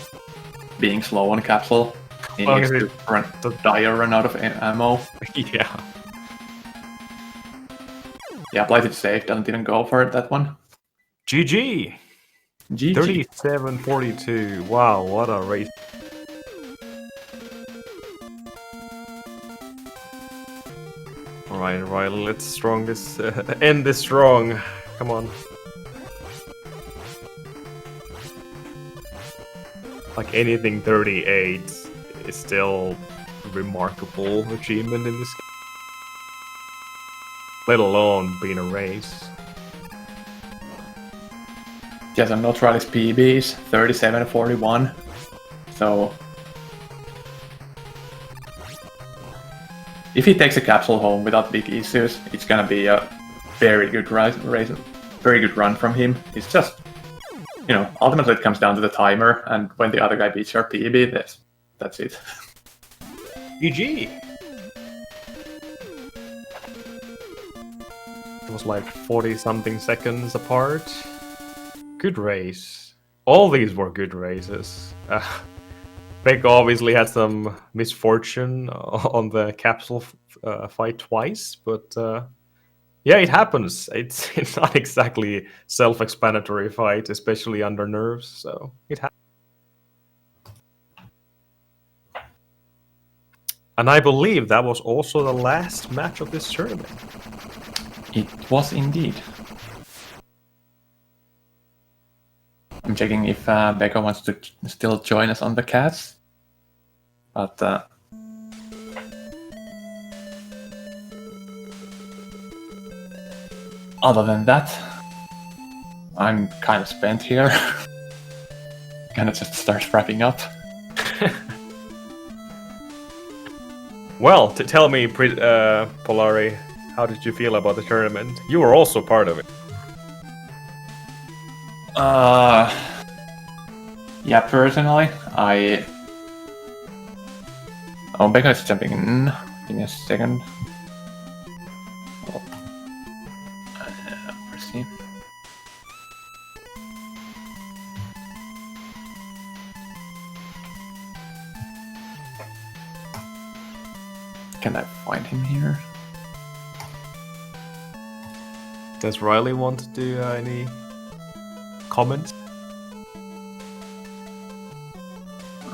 being slow on capsule. He needs to die or run out of ammo. Yeah. Yeah, Blight it safe, doesn't even go for it, that one. GG! GG. 37-42. Wow, what a race. Alright, Riley, let's strong this, end this strong. Come on. like anything 38 is still a remarkable achievement in this game. Let alone being a race. Yeah, so Notrily's PB is 37.41. So if he takes a capsule home without big issues, it's gonna be a very good race, very good run from him. It's just, you know, ultimately it comes down to the timer, and when the other guy beats your PB, that's it. GG! It was like 40-something seconds apart. Good race. All these were good races. Beck obviously had some misfortune on the capsule fight twice, but yeah, it happens. It's not exactly self-explanatory fight, especially under nerves. So it happens. And I believe that was also the last match of this tournament. It was indeed. I'm checking if Becca wants to still join us on the cats, but other than that, I'm kind of spent here. Gonna just start wrapping up. Well, tell me, Polari, how did you feel about the tournament? You were also part of it. Yeah, personally, Oh, Becca is jumping in. Give me a second. Oh. Let's see. Can I find him here? Does Riley want to do any comments?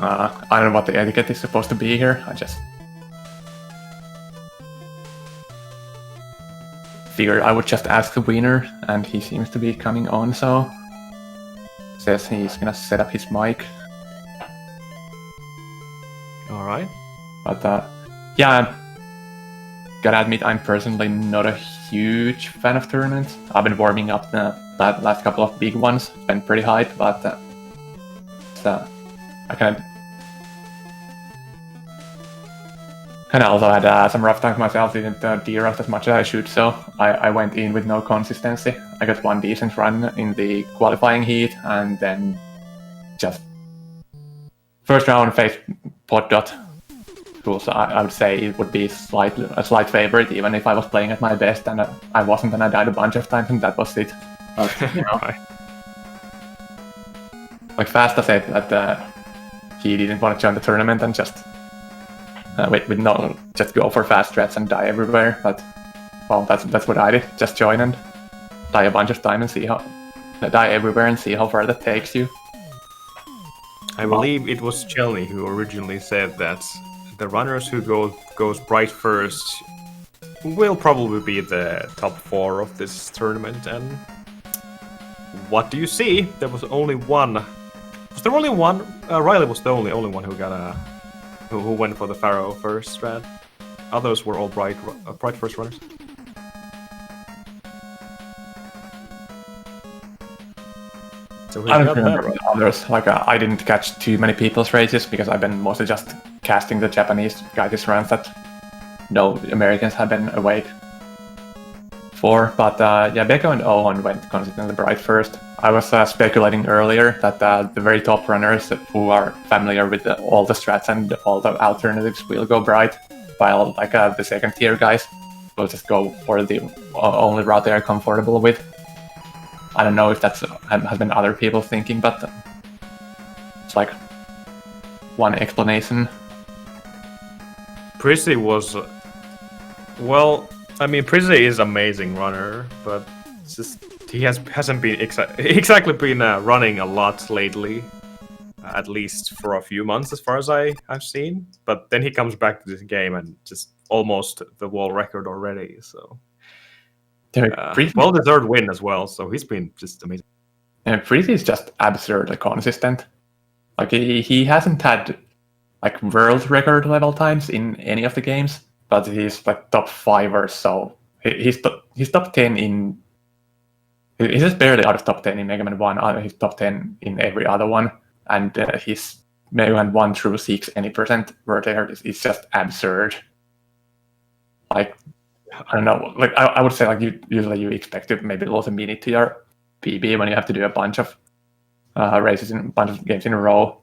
I don't know what the etiquette is supposed to be here. I just figured I would just ask the winner, and he seems to be coming on, so says he's gonna set up his mic. All right. But yeah, gotta admit, I'm personally not a huge fan of tournaments. I've been warming up the last couple of big ones. It's been pretty hype, but I kind of also had some rough times myself. Didn't de-rough as much as I should, so I went in with no consistency. I got one decent run in the qualifying heat, and then just first round faced Pod Dot. So I would say it would be a slight favorite, even if I was playing at my best, and I wasn't, and I died a bunch of times, and that was it. But, you know, like Fasta said that he didn't want to join the tournament and just just go for fast strats and die everywhere. But well, that's what I did. Just join and die a bunch of times and die everywhere and see how far that takes you. I believe it was Chelny who originally said that the runners who goes bright first will probably be the top 4 of this tournament. And what do you see? There was only one. Was there only one? Riley was the only one who got who went for the Pharaoh first strat. Others were all bright first runners. So I don't remember the others. Like I didn't catch too many people's races because I've been mostly just casting the Japanese guided runs that no Americans have been awake for. But yeah, Beco and Ohon went consistently bright first. I was speculating earlier that the very top runners who are familiar with all the strats and all the alternatives will go bright, while like the second tier guys will just go for the only route they are comfortable with. I don't know if that's has been other people thinking, but it's like one explanation. Prissy was, well, I mean, Prissy is amazing runner, but it's just he hasn't been exactly been running a lot lately, at least for a few months, as far as I've seen. But then he comes back to this game and just almost the world record already. So well-deserved win as well. So he's been just amazing. And Prissy is just absurdly consistent. Like he hasn't had like world record level times in any of the games, but he's like top 5 or so. He's top 10 in. He's just barely out of top 10 in Mega Man 1. He's top 10 in every other one, and his Mega Man 1 through 6 any percent world record is just absurd. Like I don't know. Like I would say like usually you expect to maybe lose a minute to your PB when you have to do a bunch of races in a bunch of games in a row.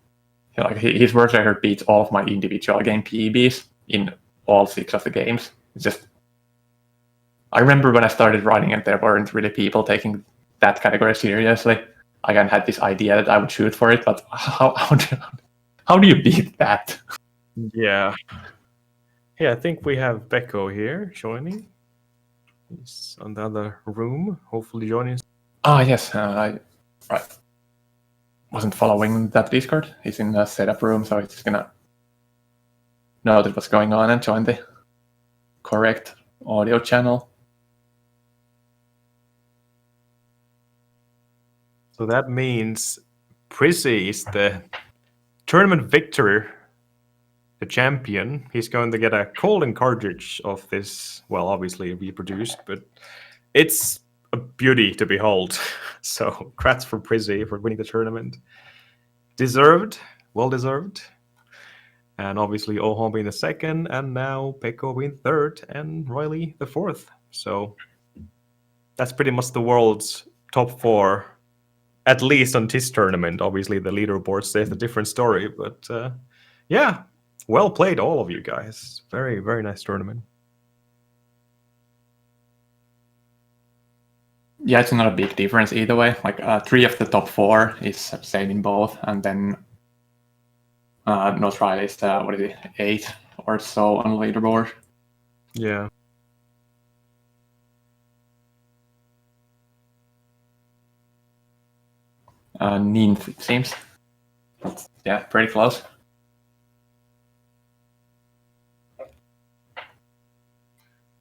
Like his world record beats all of my individual game PBs in all 6 of the games. It's just I remember when I started writing it, there weren't really people taking that category seriously. I kind of had this idea that I would shoot for it, but how do you beat that? Yeah. Yeah, I think we have Beco here joining. He's on the other room, hopefully joining. Ah, yes, I wasn't following that Discord. He's in the setup room, so he's gonna notice what's going on and join the correct audio channel. So that means Prissy is the tournament victor, the champion. He's going to get a golden cartridge of this, well, obviously reproduced, but it's a beauty to behold. So congrats for Prissy for winning the tournament. Deserved, well deserved. And obviously Ohom being the second, and now Pekko being third, and Riley the fourth. So that's pretty much the world's top 4, at least on this tournament. Obviously the leaderboard says a different story, but yeah, well played all of you guys. Very, very nice tournament. Yeah, it's not a big difference either way. Like 3 of the top 4 is same in both, and then notriley is 8 or so on the leaderboard. Yeah. Ninth, it seems. But, yeah, pretty close.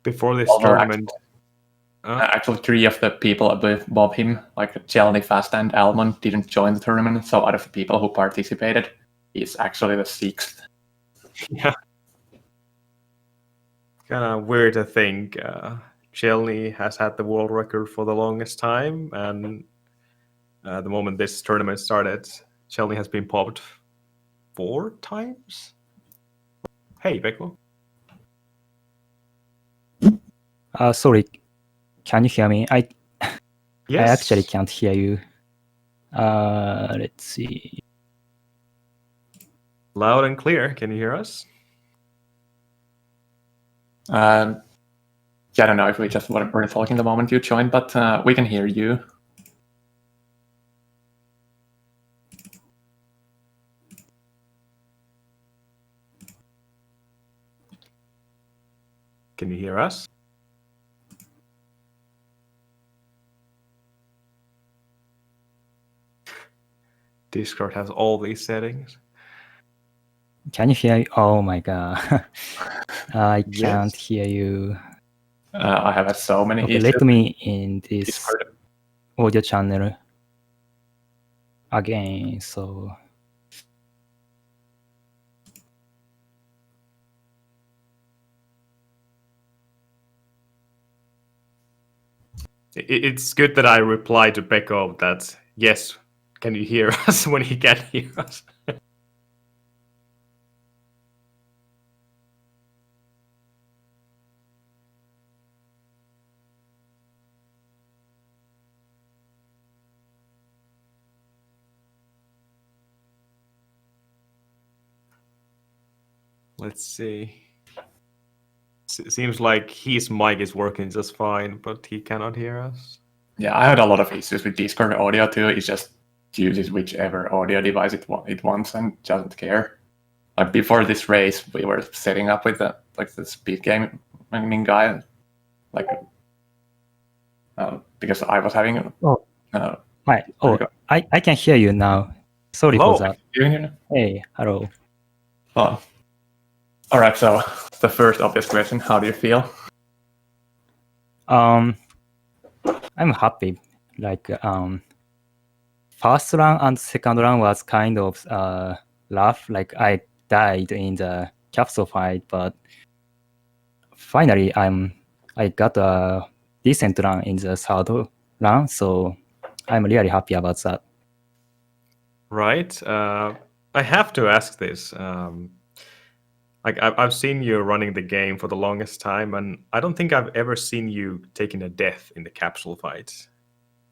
Before this Although tournament... Actually, 3 of the people above him, like Chelny, Fast, and Almond, didn't join the tournament. So out of the people who participated, he's actually the 6th. Yeah. Kind of weird to think. Chelny has had the world record for the longest time, and the moment this tournament started, Chelny has been popped 4 times. Hey, Beco. Sorry, can you hear me? Yes. I actually can't hear you. Let's see. Loud and clear. Can you hear us? Yeah, I don't know if we just were talking the moment you joined, but we can hear you. Can you hear us? Discord has all these settings. Can you hear? Oh my god, I can't hear you. I have had so many Okay, issues. let me in this Discord. audio channel again. So it's good that I replied to Pekko that yes, can you hear us when he can't hear us? Let's see. Seems like his mic is working just fine, but he cannot hear us. Yeah, I had a lot of issues with Discord audio too. It just uses whichever audio device it wants and doesn't care. Like before this race, we were setting up with the SpeedGaming guy, like because I was having. hi. I can hear you now. Sorry Hello. for that. You can hear me? Hey, hello. Oh. All right. So the first obvious question: how do you feel? I'm happy. Like first run and second run was kind of rough. Like I died in the capsule fight, but finally I got a decent run in the third run, so I'm really happy about that. Right. I have to ask this. Like I've seen you running the game for the longest time, and I don't think I've ever seen you taking a death in the capsule fights.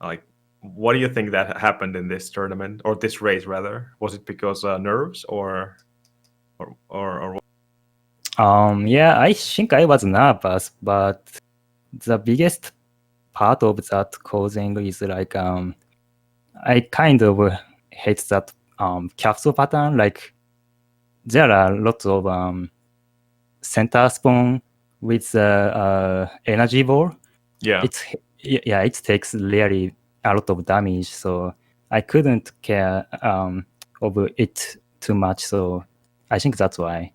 Like, what do you think that happened in this tournament or this race rather? Was it because nerves or what? Yeah, I think I was nervous, but the biggest part of that causing is like I kind of hate that capsule pattern. Like there are lots of center spawn with the energy ball. Yeah. It takes really a lot of damage, so I couldn't care of it too much. So I think that's why.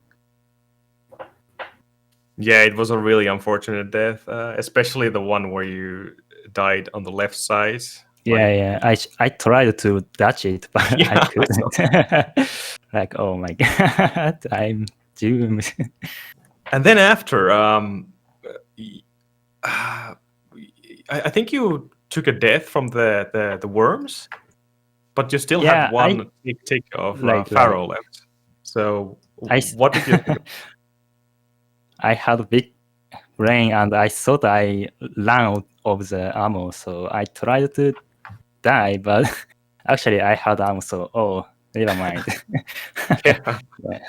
Yeah, it was a really unfortunate death, especially the one where you died on the left side. Yeah. I tried to dodge it, but Yeah, I couldn't. Like, oh my god, I'm doomed. And then after, I think you took a death from the worms, but you still Yeah, had one big tick of Right. Pharaoh left. So what did you think? I had a big brain and I thought I ran out of the ammo, so I tried to die, but actually I had ammo, so never mind. Yeah.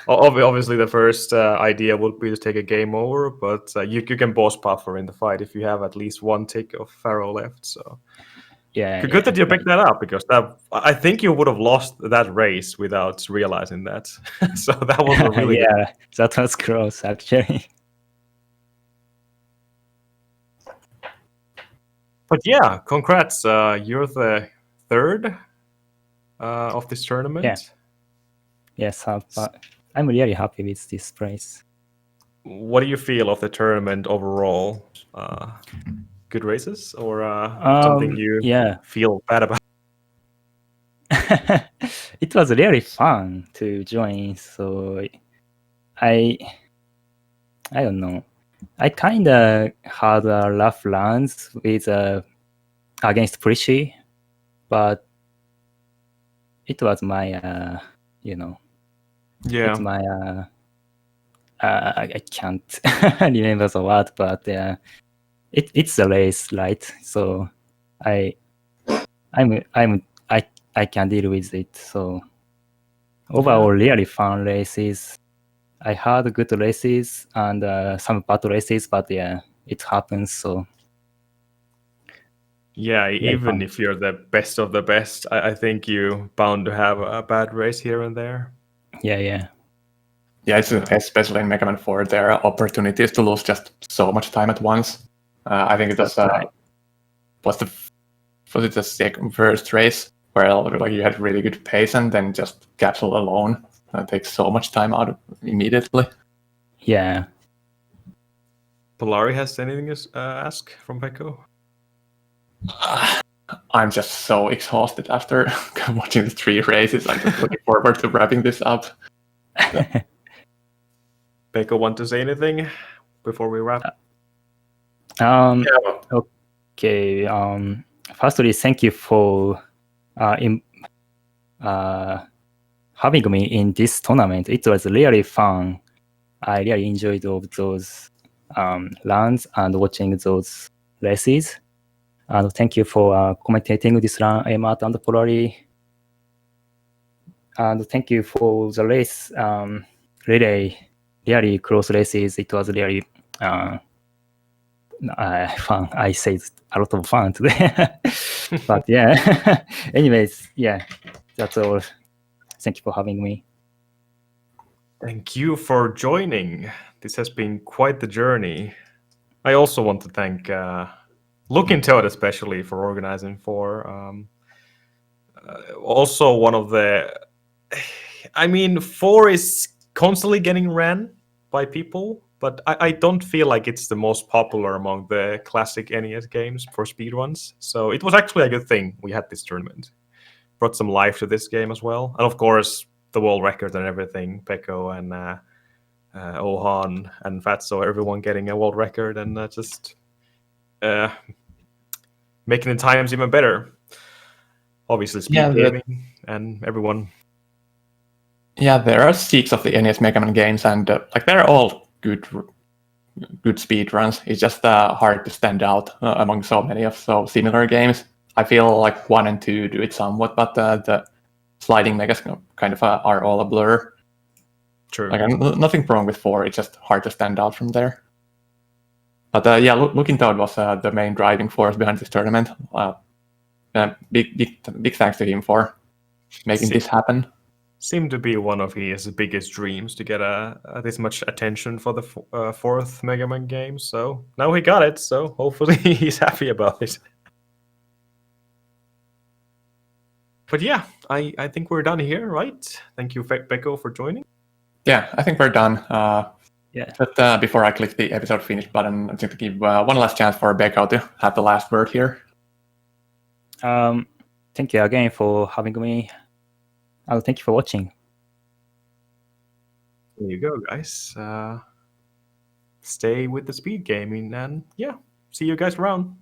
Obviously, the first idea would be to take a game over, but you can boss buffer in the fight if you have at least one tick of Pharaoh left. So Yeah. good that you picked that up, because I think you would have lost that race without realizing that. So that was a really good. That was close actually. But yeah, congrats. You're the third of this tournament. Yeah. Yes, I'm really happy with this prize. What do you feel of the tournament overall? Good races or something you feel bad about? It was really fun to join, so I don't know. I kind of had rough runs with against Prishy, but it was my it's my I can't remember the word, but it's a race, right? So I can deal with it. So overall, really fun races. I had good races and some bad races, but yeah, it happens. So yeah, even if you're the best of the best, I think you bound to have a bad race here and there. Yeah, it's especially in Mega Man 4, there are opportunities to lose just so much time at once. I think it was was it the first race where like you had really good pace and then just capsule alone takes so much time out immediately. Yeah. Polari has anything to ask from Beco? I'm just so exhausted after watching the 3 races. I'm just looking forward to wrapping this up. Beco, want to say anything before we wrap? Okay. Firstly, thank you for having me in this tournament. It was really fun. I really enjoyed all those runs and watching those races. And thank you for commentating this run, Emmat and Polari. And thank you for the race. Really close races. It was really fun. I said a lot of fun today. But yeah, anyways, yeah, that's all. Thank you for having me. Thank you for joining. This has been quite the journey. I also want to thank Looking Toad especially for organizing for. Also one of the... I mean, 4 is constantly getting ran by people, but I don't feel like it's the most popular among the classic NES games for speedruns. So it was actually a good thing we had this tournament. brought some life to this game as well. And of course, the world record and everything, Peko and Ohan and Fatso, everyone getting a world record, and just making the times even better. Obviously, SpeedGaming and everyone. Yeah, there are 6 of the NES Mega Man games, and like they're all good speed runs. It's just hard to stand out among so many of so similar games. I feel like 1 and 2 do it somewhat, but the sliding megas kind of are all a blur. True. Like nothing wrong with 4. It's just hard to stand out from there. But yeah, Looking Toad was the main driving force behind this tournament. Big thanks to him for making this happen. Seemed to be one of his biggest dreams to get this much attention for the 4th Mega Man game. So now he got it. So hopefully he's happy about it. But yeah, I think we're done here, right? Thank you, Beco, for joining. Yeah, I think we're done. Yeah. But before I click the episode finish button, I'm going to give one last chance for Beco to have the last word here. Thank you again for having me. Thank you for watching. There you go, guys. Stay with the speed gaming, and yeah, see you guys around.